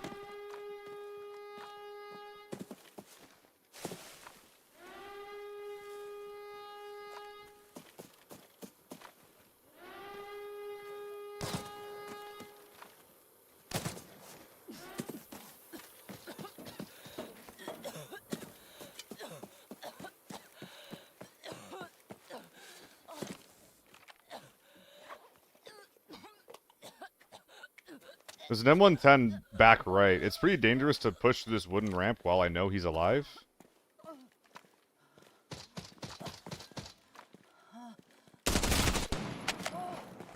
Speaker 1: There's an M110 back right. It's pretty dangerous to push this wooden ramp while I know he's alive.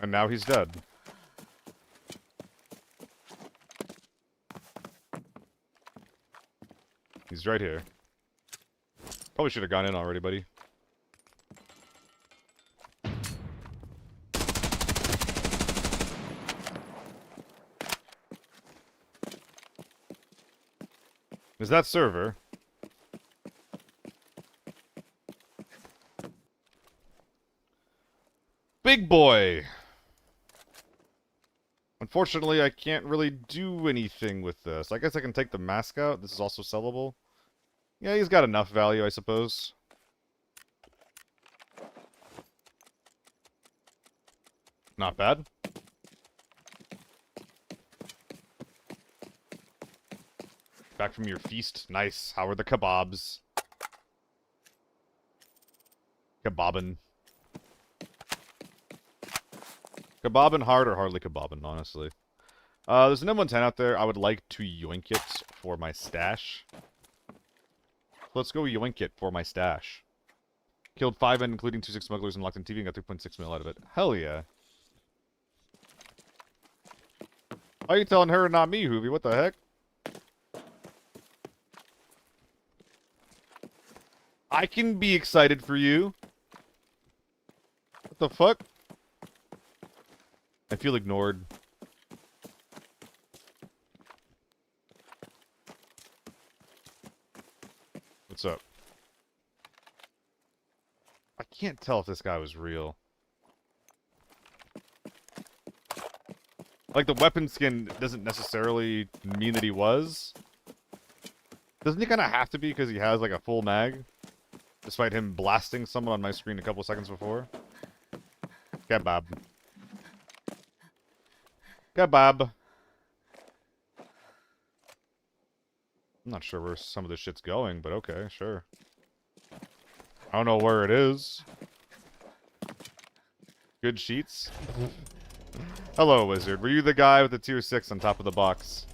Speaker 1: And now he's dead. He's right here. Probably should have gone in already, buddy. Is that server? Big boy! Unfortunately, I can't really do anything with this. I guess I can take the mask out. This is also sellable. Yeah, he's got enough value, I suppose. Not bad. Back from your feast. Nice. How are the kebabs? Kebabbin'. Kebabbin' hard or hardly kebabbin', honestly. There's an M110 out there. I would like to yoink it for my stash. Let's go yoink it for my stash. Killed 5 men, including 2 6 smugglers, and locked in TV and got 3.6 mil out of it. Hell yeah. Why are you telling her and not me, Hoovy? What the heck? I can be excited for you. What the fuck? I feel ignored. What's up? I can't tell if this guy was real. Like, the weapon skin doesn't necessarily mean that he was. Doesn't he kind of have to be because he has, like, a full mag? Despite him blasting someone on my screen a couple seconds before. Kebab. Kebab. I'm not sure where some of this shit's going, but okay, sure. I don't know where it is. Good sheets. Hello, wizard. Were you the guy with the tier 6 on top of the box?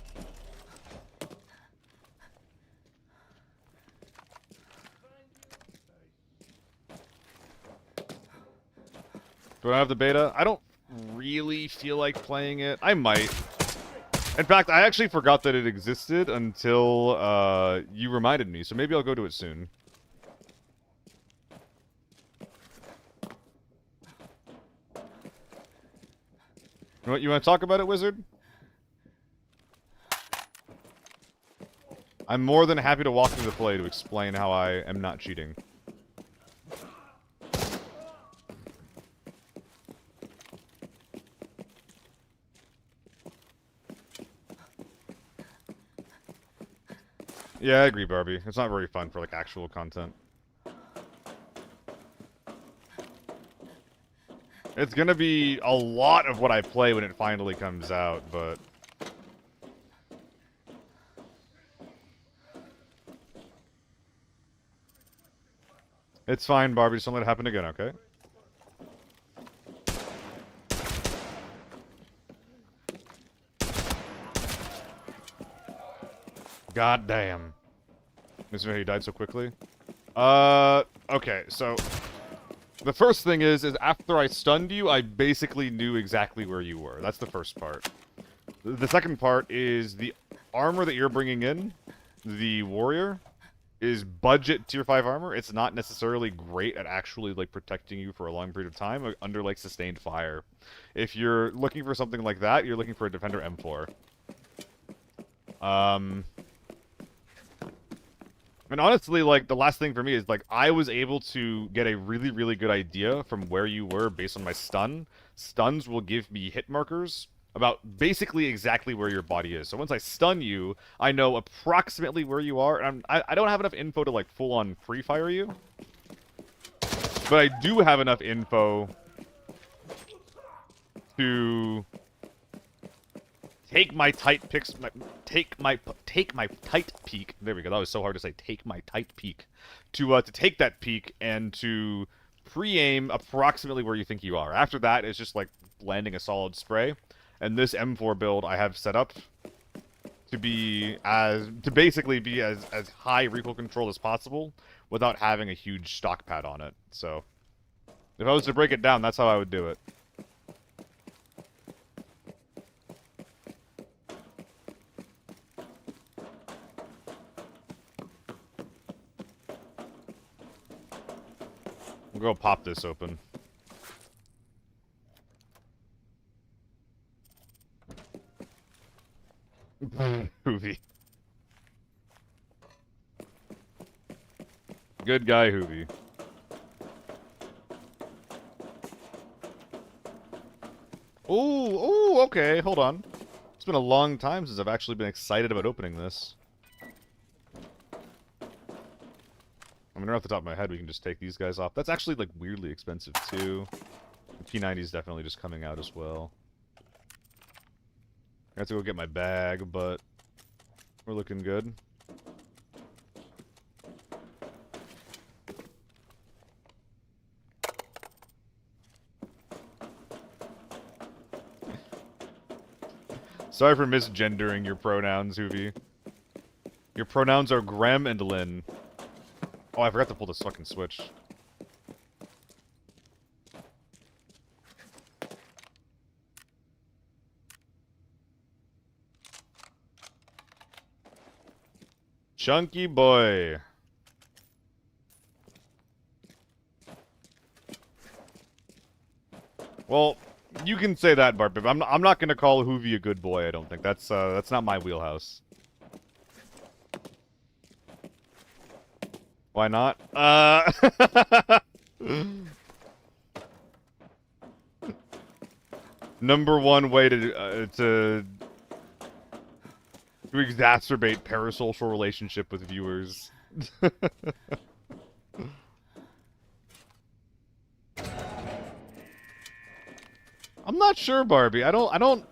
Speaker 1: Do I have the beta? I don't really feel like playing it. I might. In fact, I actually forgot that it existed until you reminded me, so maybe I'll go to it soon. What, you want to talk about it, wizard? I'm more than happy to walk through the play to explain how I am not cheating. Yeah, I agree, Barbie. It's not very fun for, like, actual content. It's gonna be a lot of what I play when it finally comes out, but... It's fine, Barbie. Just don't let it happen again, okay? God damn. Mr. He died so quickly. Okay, so... The first thing is after I stunned you, I basically knew exactly where you were. That's the first part. The second part is the armor that you're bringing in, the warrior, is budget tier 5 armor. It's not necessarily great at actually, like, protecting you for a long period of time under, like, sustained fire. If you're looking for something like that, you're looking for a Defender M4. And honestly, like, the last thing for me is, like, I was able to get a really, really good idea from where you were based on my stun. Stuns will give me hit markers about basically exactly where your body is. So once I stun you, I know approximately where you are. And I don't have enough info to, like, full-on free-fire you. But I do have enough info to... Take my tight picks, take my tight peek. There we go. That was so hard to say. Take my tight peek, to take that peek and to pre-aim approximately where you think you are. After that, it's just like landing a solid spray. And this M4 build I have set up to basically be as high recoil control as possible without having a huge stock pad on it. So if I was to break it down, that's how I would do it. We'll go pop this open. Hoovy. Good guy, Hoovy. Ooh, okay, hold on. It's been a long time since I've actually been excited about opening this. I mean, right off the top of my head, we can just take these guys off. That's actually, like, weirdly expensive, too. The P90 is definitely just coming out as well. I have to go get my bag, but we're looking good. Sorry for misgendering your pronouns, Hoovy. Your pronouns are Grem and Lynn. Oh, I forgot to pull this fucking switch. Chunky boy. Well, you can say that, Bart, but I'm not gonna call Hoovy a good boy, I don't think. That's not my wheelhouse. Why not? Number one way to exacerbate parasocial relationship with viewers. I'm not sure, Barbie. I don't...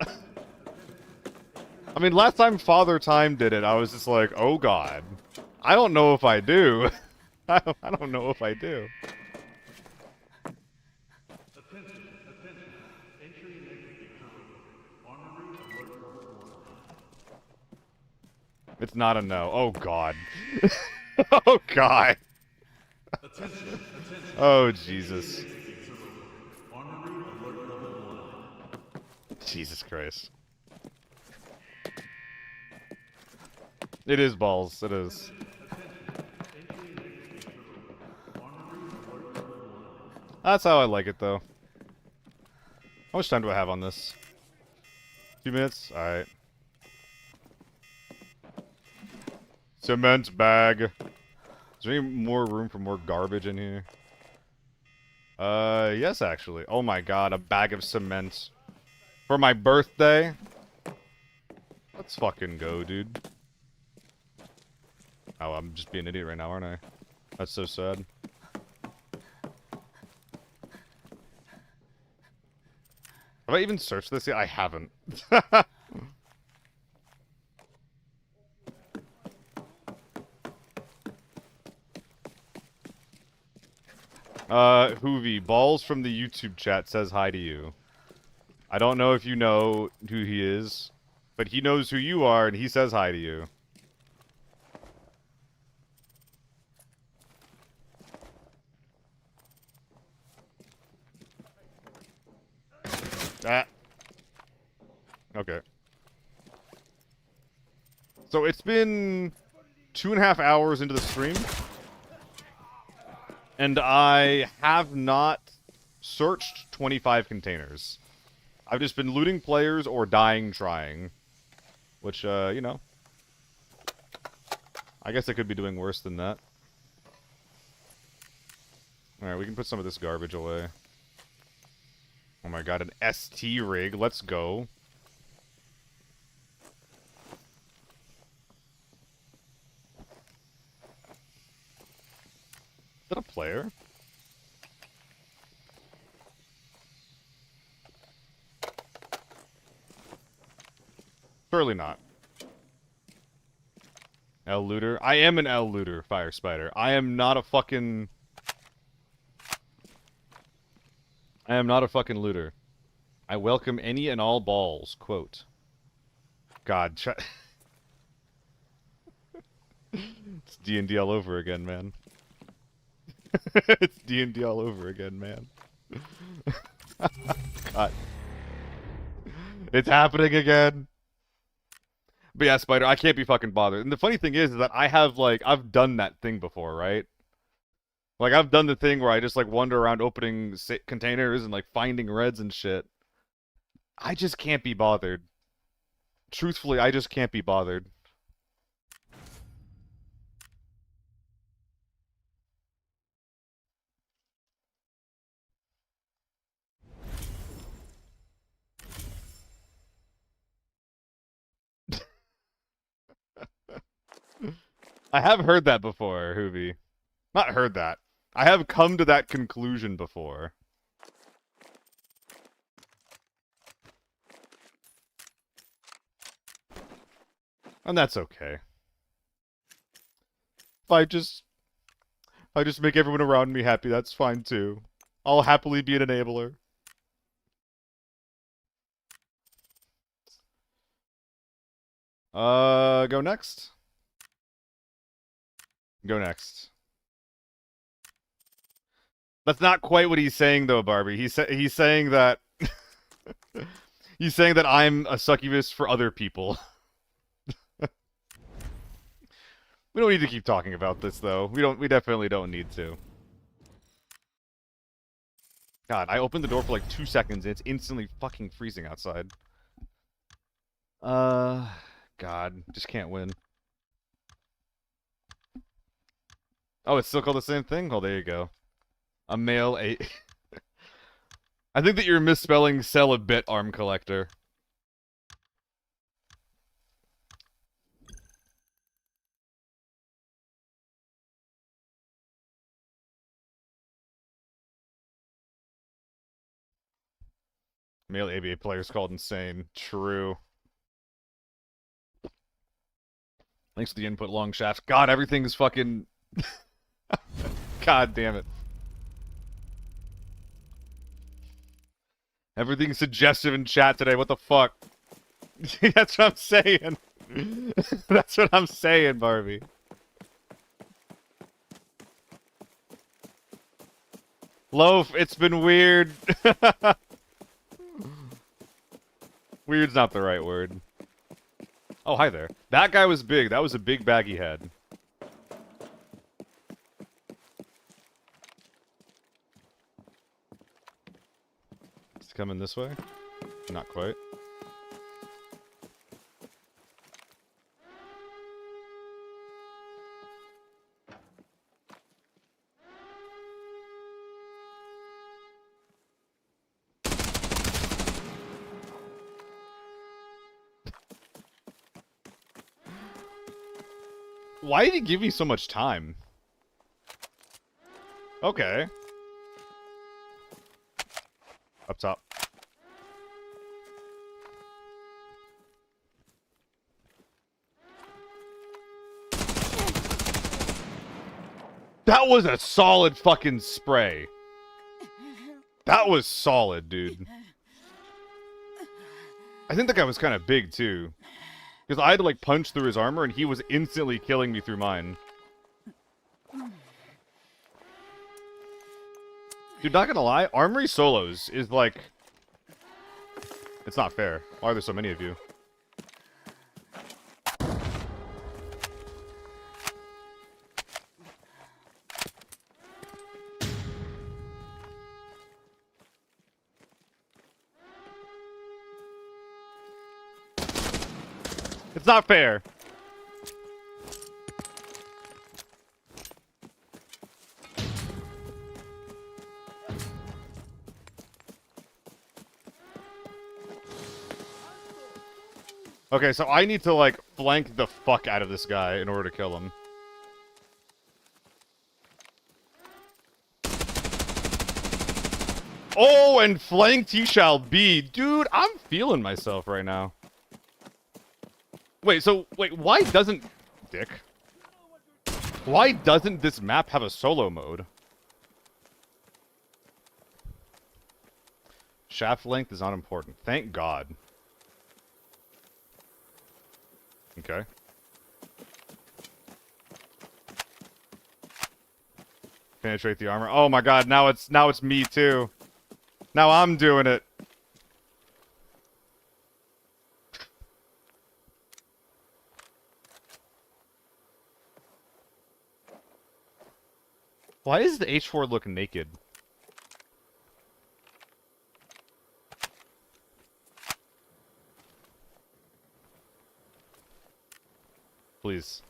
Speaker 1: I mean, last time Father Time did it, I was just like, oh god. I don't know if I do. I don't know if I do. It's not a no. Oh god. Oh god. Oh Jesus. Jesus Christ. It is balls. It is. That's how I like it, though. How much time do I have on this? 2 minutes? Alright. Cement bag. Is there any more room for more garbage in here? Yes, actually. Oh my god, a bag of cement. For my birthday? Let's fucking go, dude. Oh, I'm just being an idiot right now, aren't I? That's so sad. Have I even searched this yet? I haven't. Hoovy, Balls from the YouTube chat says hi to you. I don't know if you know who he is, but he knows who you are, and he says hi to you. Ah. Okay. So it's been 2.5 hours into the stream, and I have not searched 25 containers. I've just been looting players or dying trying. Which, you know. I guess I could be doing worse than that. Alright, we can put some of this garbage away. Oh my god, an ST rig. Let's go. Is that a player? Surely not. L looter? I am an L looter, Fire Spider. I am not a fucking looter. I welcome any and all balls. Quote. God, it's D&D all over again, man. It's D&D all over again, man. God. It's happening again. But yeah, Spider, I can't be fucking bothered. And the funny thing is that I have, like, I've done that thing before, right? Like, I've done the thing where I just, like, wander around opening containers and, like, finding reds and shit. I just can't be bothered. Truthfully, I just can't be bothered. I have heard that before, Hoovy. Not heard that. I have come to that conclusion before. And that's okay. If I just make everyone around me happy, that's fine too. I'll happily be an enabler. Go next. Go next. That's not quite what he's saying though, Barbie. He's saying that he's saying that I'm a succubus for other people. We don't need to keep talking about this though. We definitely don't need to. God, I opened the door for like 2 seconds and it's instantly fucking freezing outside. God, just can't win. Oh, it's still called the same thing? Oh, there you go. A male a I think that you're misspelling sell a bit arm collector. Male ABA player's called insane. True. Thanks to the input long shafts. God, everything's fucking... God damn it. Everything's suggestive in chat today. What the fuck? That's what I'm saying. That's what I'm saying, Barbie. Loaf, it's been weird. Weird's not the right word. Oh, hi there. That guy was big. That was a big bag he had. It's coming this way? Not quite. Why did he give me so much time? Okay. Up top. That was a solid fucking spray. That was solid, dude. I think that guy was kind of big, too. Because I had to, like, punch through his armor, and he was instantly killing me through mine. Dude, not gonna lie, Armory solos is, like... It's not fair. Why are there so many of you? It's not fair. Okay, so I need to, like, flank the fuck out of this guy in order to kill him. Oh, and flanked he shall be. Dude, I'm feeling myself right now. Wait, why doesn't... Dick. Why doesn't this map have a solo mode? Shaft length is not important. Thank God. Okay. Penetrate the armor. Oh my God, now it's me too. Now I'm doing it. Why does the H4 look naked? Please.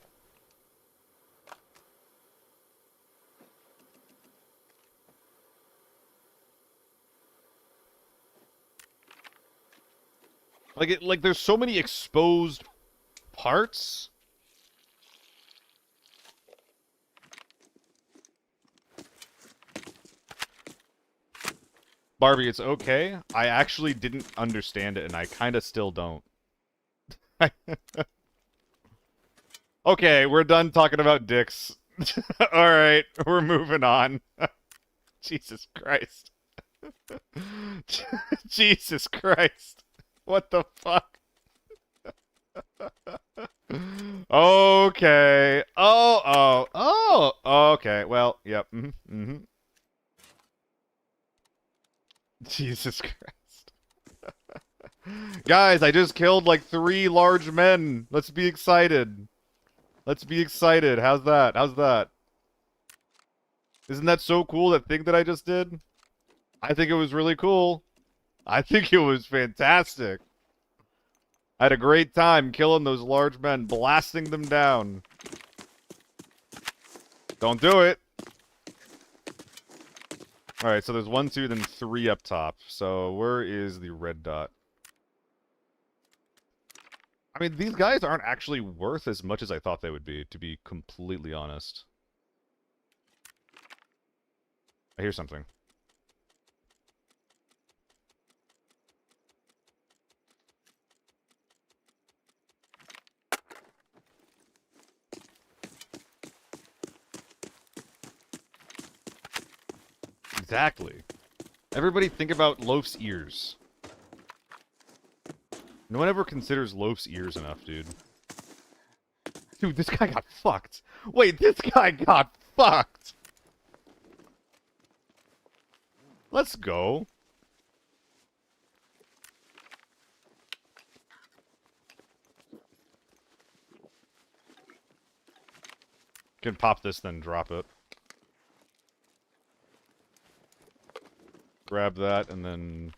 Speaker 1: Like there's so many exposed parts. Barbie, it's okay. I actually didn't understand it, and I kind of still don't. Okay, we're done talking about dicks. Alright, we're moving on. Jesus Christ. Jesus Christ. What the fuck? Okay. Oh, okay. Well, yep. Jesus Christ. Guys, I just killed like 3 large men. Let's be excited. Let's be excited. How's that? How's that? Isn't that so cool, that thing that I just did? I think it was really cool. I think it was fantastic. I had a great time killing those large men, blasting them down. Don't do it. Alright, so there's 1, 2, then 3 up top. So where is the red dot? I mean, these guys aren't actually worth as much as I thought they would be, to be completely honest. I hear something. Exactly. Everybody think about Loaf's ears. No one ever considers Loaf's ears enough, dude. Dude, this guy got fucked. Wait, this guy got fucked. Let's go. Can pop this, then drop it. Grab that, and then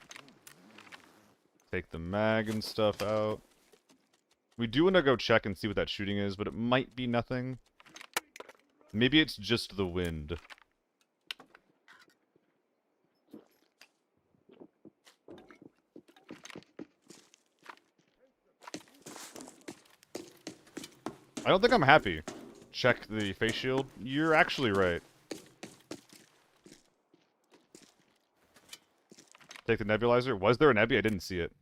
Speaker 1: take the mag and stuff out. We do want to go check and see what that shooting is, but it might be nothing. Maybe it's just the wind. I don't think I'm happy. Check the face shield. You're actually right. Take the nebulizer. Was there a nebby? I didn't see it.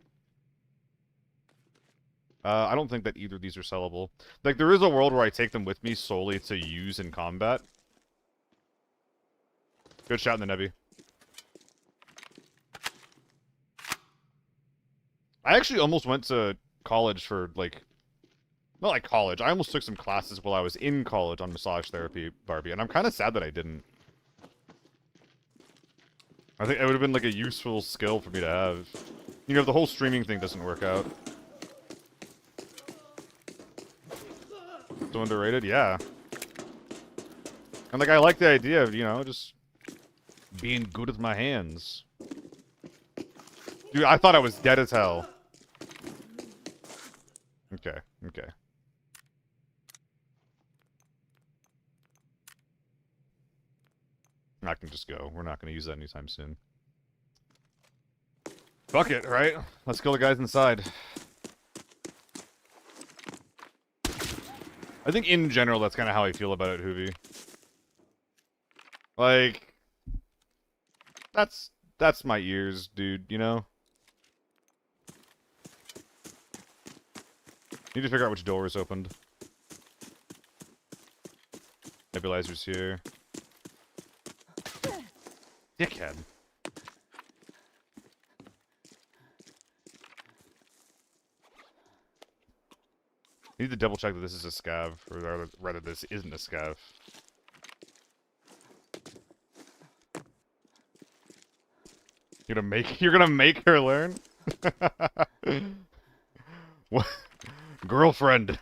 Speaker 1: I don't think that either of these are sellable. Like, there is a world where I take them with me solely to use in combat. Good shot in the nebby. I actually almost went to college for, like... Not like college. I almost took some classes while I was in college on massage therapy, Barbie, and I'm kind of sad that I didn't. I think it would have been, like, a useful skill for me to have. You know, if the whole streaming thing doesn't work out. So underrated? Yeah. And, like, I like the idea of, you know, just being good with my hands. Dude, I thought I was dead as hell. Okay, okay. I can just go. We're not going to use that anytime soon. Fuck it, right? Let's kill the guys inside. I think in general, that's kind of how I feel about it, Hoovy. Like, that's my ears, dude, you know? Need to figure out which door is opened. Nebulizer's here. Dickhead. Need to double check that this is a scav, or rather this isn't a scav. You're gonna make her learn? What? Girlfriend,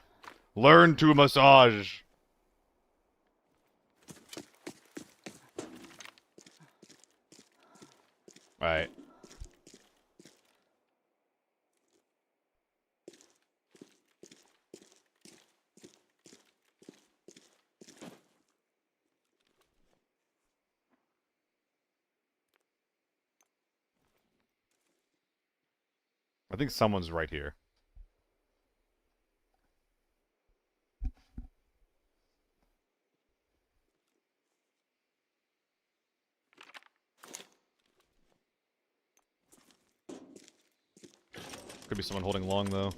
Speaker 1: learn to massage. I think someone's right here. Could be someone holding long, though.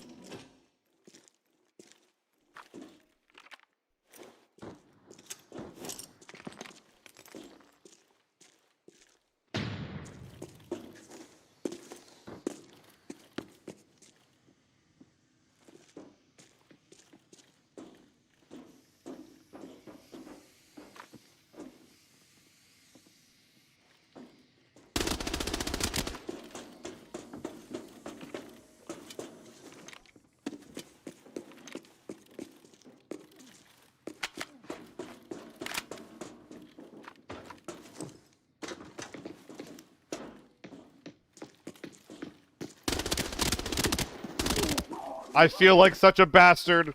Speaker 1: I feel like such a bastard.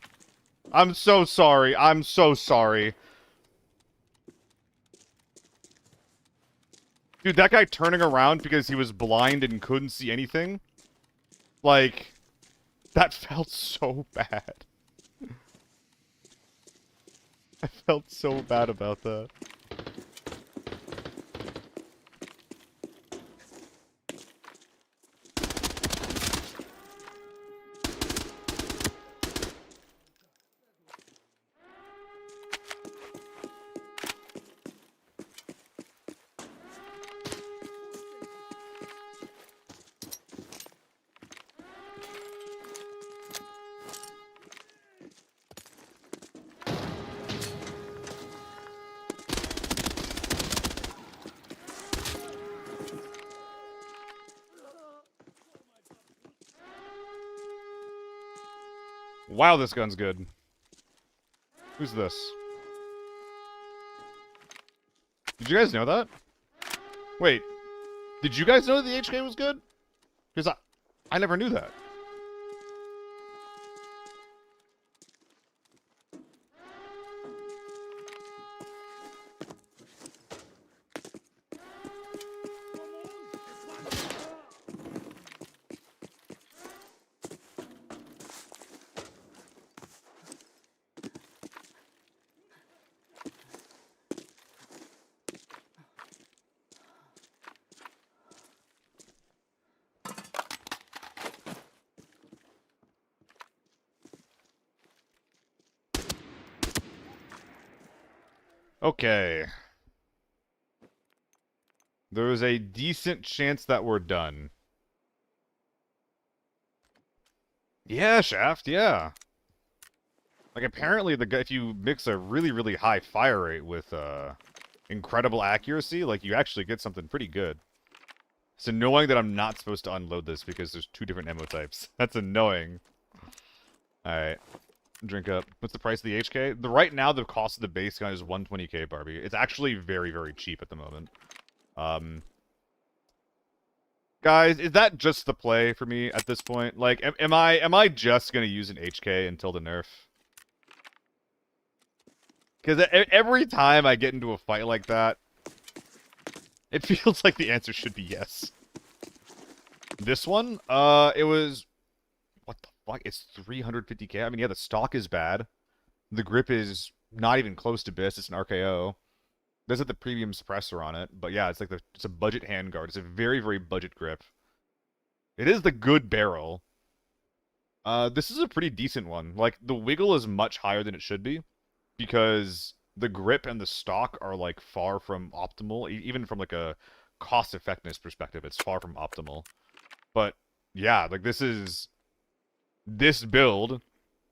Speaker 1: I'm so sorry. I'm so sorry. Dude, that guy turning around because he was blind and couldn't see anything? Like, that felt so bad. I felt so bad about that. Wow, this gun's good. Who's this? Did you guys know that? Wait, did you guys know that the HK was good? Because I never knew that. Okay. There is a decent chance that we're done. Yeah, Shaft, yeah. Like, apparently, if you mix a really, really high fire rate with, incredible accuracy, like, you actually get something pretty good. It's annoying that I'm not supposed to unload this because there's two different ammo types. That's annoying. Alright. Drink up. What's the price of the HK? Right now, the cost of the base gun is 120k, Barbie. It's actually very, very cheap at the moment. Guys, is that just the play for me at this point? Like, am I just gonna use an HK until the nerf? Because every time I get into a fight like that, it feels like the answer should be yes. This one, it was... What the fuck? It's 350k? I mean, yeah, the stock is bad. The grip is not even close to BIS. It's an RKO. There's like the premium suppressor on it, but yeah, it's like it's a budget handguard. It's a very, very budget grip. It is the good barrel. This is a pretty decent one. Like, the wiggle is much higher than it should be, because the grip and the stock are, like, far from optimal. Even from, like, a cost-effectiveness perspective, it's far from optimal. But, yeah, like, this build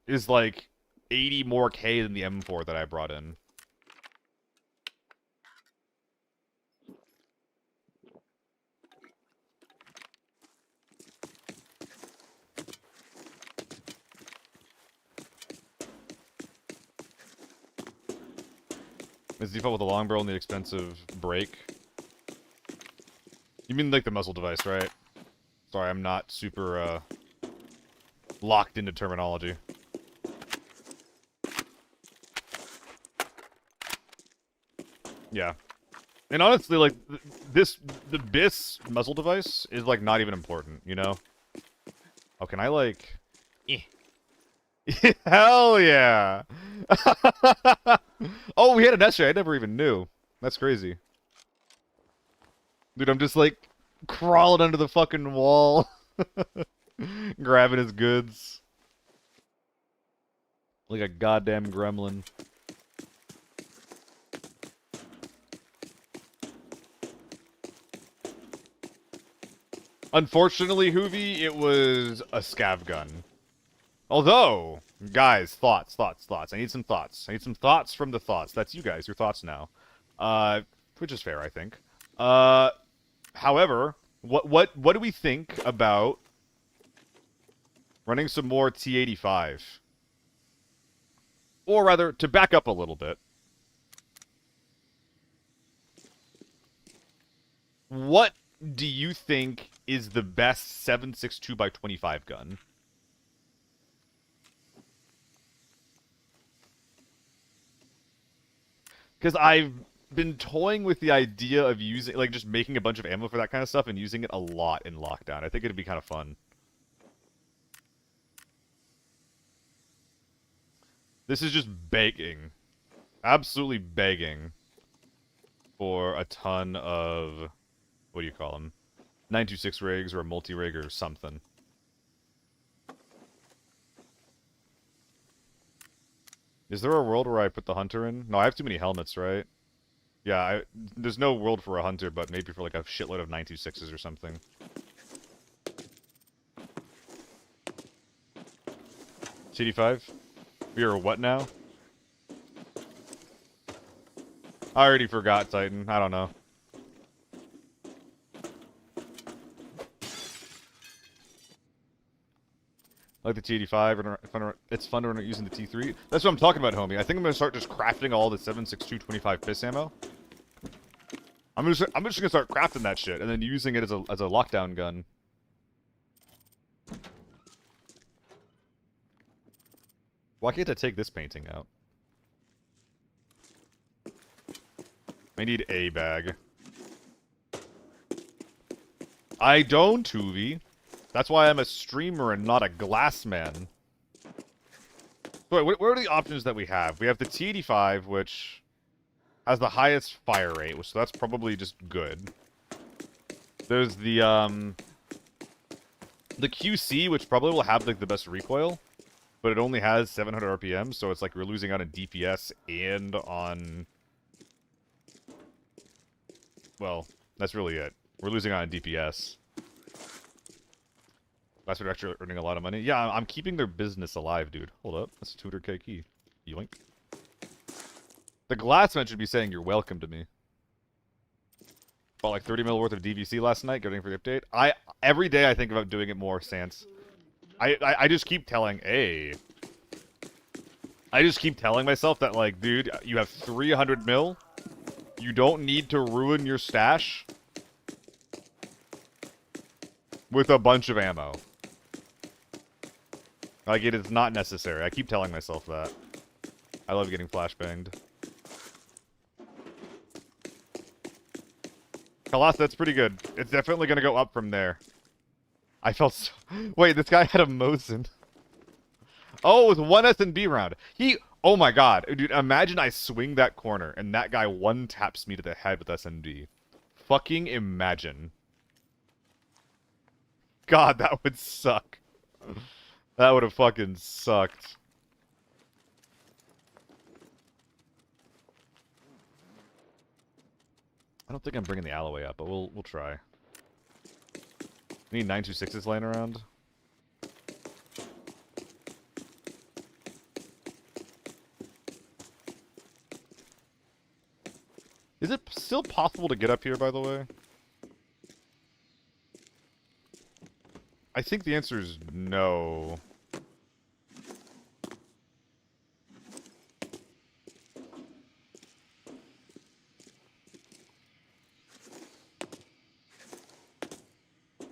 Speaker 1: is, like, 80 more K than the M4 that I brought in. Is default with the long barrel and the expensive break? You mean like the muzzle device, right? Sorry, I'm not super locked into terminology. Yeah. And honestly, like, the BIS muzzle device is, like, not even important, you know? can I, like... Eh. Hell yeah! Oh, we had an S-ray. I never even knew. That's crazy. Dude, I'm just, like, crawling under the fucking wall. Grabbing his goods. Like a goddamn gremlin. Unfortunately, Hoovy, it was a scav gun. Although, guys, thoughts. I need some thoughts. I need some thoughts from the thoughts. That's you guys, your thoughts now. Which is fair, I think. However, what do we think about running some more T85? Or rather, to back up a little bit. What do you think is the best 7.62x25 gun? Because I've been toying with the idea of using, like, just making a bunch of ammo for that kind of stuff and using it a lot in lockdown. I think it'd be kind of fun. This is just begging. Absolutely begging for a ton of, what do you call them? 926 rigs or a multi-rig or something. Is there a world where I put the hunter in? No, I have too many helmets, right? Yeah, there's no world for a hunter, but maybe for like a shitload of 926s or something. CD5? We are what now? I already forgot, Titan. I don't know. I like the T85, it's fun to run it using the T3. That's what I'm talking about, homie. I think I'm gonna start just crafting all the 7.62 piss ammo. I'm just gonna start crafting that shit and then using it as a lockdown gun. Why can't I take this painting out? I need a bag. I don't, Hoovy. That's why I'm a streamer and not a glass man. So wait, what are the options that we have? We have the T85, which has the highest fire rate, so that's probably just good. There's the QC, which probably will have like the best recoil, but it only has 700 RPM, so it's like we're losing out on DPS and on... Well, that's really it. We're losing out on DPS. That's what they're actually earning a lot of money. Yeah, I'm keeping their business alive, dude. Hold up. That's a 200k key. Yoink. The glassman should be saying you're welcome to me. Bought like 30 mil worth of DVC last night, getting for the update. Every day I think about doing it more, Sans. I just keep telling, hey. I just keep telling myself that, like, dude, you have 300 mil. You don't need to ruin your stash with a bunch of ammo. Like, it is not necessary. I keep telling myself that. I love getting flashbanged. Kalas, that's pretty good. It's definitely gonna go up from there. I felt so... Wait, this guy had a Mosin. Oh, it was one S&B round. Oh my god. Dude, imagine I swing that corner and that guy one-taps me to the head with S&B. Fucking imagine. God, that would suck. That would have fucking sucked. I don't think I'm bringing the Alloway up, but we'll try. Need 926s laying around. Is it still possible to get up here, by the way? I think the answer is no.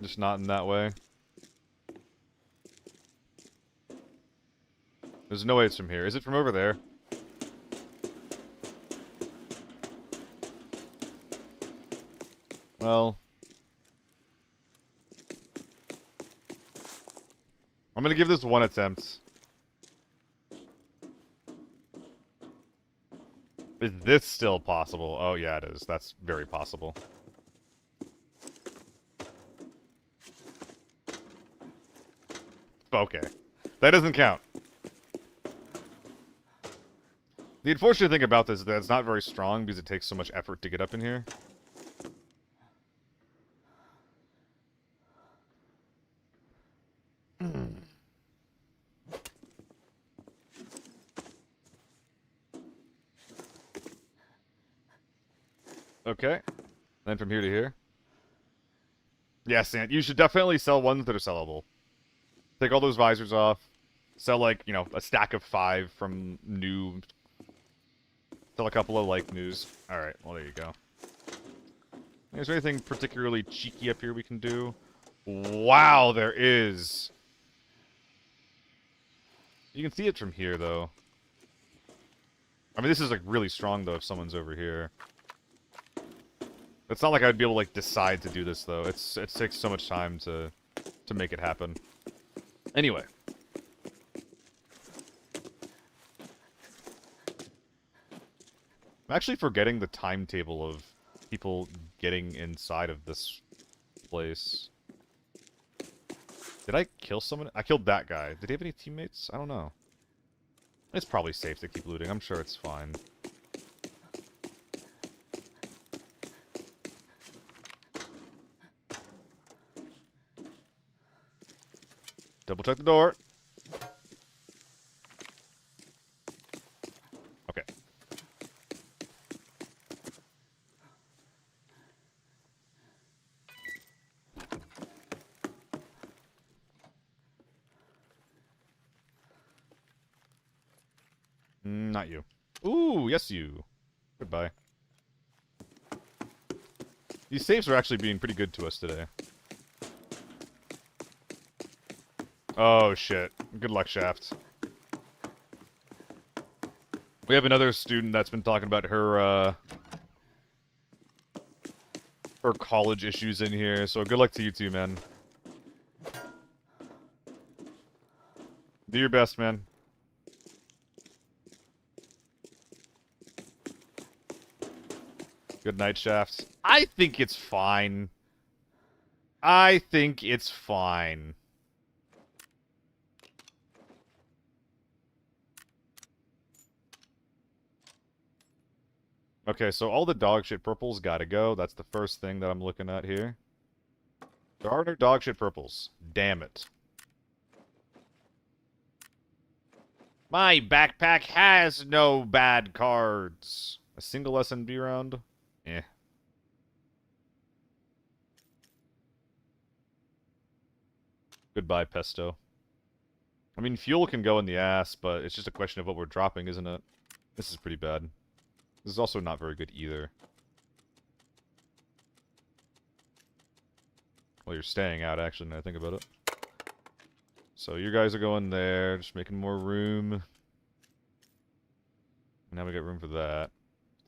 Speaker 1: Just not in that way. There's no way it's from here. Is it from over there? Well... I'm gonna give this one attempt. Is this still possible? Oh, yeah, it is. That's very possible. Okay. That doesn't count. The unfortunate thing about this is that it's not very strong because it takes so much effort to get up in here. Okay. Then from here to here. Yes, and you should definitely sell ones that are sellable. Take all those visors off. Sell, like, you know, a stack of 5 from new. Sell a couple of, like, news. Alright, well, there you go. Is there anything particularly cheeky up here we can do? Wow, there is. You can see it from here, though. I mean, this is, like, really strong, though, if someone's over here. It's not like I'd be able to, like, decide to do this, though. It takes so much time to make it happen. Anyway. I'm actually forgetting the timetable of people getting inside of this place. Did I kill someone? I killed that guy. Did he have any teammates? I don't know. It's probably safe to keep looting. I'm sure it's fine. Double check the door. Okay. Not you. Ooh, yes you. Goodbye. These safes are actually being pretty good to us today. Oh, shit. Good luck, Shaft. We have another student that's been talking about her college issues in here, so good luck to you too, man. Do your best, man. Good night, Shaft. I think it's fine. I think it's fine. Okay, so all the dogshit purples gotta go. That's the first thing that I'm looking at here. There are no dogshit purples. Damn it. My backpack has no bad cards. A single SNB round? Eh. Goodbye, Pesto. I mean, fuel can go in the ass, but it's just a question of what we're dropping, isn't it? This is pretty bad. This is also not very good either. Well, you're staying out, actually, now I think about it. So you guys are going there, just making more room. Now we got room for that.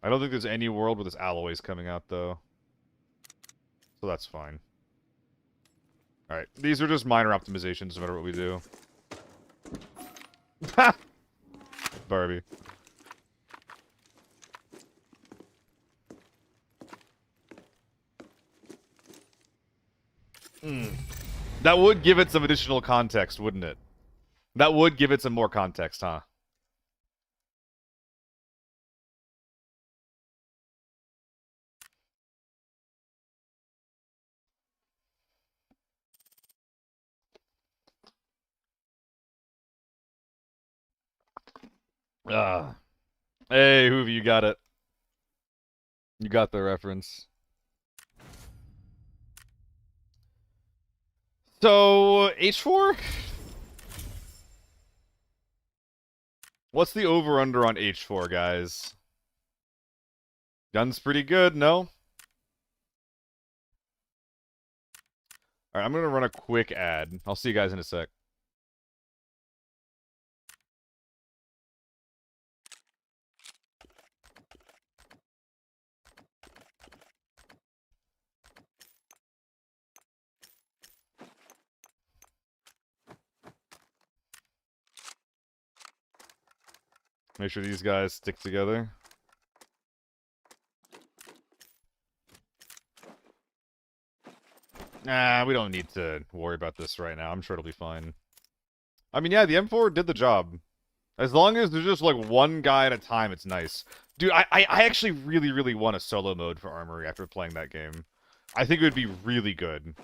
Speaker 1: I don't think there's any world where this alloy's coming out, though. So that's fine. Alright, these are just minor optimizations no matter what we do. Ha! Barbie. That would give it some additional context, wouldn't it? That would give it some more context, huh? Ah. Hey, Hoovy, you got it. You got the reference. So, H4? What's the over-under on H4, guys? Gun's pretty good, no? Alright, I'm gonna run a quick ad. I'll see you guys in a sec. Make sure these guys stick together. Nah, we don't need to worry about this right now. I'm sure it'll be fine. I mean, yeah, the M4 did the job. As long as there's just, like, one guy at a time, it's nice. Dude, I actually really, really want a solo mode for Armory after playing that game. I think it would be really good.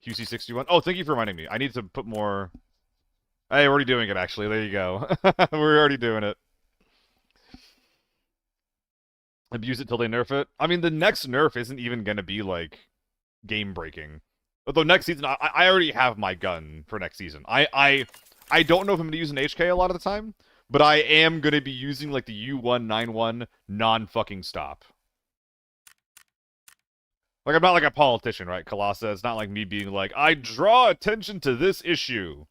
Speaker 1: QC61. Oh, thank you for reminding me. I need to put more... Hey, we're already doing it, actually. There you go. We're already doing it. Abuse it till they nerf it. I mean, the next nerf isn't even going to be, like, game-breaking. Although next season, I already have my gun for next season. I don't know if I'm going to use an HK a lot of the time, but I am going to be using, like, the U191 non-fucking stop. Like, I'm not like a politician, right, Colossus? It's not like me being like, I draw attention to this issue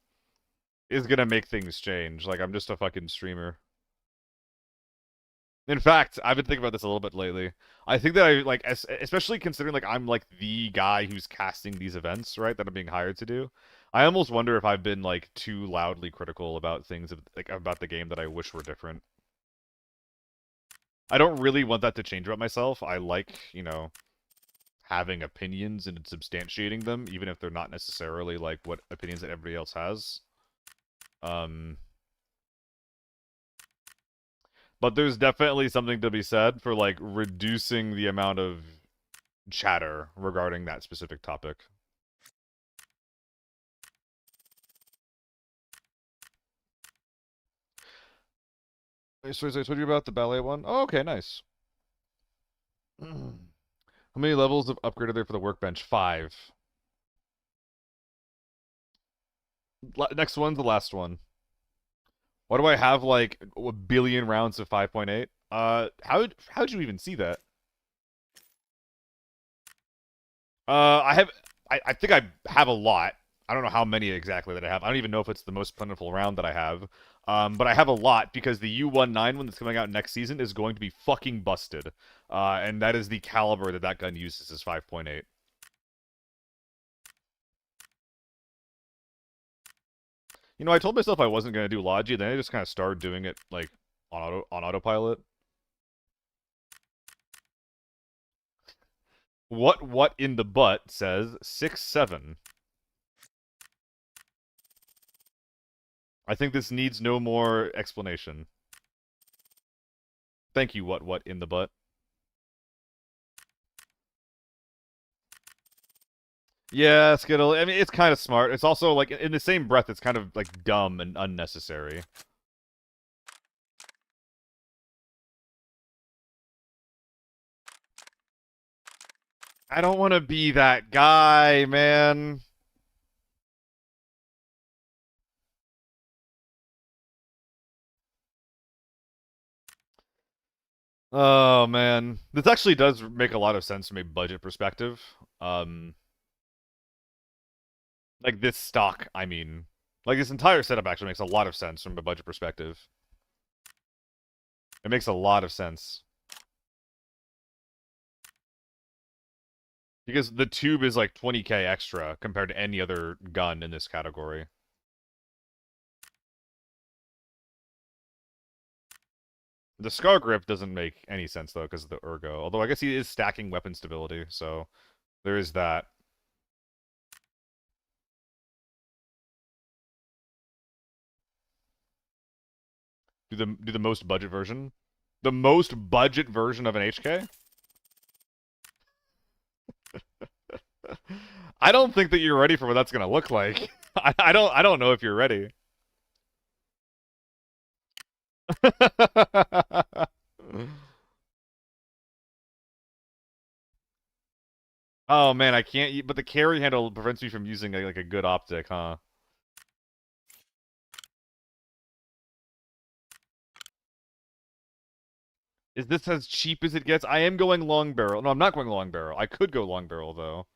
Speaker 1: is going to make things change. Like, I'm just a fucking streamer. In fact, I've been thinking about this a little bit lately. I think that I, like, especially considering, like, I'm, like, the guy who's casting these events, right, that I'm being hired to do. I almost wonder if I've been, like, too loudly critical about things, like, about the game that I wish were different. I don't really want that to change about myself. I like, you know, having opinions and substantiating them, even if they're not necessarily, like, what opinions that everybody else has. But there's definitely something to be said for, like, reducing the amount of chatter regarding that specific topic. So I told you about the ballet one? Oh, okay, nice. How many levels of upgrade are there for the workbench? 5. Next one's the last one. Why do I have, like, a billion rounds of 5.8? How'd you even see that? I think I have a lot. I don't know how many exactly that I have. I don't even know if it's the most plentiful round that I have. But I have a lot because the U19 one that's coming out next season is going to be fucking busted. And that is the caliber that gun uses is 5.8. You know, I told myself I wasn't going to do Logi, then I just kind of started doing it, like, on autopilot. What in the butt says 6-7. I think this needs no more explanation. Thank you, what in the butt. Yeah, Skittle. I mean, it's kind of smart. It's also, like, in the same breath, it's kind of, like, dumb and unnecessary. I don't want to be that guy, man. Oh, man. This actually does make a lot of sense from a budget perspective. Like, this stock, I mean. Like, this entire setup actually makes a lot of sense from a budget perspective. It makes a lot of sense. Because the tube is like 20k extra compared to any other gun in this category. The Scar Grip doesn't make any sense, though, because of the Ergo. Although I guess he is stacking weapon stability, so there is that. Do the most budget version? The most budget version of an HK? I don't think that you're ready for what that's gonna look like. I don't know if you're ready. Oh man, I can't. But the carry handle prevents me from using like a good optic, huh? Is this as cheap as it gets? I am going long barrel. No, I'm not going long barrel. I could go long barrel though.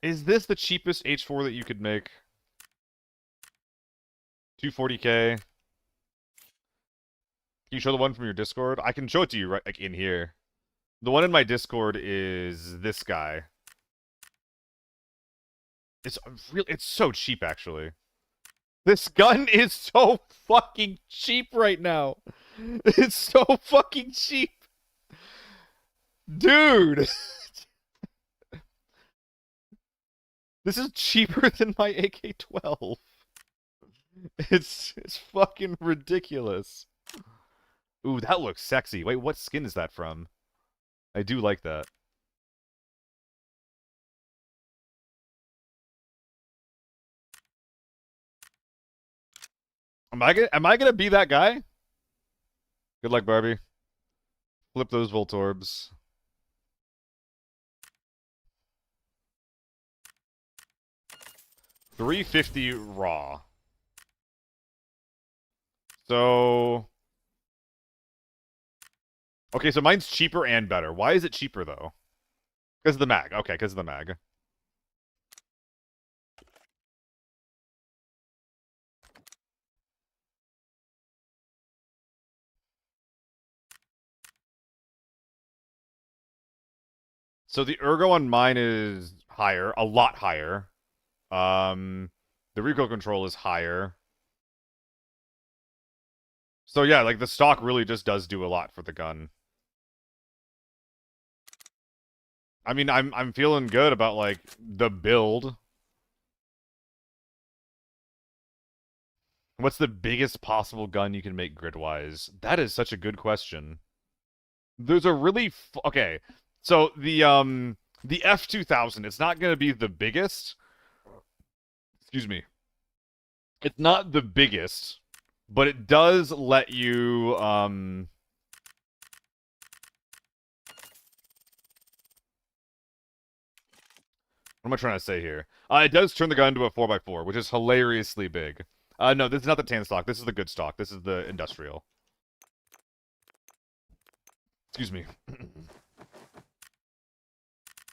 Speaker 1: Is this the cheapest H4 that you could make? 240k. Can you show the one from your Discord? I can show it to you right like in here. The one in my Discord is this guy. It's so cheap, actually. This gun is so fucking cheap right now. It's so fucking cheap. Dude, this is cheaper than my AK-12. It's fucking ridiculous. Ooh, that looks sexy. Wait, what skin is that from? I do like that. Am I gonna be that guy? Good luck, Barbie. Flip those Voltorbs. 350 raw. So okay, so mine's cheaper and better. Why is it cheaper though? Because of the mag. Okay, because of the mag. So the ergo on mine is higher, a lot higher. The recoil control is higher. So yeah, like the stock really just does do a lot for the gun. I mean, I'm feeling good about like the build. What's the biggest possible gun you can make grid-wise? That is such a good question. There's a really okay. So the F2000, it's not going to be the biggest. Excuse me. It's not the biggest, but it does let you what am I trying to say here? It does turn the gun into a 4x4, which is hilariously big. No, this is not the tan stock. This is the good stock. This is the industrial. Excuse me.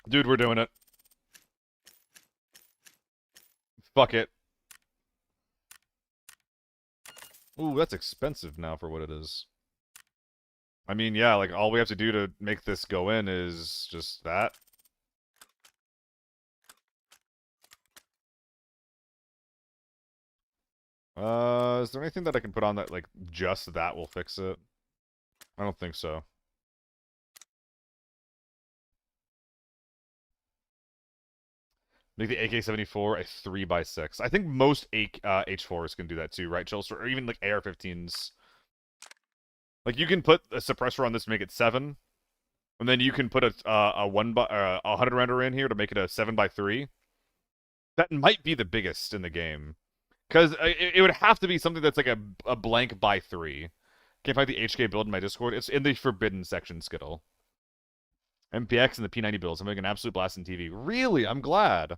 Speaker 1: Dude, we're doing it. Fuck it. Ooh, that's expensive now for what it is. I mean, yeah, like, all we have to do to make this go in is just that. Is there anything that I can put on that, like, just that will fix it? I don't think so. Make the AK-74 a 3x6. I think most H4s can do that too, right, Chelsea? Or even, like, AR-15s. Like, you can put a suppressor on this to make it 7. And then you can put a 100 rounder in here to make it a 7x3. That might be the biggest in the game. Because it would have to be something that's like a blank by 3. Can't find the HK build in my Discord. It's in the forbidden section, Skittle. MPX and the P90 builds. I'm making an absolute blast in TV. Really? I'm glad.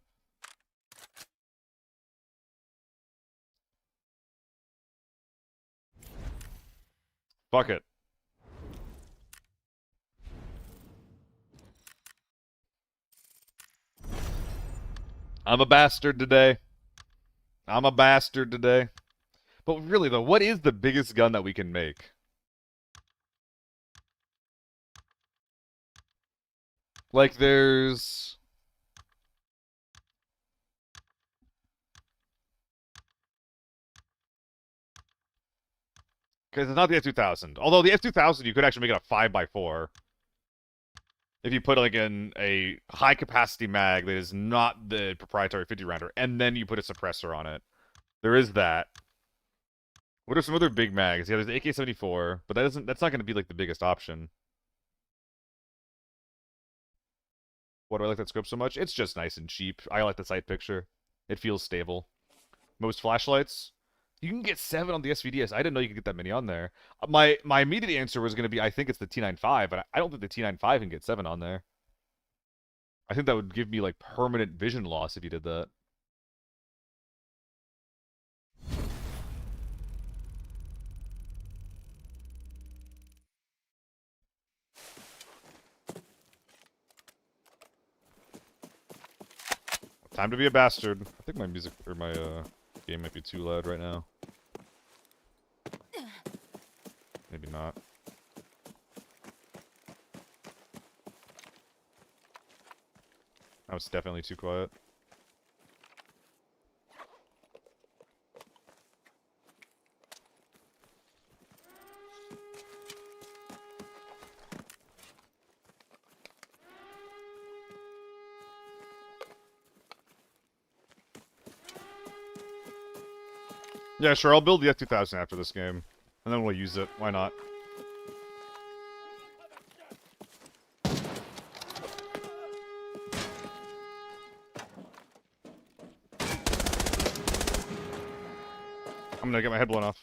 Speaker 1: Fuck it. I'm a bastard today. I'm a bastard today. But really, though, what is the biggest gun that we can make? Like, there's... Because it's not the F2000. Although the F2000, you could actually make it a 5x4. If you put, like, in a high-capacity mag that is not the proprietary 50-rounder, and then you put a suppressor on it. There is that. What are some other big mags? Yeah, there's the AK-74, but that's not going to be, like, the biggest option. Why do I like that scope so much? It's just nice and cheap. I like the sight picture. It feels stable. Most flashlights? You can get 7 on the SVDS. I didn't know you could get that many on there. My immediate answer was going to be, I think it's the T95, but I don't think the T95 can get 7 on there. I think that would give me, like, permanent vision loss if you did that. Time to be a bastard. I think my music, or my, game might be too loud right now. Maybe not. That was definitely too quiet. Yeah, sure, I'll build the F2000 after this game. And then we'll use it. Why not? I'm gonna get my head blown off.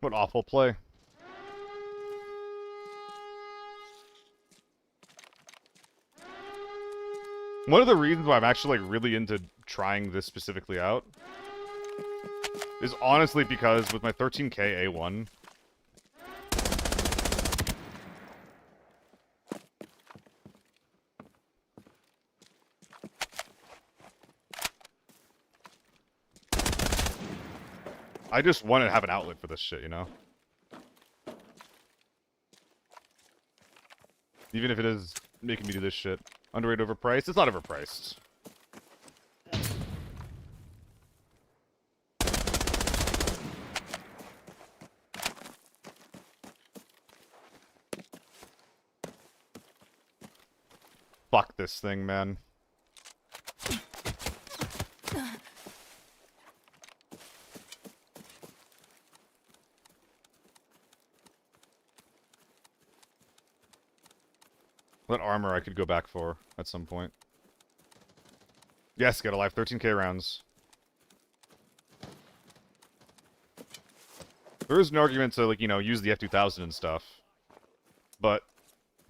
Speaker 1: What awful play. One of the reasons why I'm actually like really into trying this specifically out is honestly because with my 13k A1, I just want to have an outlet for this shit, you know? Even if it is making me do this shit. Underrated, overpriced? It's not overpriced. Fuck this thing, man. That armor I could go back for at some point. Yes, get alive. 13k rounds. There is an argument to, like, you know, use the F2000 and stuff. But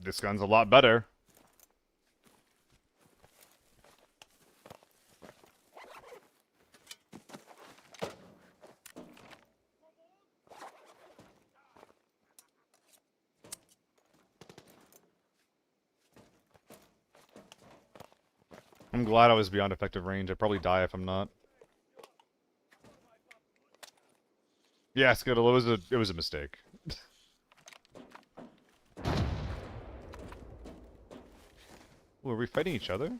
Speaker 1: this gun's a lot better. I'm glad I was beyond effective range. I'd probably die if I'm not. Yeah, Skittle, it was a mistake. Ooh, are we fighting each other?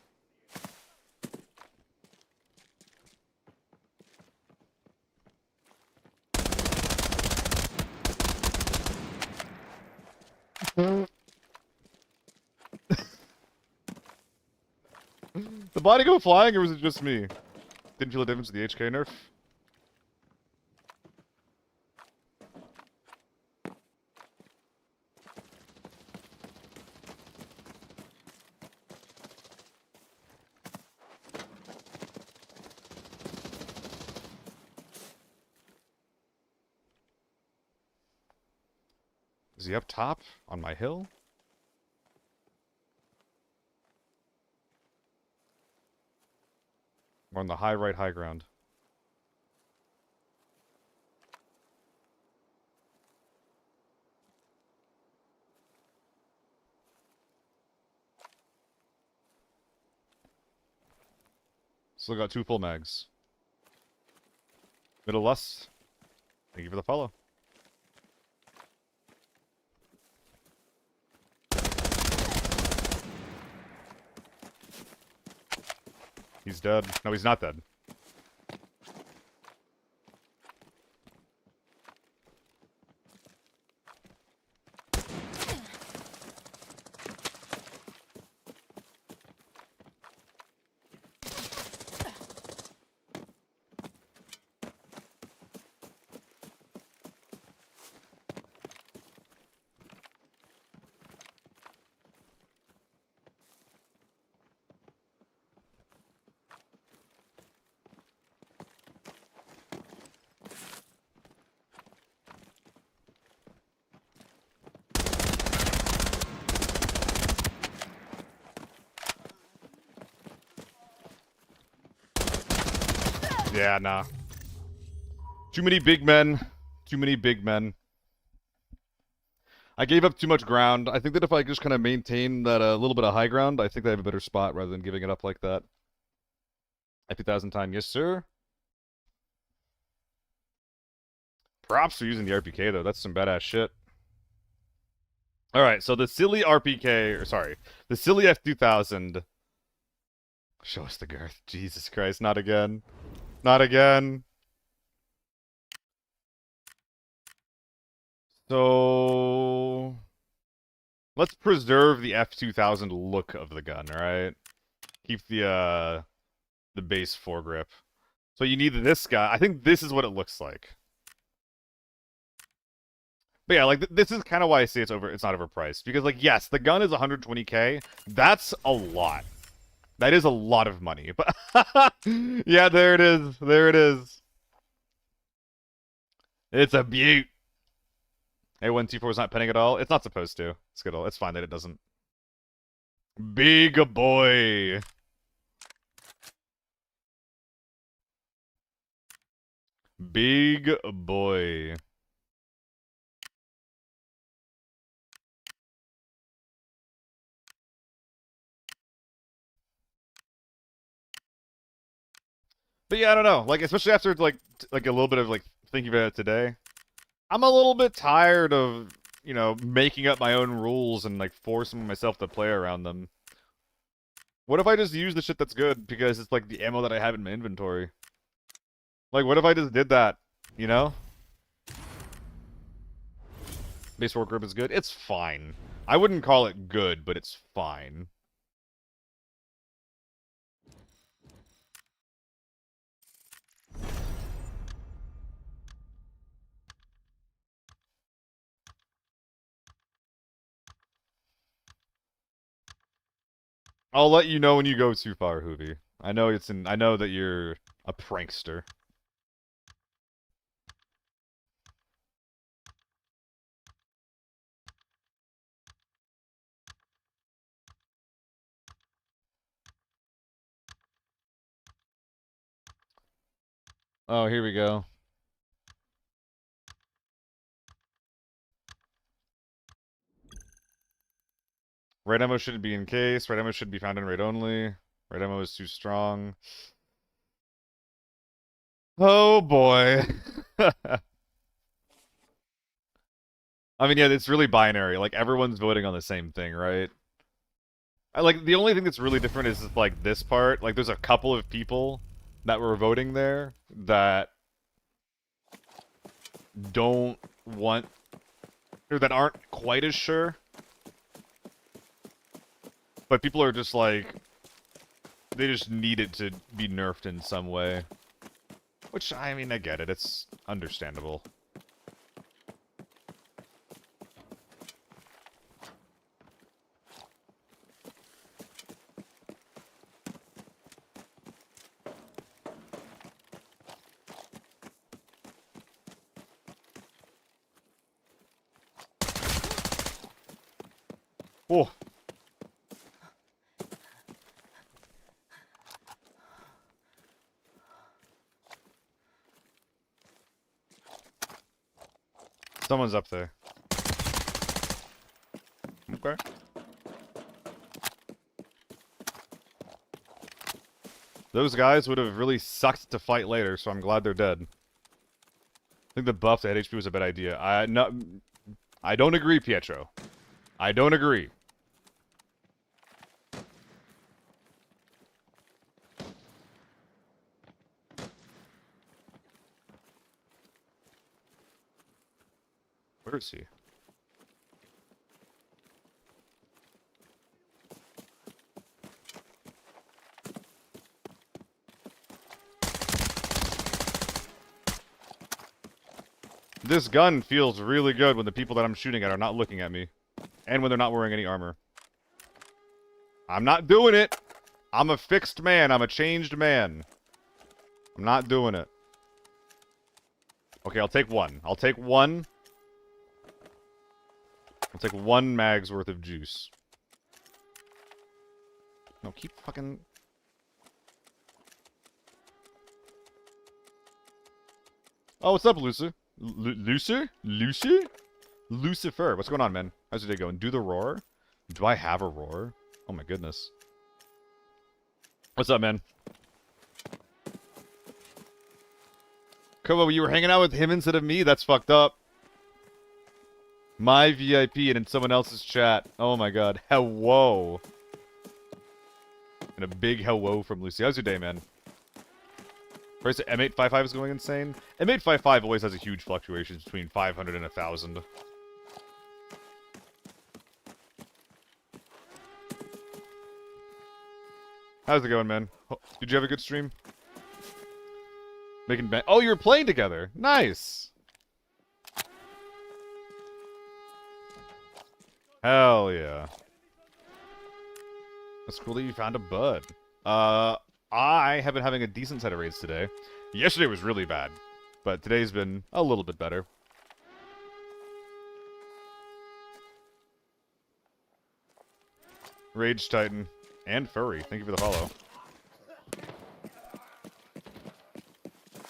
Speaker 1: The body go flying, or was it just me? Didn't feel a difference with the HK nerf? Is he up top? On my hill? Or on the high right high ground? Still got 2 full mags. Middle lust. Thank you for the follow. He's dead. No, he's not dead. Yeah, nah. Too many big men. Too many big men. I gave up too much ground. I think that if I just kind of maintain that little bit of high ground, I think I have a better spot rather than giving it up like that. F2000 time, yes sir. Props for using the RPK though. That's some badass shit. Alright, so the silly RPK, or sorry, the silly F2000. Show us the girth. Jesus Christ, not again. Not again. So let's preserve the F2000 look of the gun, alright? Keep the base foregrip. So you need this guy. I think this is what it looks like. But yeah, like this is kind of why I say it's not overpriced, because like yes, the gun is 120K. That's a lot. That is a lot of money. But yeah, there it is. There it is. It's a beaut. A1T4 is not penning at all. It's not supposed to. It's good. It's fine that it doesn't. Big boy. Big boy. But yeah, I don't know. Like, especially after like a little bit of like thinking about it today, I'm a little bit tired of, you know, making up my own rules and like forcing myself to play around them. What if I just use the shit that's good because it's like the ammo that I have in my inventory? Like, what if I just did that? You know? Base work grip is good. It's fine. I wouldn't call it good, but it's fine. I'll let you know when you go too far, Hoovy. I know that you're a prankster. Oh, here we go. Red ammo shouldn't be in case. Red ammo should be found in raid only. Red ammo is too strong. Oh boy. I mean, yeah, it's really binary. Like, everyone's voting on the same thing, right? Like, the only thing that's really different is, like, this part. Like, there's a couple of people that were voting there that don't want... or that aren't quite as sure. But people are just, like... they just need it to be nerfed in some way. Which, I mean, I get it. It's understandable. Oh. Someone's up there. Okay. Those guys would have really sucked to fight later, so I'm glad they're dead. I think the buff to head HP was a bad idea. I don't agree, Pietro. I don't agree. Where is he? This gun feels really good when the people that I'm shooting at are not looking at me. And when they're not wearing any armor. I'm not doing it! I'm a fixed man. I'm a changed man. I'm not doing it. Okay, I'll take one. I'll take one. I'll take one mag's worth of juice. No, keep fucking... Oh, what's up, Lucy? Lucy? Lucy? Lucifer. What's going on, man? How's your day going? Do the roar? Do I have a roar? Oh my goodness. What's up, man? Kobo, you were hanging out with him instead of me? That's fucked up. My VIP and in someone else's chat. Oh my god. Hello. And a big hello from Lucy. How's your day, man? Price of M855 is going insane. M855 always has a huge fluctuations between 500 and 1,000. How's it going, man? Did you have a good stream? Making ban. Oh, you were playing together. Nice. Hell yeah. That's cool that you found a bud. I have been having a decent set of raids today. Yesterday was really bad, but today's been a little bit better. Rage Titan and Furry. Thank you for the follow.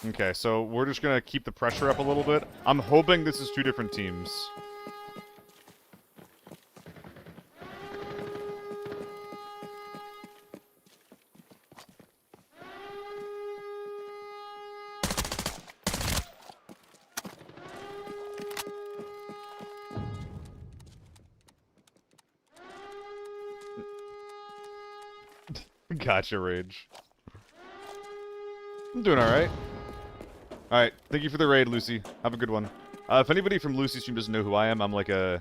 Speaker 1: Okay, so we're just gonna keep the pressure up a little bit. I'm hoping this is two different teams. Gotcha, Rage. I'm doing alright. Alright, thank you for the raid, Lucy. Have a good one. If anybody from Lucy's stream doesn't know who I am, I'm an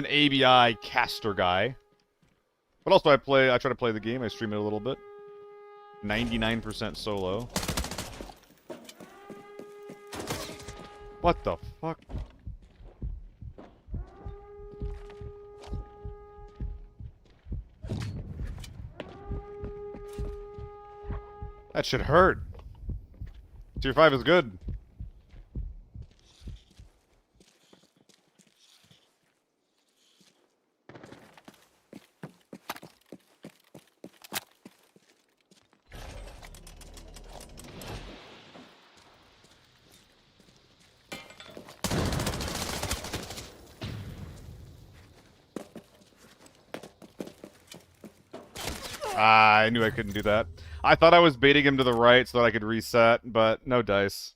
Speaker 1: ABI caster guy. But also I try to play the game, I stream it a little bit. 99% solo. What the fuck? That shit hurt. Tier 5 is good. I knew I couldn't do that. I thought I was baiting him to the right so that I could reset, but no dice.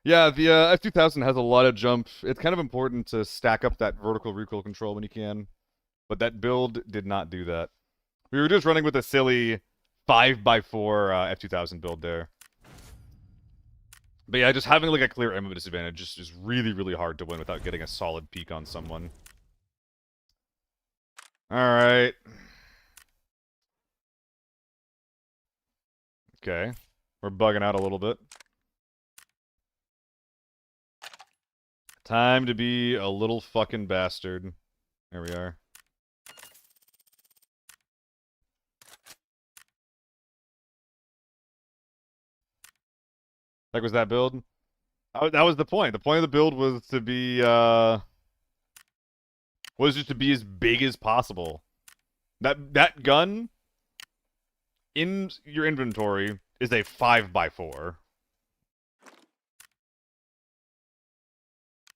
Speaker 1: Yeah, the F2000 has a lot of jump. It's kind of important to stack up that vertical recoil control when you can. But that build did not do that. We were just running with a silly 5x4 F2000 build there. But yeah, just having like a clear ammo disadvantage is really, really hard to win without getting a solid peek on someone. Alright. Okay. We're bugging out a little bit. Time to be a little fucking bastard. There we are. Like, was that build? Oh, that was the point. The point of the build was to be, was just to be as big as possible. That gun in your inventory is a 5x4.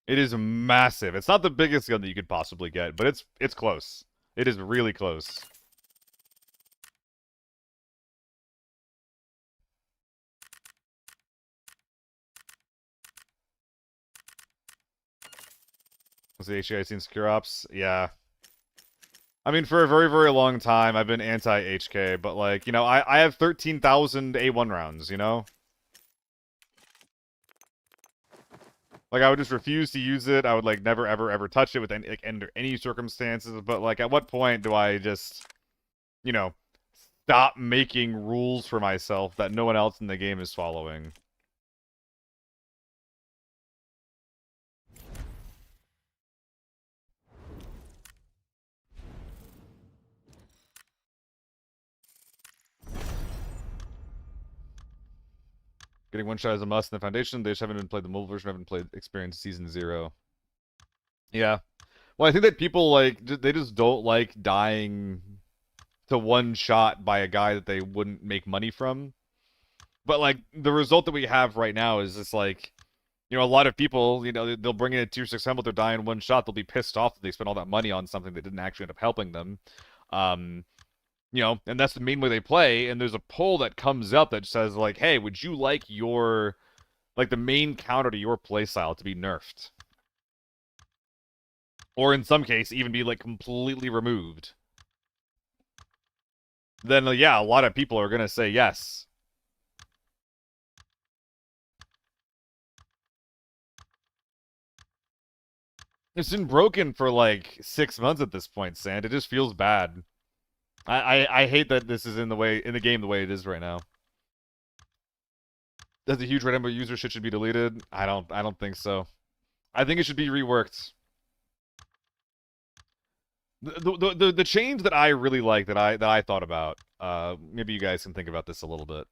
Speaker 1: It is massive. It's not the biggest gun that you could possibly get, but it's close. It is really close. Was the HKIC in Secure Ops? Yeah. I mean, for a very, very long time, I've been anti-HK, but, like, you know, I have 13,000 A1 rounds, you know? Like, I would just refuse to use it. I would, like, never, ever, ever touch it with any, like, under any circumstances. But, like, at what point do I just, you know, stop making rules for myself that no one else in the game is following? Getting one shot is a must in the Foundation. They just haven't been played the mobile version. Haven't played Experience Season 0. Yeah. Well, I think that people, like, they just don't like dying to one shot by a guy that they wouldn't make money from. But, like, the result that we have right now is just, like, you know, a lot of people, you know, they'll bring in a tier 6 helmet, they're dying one shot, they'll be pissed off that they spent all that money on something that didn't actually end up helping them. You know, and that's the main way they play, and there's a poll that comes up that says, like, hey, would you like your, like, the main counter to your playstyle to be nerfed? Or in some case, even be, like, completely removed? Then, yeah, a lot of people are gonna say yes. It's been broken for, like, 6 months at this point, Sand. It just feels bad. I hate that this is in the game the way it is right now. Does a huge red ammo user shit should be deleted? I don't think so. I think it should be reworked. The change that I really like that I thought about, maybe you guys can think about this a little bit,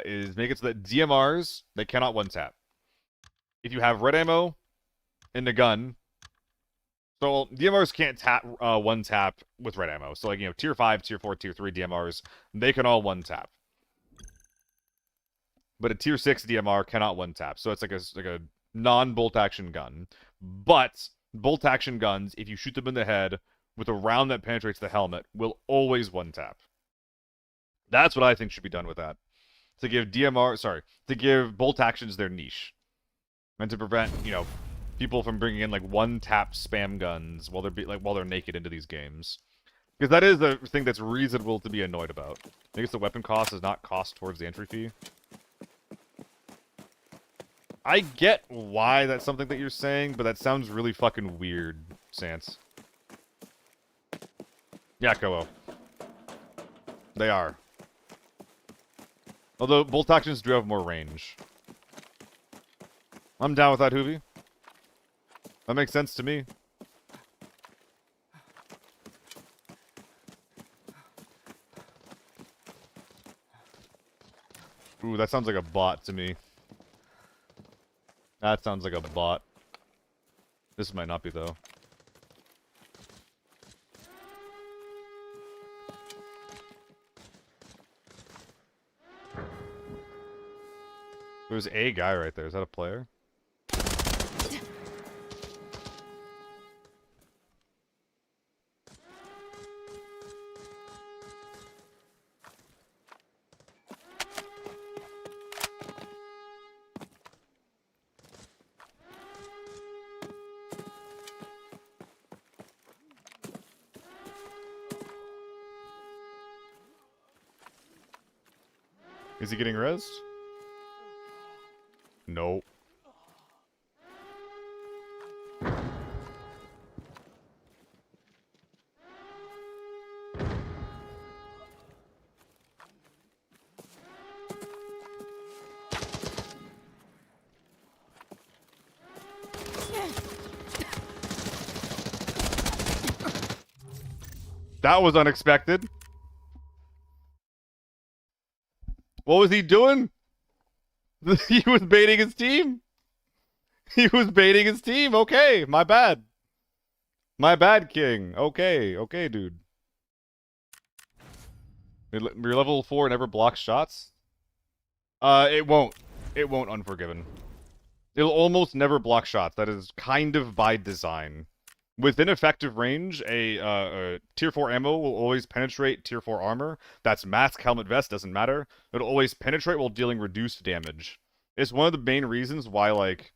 Speaker 1: is make it so that DMRs they cannot one tap. If you have red ammo in the gun, so DMRs can't tap one tap with red ammo. So like tier 5, tier 4, tier 3 DMRs, they can all one tap. But a tier 6 DMR cannot one tap. So it's like a non-bolt action gun. But bolt action guns, if you shoot them in the head with a round that penetrates the helmet, will always one tap. That's what I think should be done with that. To give bolt actions their niche. And to prevent, people from bringing in like one tap spam guns while they're naked into these games. Because that is the thing that's reasonable to be annoyed about. I guess the weapon cost does not cost towards the entry fee. I get why that's something that you're saying, but that sounds really fucking weird, Sans. Yeah, Koo. They are. Although, bolt actions do have more range. I'm down with that, Hoovy. That makes sense to me. Ooh, that sounds like a bot to me. That sounds like a bot. This might not be, though. There's a guy right there. Is that a player? Is he getting rezzed? No. That was unexpected. What was he doing? He was baiting his team. He was baiting his team. Okay, my bad. My bad, King. Okay, okay, dude. Your level 4 never blocks shots? It won't. It won't, Unforgiven. It'll almost never block shots. That is kind of by design. Within effective range, a tier 4 ammo will always penetrate tier 4 armor. That's mask, helmet, vest, doesn't matter. It'll always penetrate while dealing reduced damage. It's one of the main reasons why, like...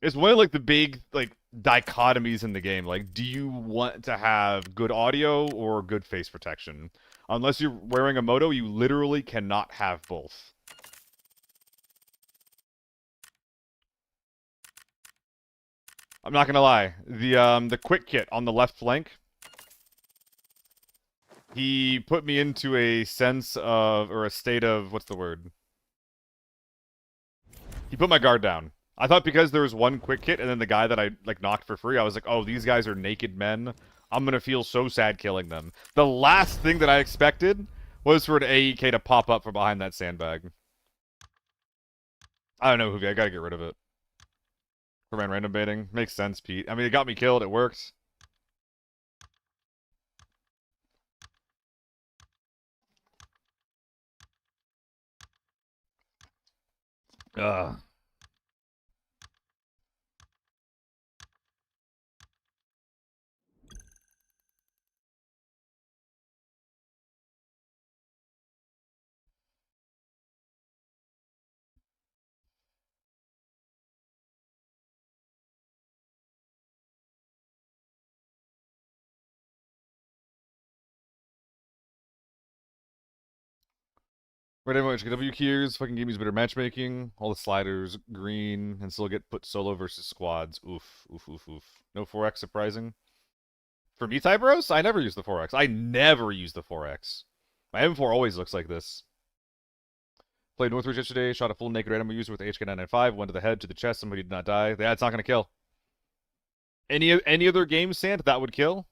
Speaker 1: It's one of, like, the big, like, dichotomies in the game. Like, do you want to have good audio or good face protection? Unless you're wearing a moto, you literally cannot have both. I'm not gonna lie. The quick kit on the left flank, he put me into a sense of, or a state of, what's the word? He put my guard down. I thought because there was one quick kit and then the guy that I, like, knocked for free, I was like, oh, these guys are naked men. I'm gonna feel so sad killing them. The last thing that I expected was for an AEK to pop up from behind that sandbag. I don't know, Hoovy, I gotta get rid of it. For man random baiting. Makes sense, Pete. I mean, it got me killed, it worked. Ugh. Right, everyone, HKW keys, fucking game use better matchmaking, all the sliders green, and still get put solo versus squads. Oof, oof, oof, oof. No 4x surprising. For me, Tyberos, I never use the 4X. I never use the 4X. My M4 always looks like this. Played Northridge yesterday, shot a full naked random user with the HK995, one to the head, to the chest, somebody did not die. Yeah, it's not going to kill. Any other game, Sant, that would kill?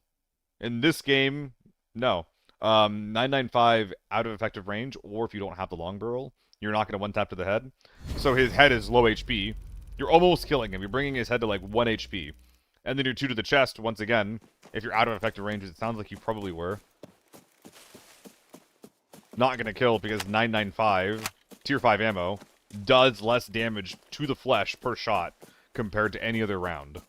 Speaker 1: In this game, no. 995 out of effective range, or if you don't have the long barrel, you're not going to one-tap to the head. So his head is low HP. You're almost killing him. You're bringing his head to like 1 HP. And then your 2 to the chest, once again, if you're out of effective range, it sounds like you probably were. Not going to kill because 995, tier 5 ammo, does less damage to the flesh per shot compared to any other round.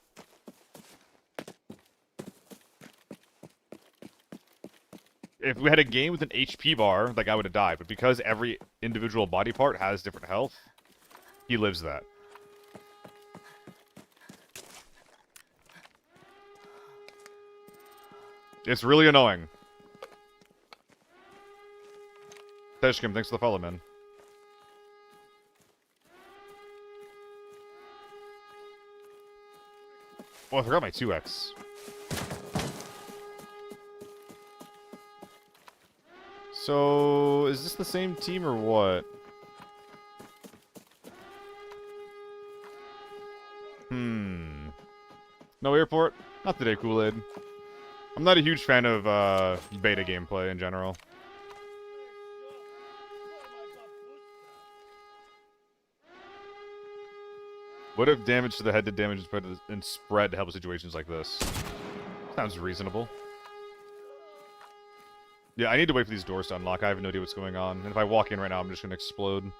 Speaker 1: If we had a game with an HP bar, like, I would have died. But because every individual body part has different health, he lives that. It's really annoying. Teshkim, thanks for the follow, man. Oh, I forgot my 2x. So, is this the same team or what? No airport? Not today, Kool-Aid. I'm not a huge fan of beta gameplay in general. What if damage to the head did damage and spread to help situations like this? Sounds reasonable. Yeah, I need to wait for these doors to unlock. I have no idea what's going on. And if I walk in right now, I'm just going to explode.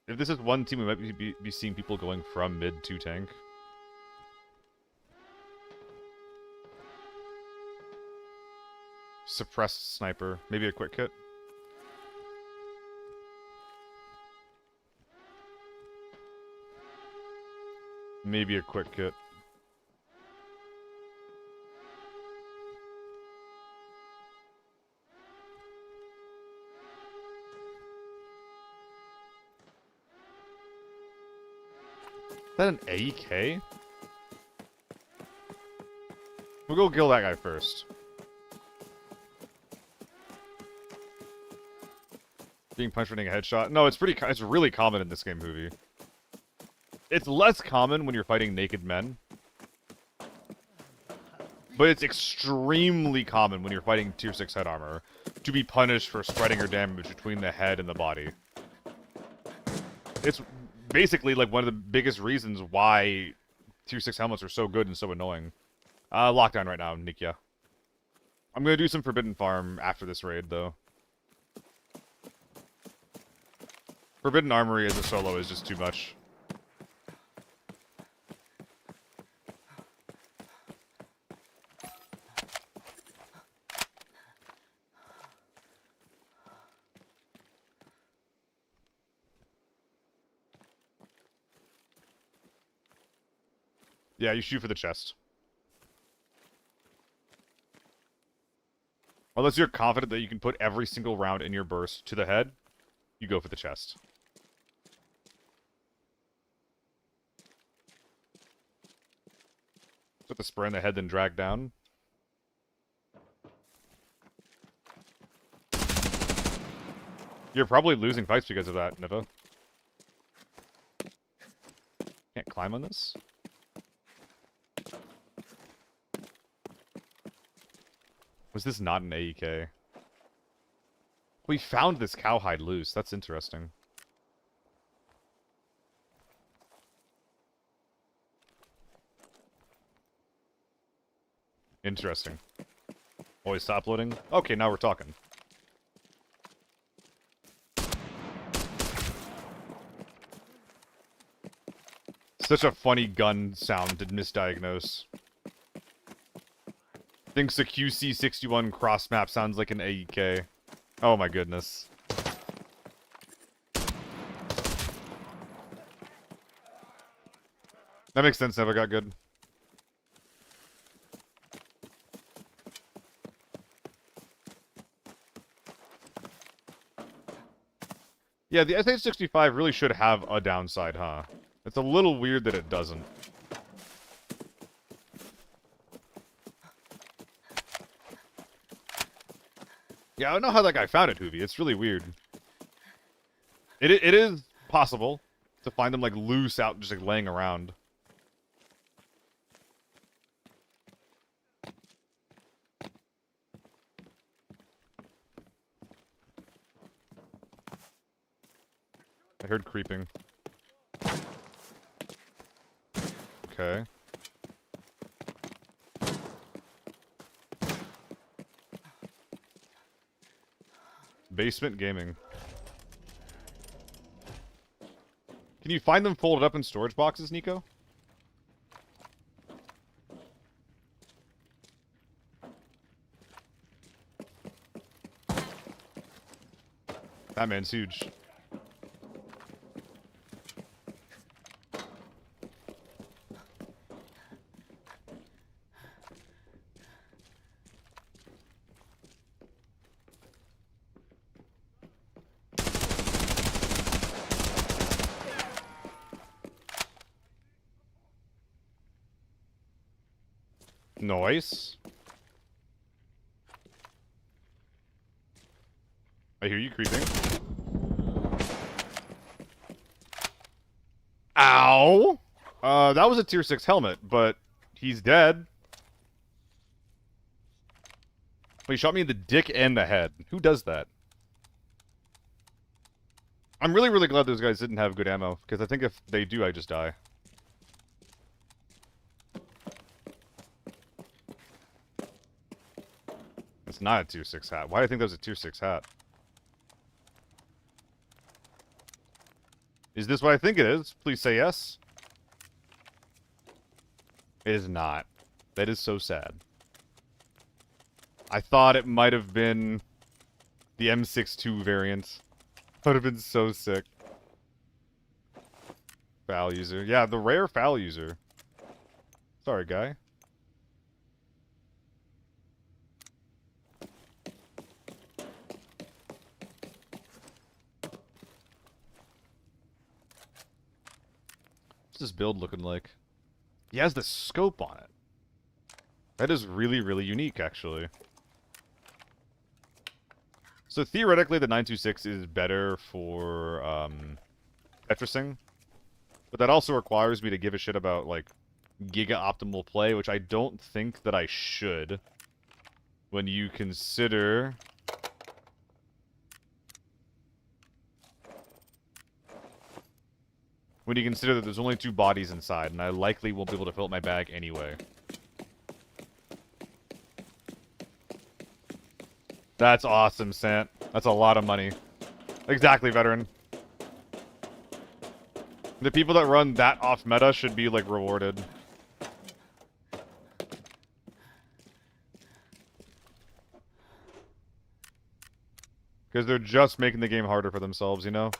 Speaker 1: If this is one team, we might be seeing people going from mid to tank. Suppressed sniper. Maybe a quick hit. Maybe a quick hit. Is that an AEK? We'll go kill that guy first. Being punched for getting a headshot. No, it's really common in this game, Hoovy. It's less common when you're fighting naked men. But it's extremely common when you're fighting tier 6 head armor to be punished for spreading your damage between the head and the body. It's basically like one of the biggest reasons why tier 6 helmets are so good and so annoying. Lockdown right now, Nikya. I'm gonna do some Forbidden Farm after this raid, though. Forbidden Armory as a solo is just too much. Yeah, you shoot for the chest. Unless you're confident that you can put every single round in your burst to the head, you go for the chest. Put the spray in the head, then drag down. You're probably losing fights because of that, Niva. Can't climb on this? Was this not an AEK? We found this cowhide loose. That's interesting. Interesting. Always stop loading? Okay, now we're talking. Such a funny gun sound to misdiagnose. Thinks the QC61 cross map sounds like an AEK. Oh my goodness. That makes sense, never got good. Yeah, the SH-65 really should have a downside, huh? It's a little weird that it doesn't. Yeah, I don't know how that guy found it, Hoovy. It's really weird. It is possible to find them, like, loose out, just, like, laying around. I heard creeping. Okay. Basement gaming. Can you find them folded up in storage boxes, Nico? That man's huge. Nice. I hear you creeping. Ow! That was a tier 6 helmet, but he's dead. But he shot me in the dick and the head. Who does that? I'm really, really glad those guys didn't have good ammo, because I think if they do, I just die. It's not a tier 6 hat. Why do I think that was a tier 6 hat? Is this what I think it is? Please say yes. It is not. That is so sad. I thought it might have been the M62 variant. That would have been so sick. Foul user. Yeah, the rare foul user. Sorry, guy. What's this build looking like? He has the scope on it. That is really, really unique, actually. So theoretically, the 926 is better for Tetrising. But that also requires me to give a shit about, like, giga optimal play, which I don't think that I should. When you consider... When you consider that there's only 2 bodies inside, and I likely won't be able to fill up my bag anyway. That's awesome, Sant. That's a lot of money. Exactly, veteran. The people that run that off meta should be, like, rewarded. Because they're just making the game harder for themselves, you know?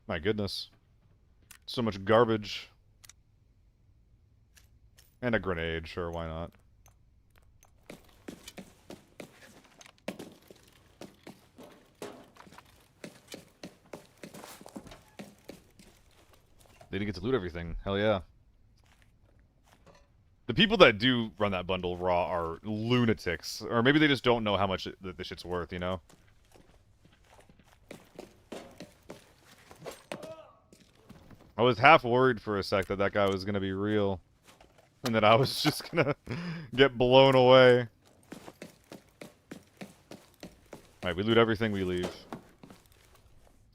Speaker 1: My goodness. So much garbage. And a grenade, sure, why not? They didn't get to loot everything. Hell yeah. The people that do run that bundle raw are lunatics. Or maybe they just don't know how much the shit's worth, you know? I was half worried for a sec that that guy was gonna be real. And that I was just gonna get blown away. Alright, we loot everything, we leave.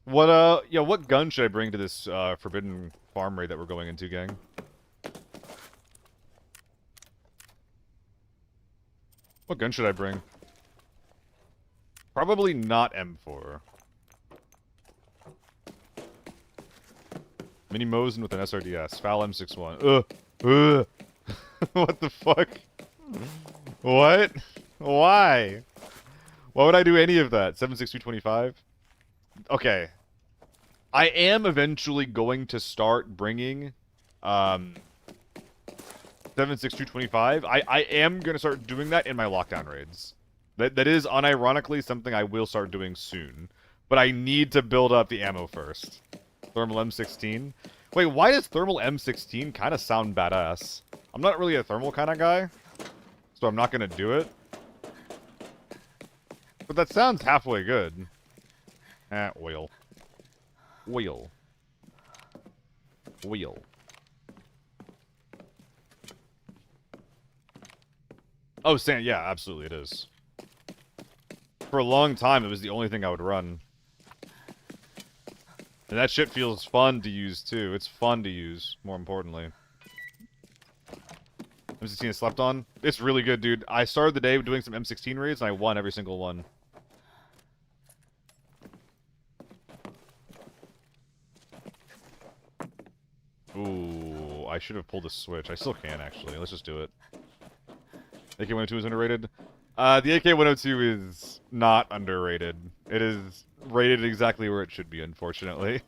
Speaker 1: What, yeah, what gun should I bring to this, forbidden farm raid that we're going into, gang? What gun should I bring? Probably not M4. Mini Mosin with an SRDS. Foul M61. Ugh. What the fuck? What? Why? Why would I do any of that? 7.6225? Okay. I am eventually going to start bringing, 76225. I am gonna start doing that in my lockdown raids. That is unironically something I will start doing soon. But I need to build up the ammo first. Thermal M16. Wait, why does thermal M16 kind of sound badass? I'm not really a thermal kind of guy, so I'm not gonna do it. But that sounds halfway good. Oil. Oil. Oil. Oh, sand, yeah, absolutely it is. For a long time, it was the only thing I would run. And that shit feels fun to use, too. It's fun to use, more importantly. M16 is slept on? It's really good, dude. I started the day doing some M16 raids, and I won every single one. Ooh, I should have pulled the switch. I still can, actually. Let's just do it. AK-102 is underrated. The AK-102 is not underrated. It is rated exactly where it should be, unfortunately.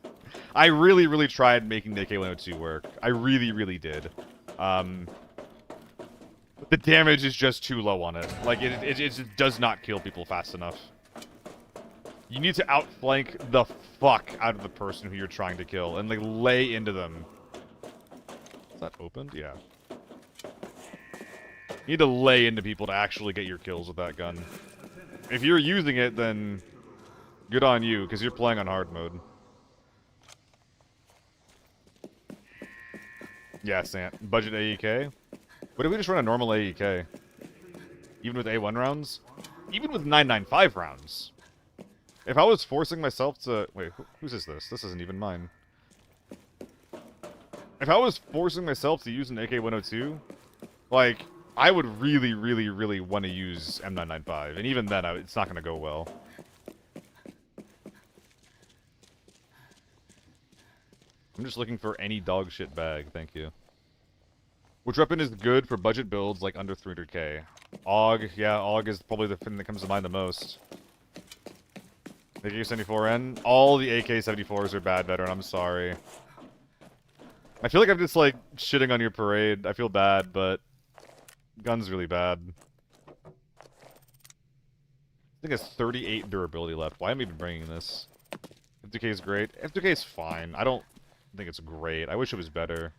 Speaker 1: I really, really tried making the AK-102 work. I really, really did. The damage is just too low on it. Like, it just does not kill people fast enough. You need to outflank the fuck out of the person who you're trying to kill and, like, lay into them. Is that opened? Yeah. You need to lay into people to actually get your kills with that gun. If you're using it, then good on you, because you're playing on hard mode. Yeah, Sant. Budget AEK. What if we just run a normal AEK? Even with A1 rounds? Even with 995 rounds? If I was forcing myself to... Wait, whose is this? This isn't even mine. If I was forcing myself to use an AK-102, like, I would really, really, really want to use M995. And even then, it's not going to go well. I'm just looking for any dog shit bag, thank you. Which weapon is good for budget builds, like, under 300k? AUG, yeah, AUG is probably the thing that comes to mind the most. AK-74N? All the AK-74s are bad, veteran, I'm sorry. I feel like I'm just, like, shitting on your parade. I feel bad, but... gun's really bad. I think it's 38 durability left. Why am I even bringing this? F2K is great. F2K is fine. I don't think it's great. I wish it was better.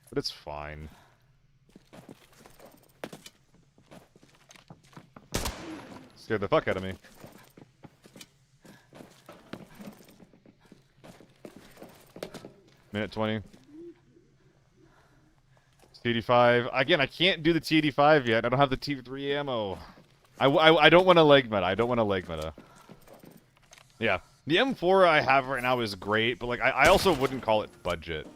Speaker 1: But it's fine. Scared the fuck out of me. Minute 20. T85. Again, I can't do the T85 yet. I don't have the T3 ammo. I don't want to leg meta. I don't want to leg meta. Yeah. The M4 I have right now is great, but, like, I also wouldn't call it budget.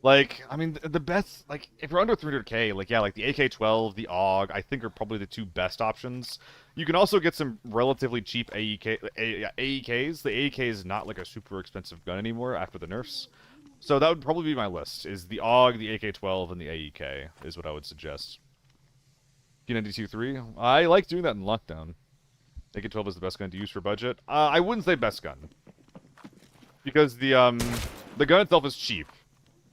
Speaker 1: Like, I mean, the best, like, if you're under 300k, like, yeah, like, the AK-12, the AUG, I think are probably the two best options. You can also get some relatively cheap AEKs. The AEK is not, like, a super expensive gun anymore after the nerfs. So that would probably be my list, is the AUG, the AK-12, and the AEK, is what I would suggest. P92-3? I like doing that in lockdown. AK-12 is the best gun to use for budget. I wouldn't say best gun. Because the gun itself is cheap.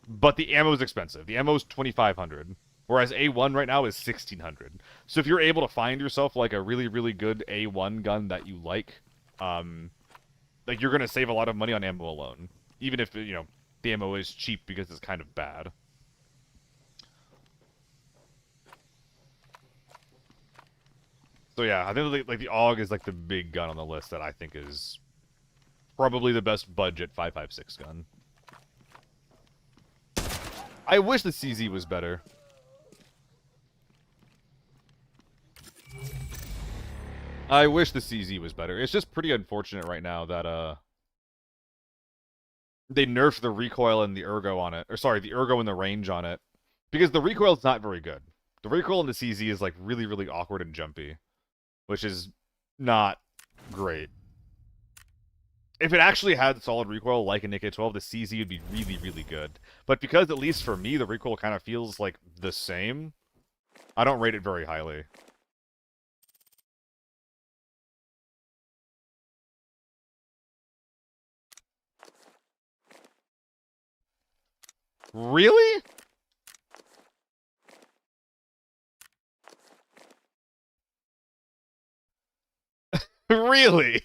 Speaker 1: But the ammo is expensive. The ammo is 2,500, whereas A1 right now is 1,600. So if you're able to find yourself like a really, really good A1 gun that you like you're gonna save a lot of money on ammo alone, even if you know the ammo is cheap because it's kind of bad. So yeah, I think like the AUG is like the big gun on the list that I think is probably the best budget 5.56 gun. I wish the CZ was better. I wish the CZ was better. It's just pretty unfortunate right now that, they nerfed the recoil and the ergo on it. Or, sorry, the ergo and the range on it. Because the recoil is not very good. The recoil in the CZ is, like, really, really awkward and jumpy. Which is not great. If it actually had solid recoil like an AK-12, the CZ would be really, really good. But because, at least for me, the recoil kind of feels like the same, I don't rate it very highly. Really? Really?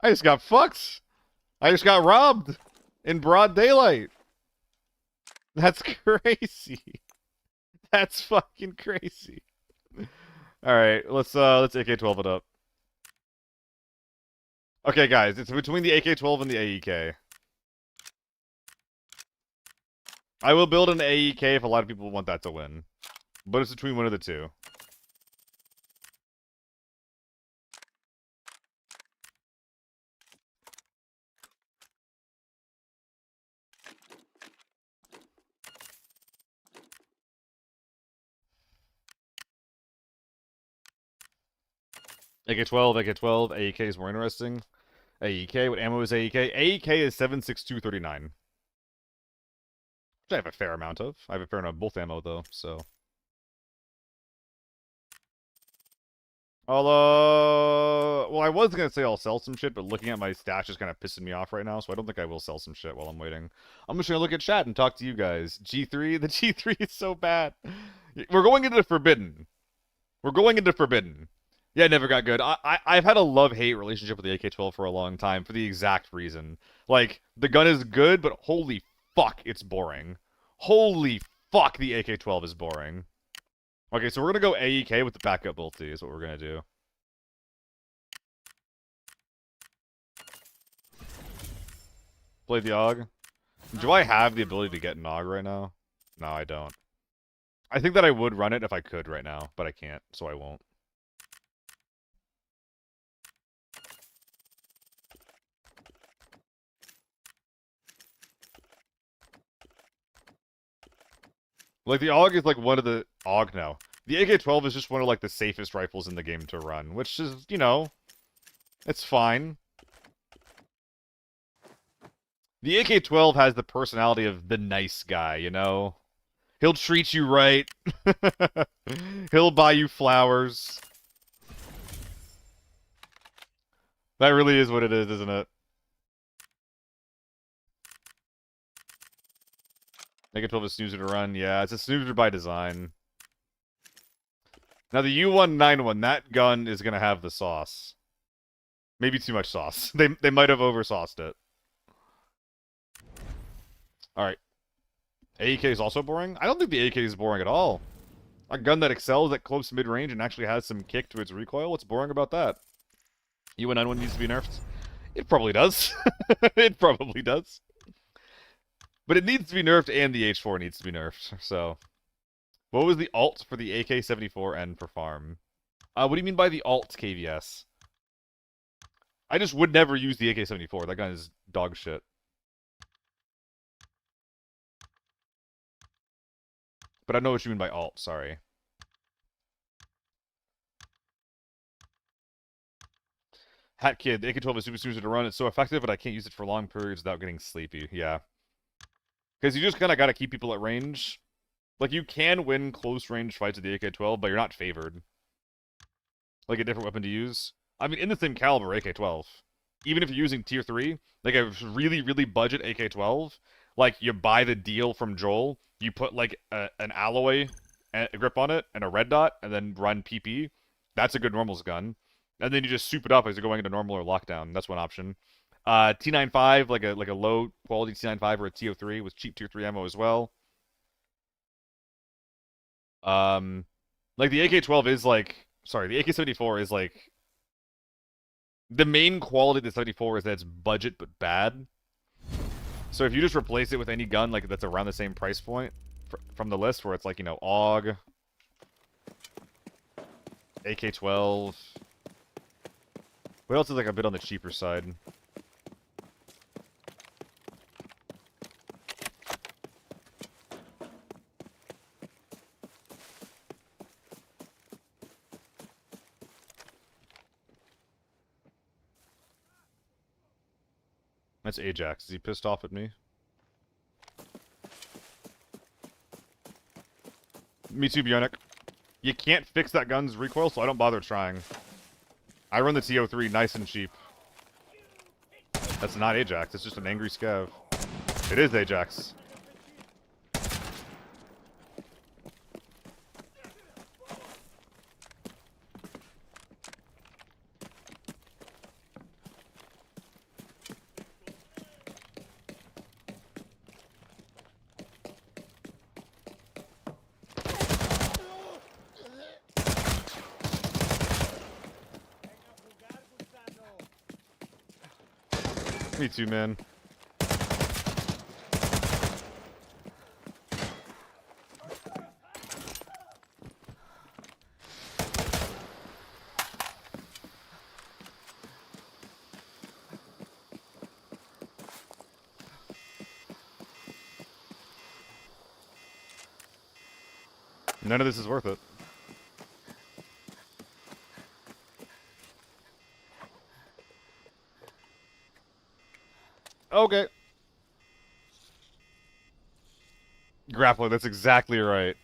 Speaker 1: I just got fucked. I just got robbed in broad daylight. That's crazy. That's fucking crazy. All right, let's AK-12 it up. Okay, guys, it's between the AK-12 and the AEK. I will build an AEK if a lot of people want that to win, but it's between one of the two. AK-12, AK-12, AEK is more interesting. AEK, what ammo is AEK? AEK is 7.6239. Which I have a fair amount of. I have a fair amount of both ammo, though, so... Well, I was gonna say I'll sell some shit, but looking at my stash is kind of pissing me off right now, so I don't think I will sell some shit while I'm waiting. I'm just gonna look at chat and talk to you guys. G3? The G3 is so bad. We're going into Forbidden. We're going into Forbidden. Yeah, it never got good. I've had a love-hate relationship with the AK-12 for a long time for the exact reason. Like, the gun is good, but holy fuck, it's boring. Holy fuck, the AK-12 is boring. Okay, so we're gonna go AEK with the backup ulti is what we're gonna do. Play the AUG. Do I have the ability to get an AUG right now? No, I don't. I think that I would run it if I could right now, but I can't, so I won't. Like, the AUG is like one of the... AUG, no. The AK-12 is just one of, like, the safest rifles in the game to run, which is, you know... It's fine. The AK-12 has the personality of the nice guy, you know? He'll treat you right. He'll buy you flowers. That really is what it is, isn't it? AK-12 is snoozer to run. Yeah, it's a snoozer by design. Now the U191, that gun is gonna have the sauce. Maybe too much sauce. They might have oversauced it. Alright. AEK is also boring? I don't think the AK is boring at all. A gun that excels at close mid-range and actually has some kick to its recoil, what's boring about that? U191 needs to be nerfed? It probably does. It probably does. But it needs to be nerfed and the H4 needs to be nerfed, so... What was the alt for the AK-74N for farm? What do you mean by the alt KVS? I just would never use the AK-74. That gun is dog shit. But I know what you mean by alt, sorry. Hat Kid, the AK-12 is super snoozer to run. It's so effective, but I can't use it for long periods without getting sleepy. Yeah. Because you just kind of got to keep people at range. Like, you can win close-range fights with the AK-12, but you're not favored. Like, a different weapon to use. I mean, in the same caliber, AK-12. Even if you're using Tier 3, like a really, really budget AK-12, like, you buy the deal from Joel, you put, like, an alloy grip on it, and a red dot, and then run PP. That's a good normals gun. And then you just soup it up as you're going into normal or lockdown. That's one option. T95, like a low quality T95 or a TO3 with cheap Tier 3 ammo as well. Like the AK-12 is like, sorry, the AK-74 is like, the main quality of the 74 is that it's budget but bad. So if you just replace it with any gun like that's around the same price point from the list, where it's like, you know, AUG, AK-12. What else is like a bit on the cheaper side? That's Ajax. Is he pissed off at me? Me too, Bjornik. You can't fix that gun's recoil, so I don't bother trying. I run the TO3 nice and cheap. That's not Ajax, it's just an angry scav. It is Ajax. Me too, man. None of this is worth it. Okay. Grappler, that's exactly right.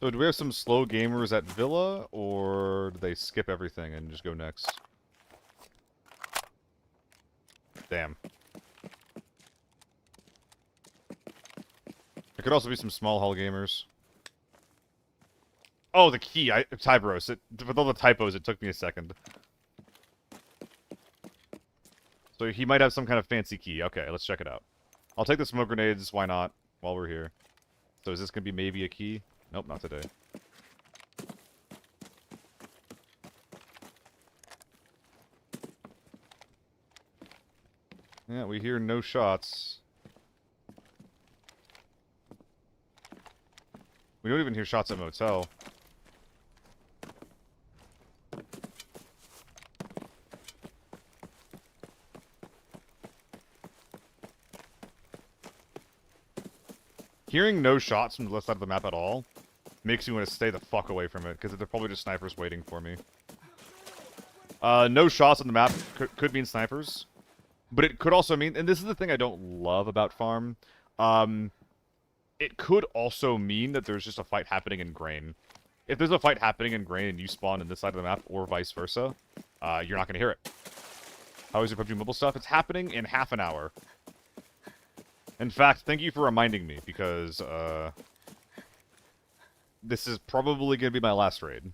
Speaker 1: So do we have some slow gamers at Villa, or do they skip everything and just go next? Damn. There could also be some small hull gamers. Oh, the key. Tybros. With all the typos, it took me a second. So he might have some kind of fancy key. Okay, let's check it out. I'll take the smoke grenades. Why not? While we're here. So is this going to be maybe a key? Nope, not today. Yeah, we hear no shots. We don't even hear shots at motel. Hearing no shots from the left side of the map at all makes me want to stay the fuck away from it, because they're probably just snipers waiting for me. No shots on the map could mean snipers. But it could also mean, and this is the thing I don't love about farm, it could also mean that there's just a fight happening in grain. If there's a fight happening in grain and you spawn in this side of the map, or vice versa, you're not going to hear it. How is your PUBG Mobile stuff? It's happening in half an hour. In fact, thank you for reminding me, because this is probably going to be my last raid.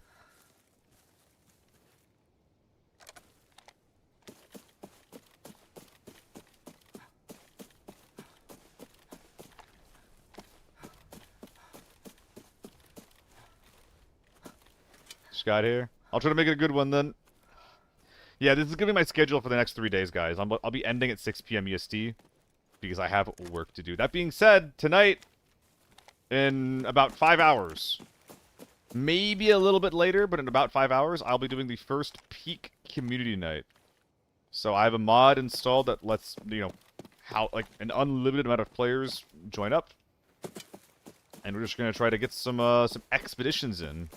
Speaker 1: Scott here. I'll try to make it a good one then. Yeah, this is going to be my schedule for the next 3 days, guys. I'll be ending at 6 p.m. EST because I have work to do. That being said, tonight, in about 5 hours, maybe a little bit later, but in about 5 hours, I'll be doing the first peak community night. So I have a mod installed that lets, you know, an unlimited amount of players join up. And we're just going to try to get some expeditions in.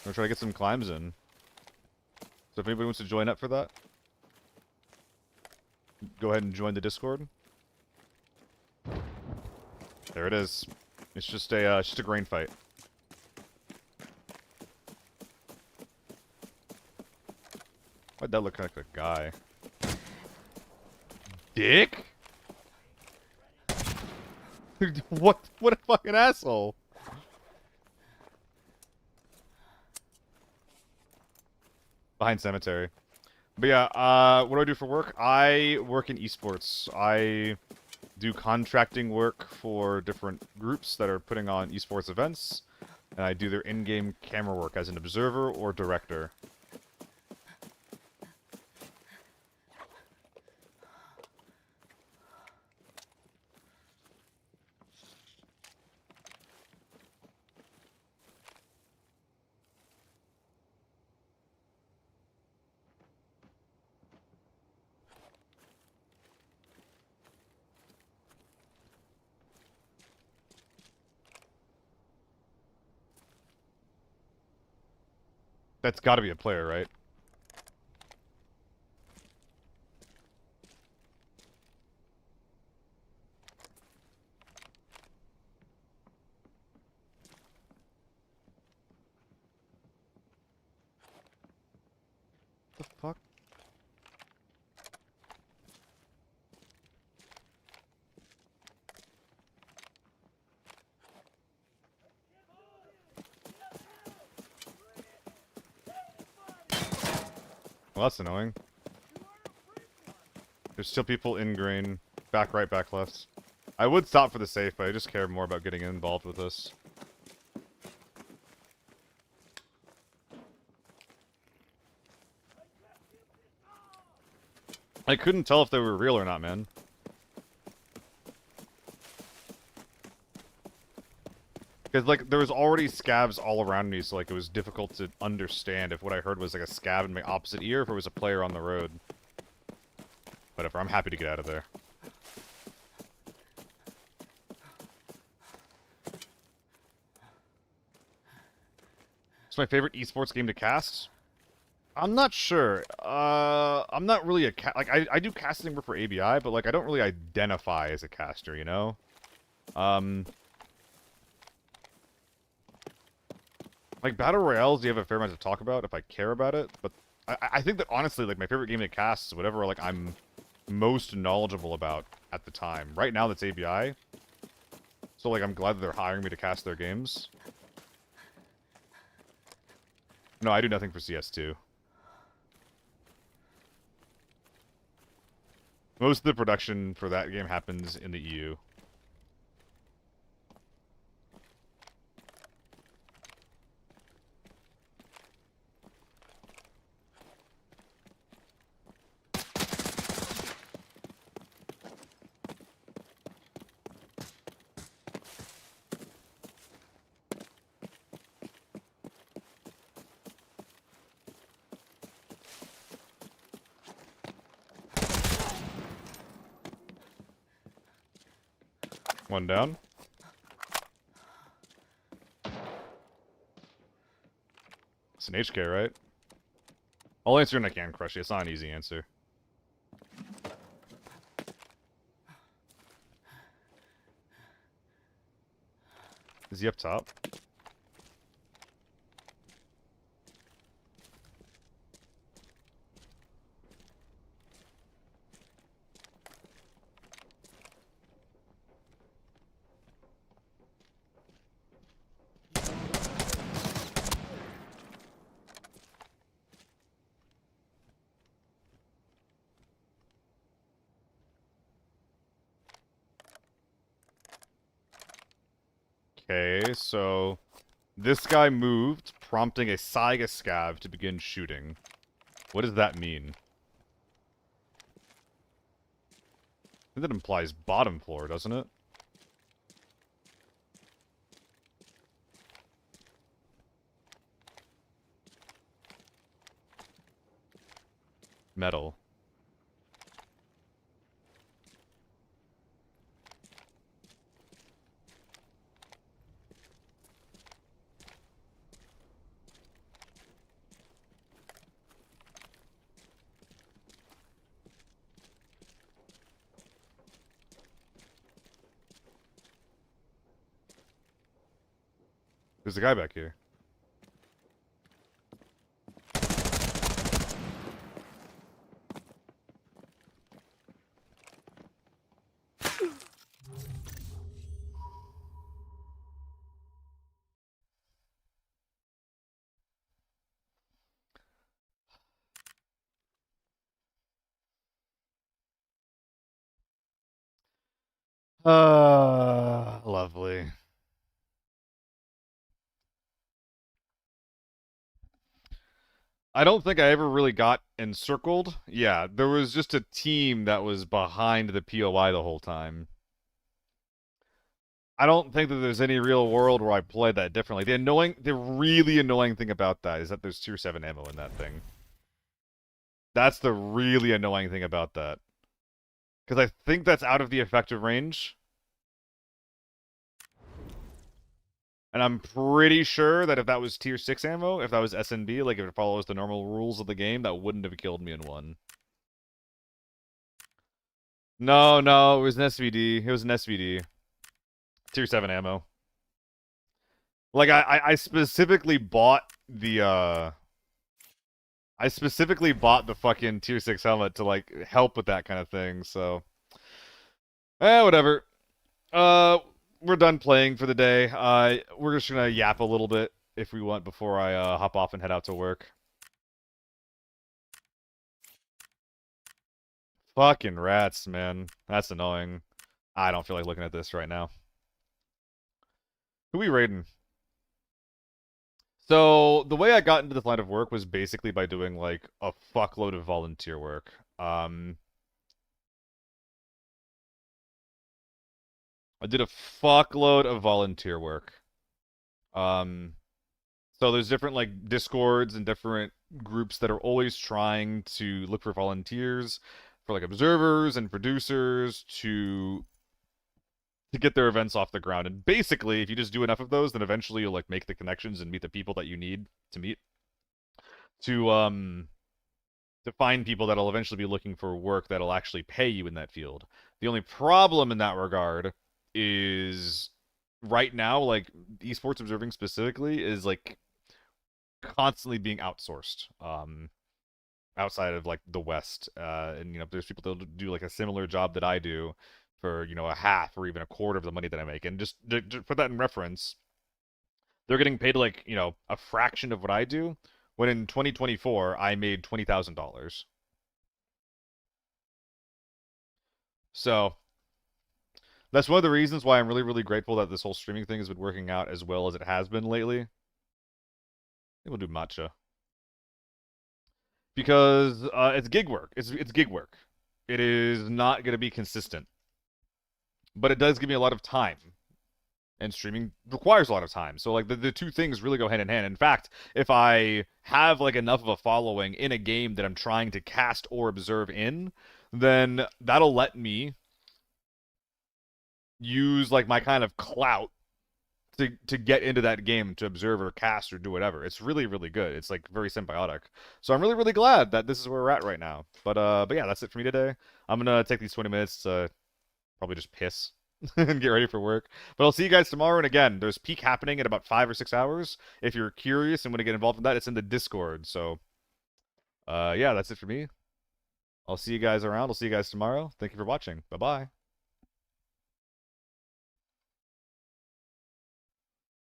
Speaker 1: We're going to try to get some climbs in. So if anybody wants to join up for that, go ahead and join the Discord. There it is. It's just a grain fight. Why'd that look like a guy? Dick? What a fucking asshole. Behind cemetery. But yeah, what do I do for work? I work in esports. I do contracting work for different groups that are putting on esports events, and I do their in-game camera work as an observer or director. That's got to be a player, right? the fuck? Well, that's annoying. There's still people in green. Back right, back left. I would stop for the safe, but I just care more about getting involved with this. I couldn't tell if they were real or not, man. Because, like, there was already scabs all around me, so, like, it was difficult to understand if what I heard was, like, a scab in my opposite ear, or if it was a player on the road. Whatever, I'm happy to get out of there. It's my favorite esports game to cast? I'm not sure. I'm not really a like, I do casting work for ABI, but, like, I don't really identify as a caster, you know? Like, Battle Royales, you have a fair amount to talk about if I care about it, but I think that, honestly, like, my favorite game to cast is whatever, like, I'm most knowledgeable about at the time. Right now, that's ABI. So, like, I'm glad that they're hiring me to cast their games. No, I do nothing for CS2. Most of the production for that game happens in the EU. One down. It's an HK, right? I'll answer when I can, Crushy. It's not an easy answer. Is he up top? Okay, so this guy moved, prompting a Saiga scav to begin shooting. What does that mean? I think that implies bottom floor, doesn't it? Metal. There's a guy back here. Lovely. I don't think I ever really got encircled. Yeah, there was just a team that was behind the POI the whole time. I don't think that there's any real world where I play that differently. The really annoying thing about that is that there's tier 7 ammo in that thing. That's the really annoying thing about that. Because I think that's out of the effective range. And I'm pretty sure that if that was tier 6 ammo, if that was SNB, like if it follows the normal rules of the game, that wouldn't have killed me in one. No, it was an SVD. It was an SVD. Tier 7 ammo. Like, I specifically bought the, I specifically bought the fucking tier 6 helmet to like help with that kind of thing, so whatever. Uh we're done playing for the day. We're just gonna yap a little bit if we want before I hop off and head out to work. Fucking rats, man. That's annoying. I don't feel like looking at this right now. Who we raiding? So the way I got into this line of work was basically by doing like a fuckload of volunteer work. I did a fuckload of volunteer work. Um, so there's different like discords and different groups that are always trying to look for volunteers, for like observers and producers to get their events off the ground. And basically, if you just do enough of those, then eventually you'll like make the connections and meet the people that you need to meet to find people that'll eventually be looking for work that'll actually pay you in that field. The only problem in that regard is right now, like esports observing specifically, is like constantly being outsourced. Outside of like the West, and there's people that'll do like a similar job that I do for a half or even a quarter of the money that I make. And just to put that in reference, they're getting paid like a fraction of what I do. When in 2024 I made $20,000. So that's one of the reasons why I'm really, really grateful that this whole streaming thing has been working out as well as it has been lately. I think we'll do matcha. Because it's gig work. It's gig work. It is not going to be consistent. But it does give me a lot of time. And streaming requires a lot of time. So like the two things really go hand in hand. In fact, if I have like enough of a following in a game that I'm trying to cast or observe in, then that'll let me use like my kind of clout to get into that game to observe or cast or do whatever. It's really, really good. It's like very symbiotic. So I'm really, really glad that this is where we're at right now. But yeah, that's it for me today. I'm gonna take these 20 minutes to probably just piss and get ready for work. But I'll see you guys tomorrow. And again, there's peak happening in about 5 or 6 hours. If you're curious and want to get involved in that, it's in the Discord. So yeah, that's it for me. I'll see you guys around. I'll see you guys tomorrow. Thank you for watching. Bye bye.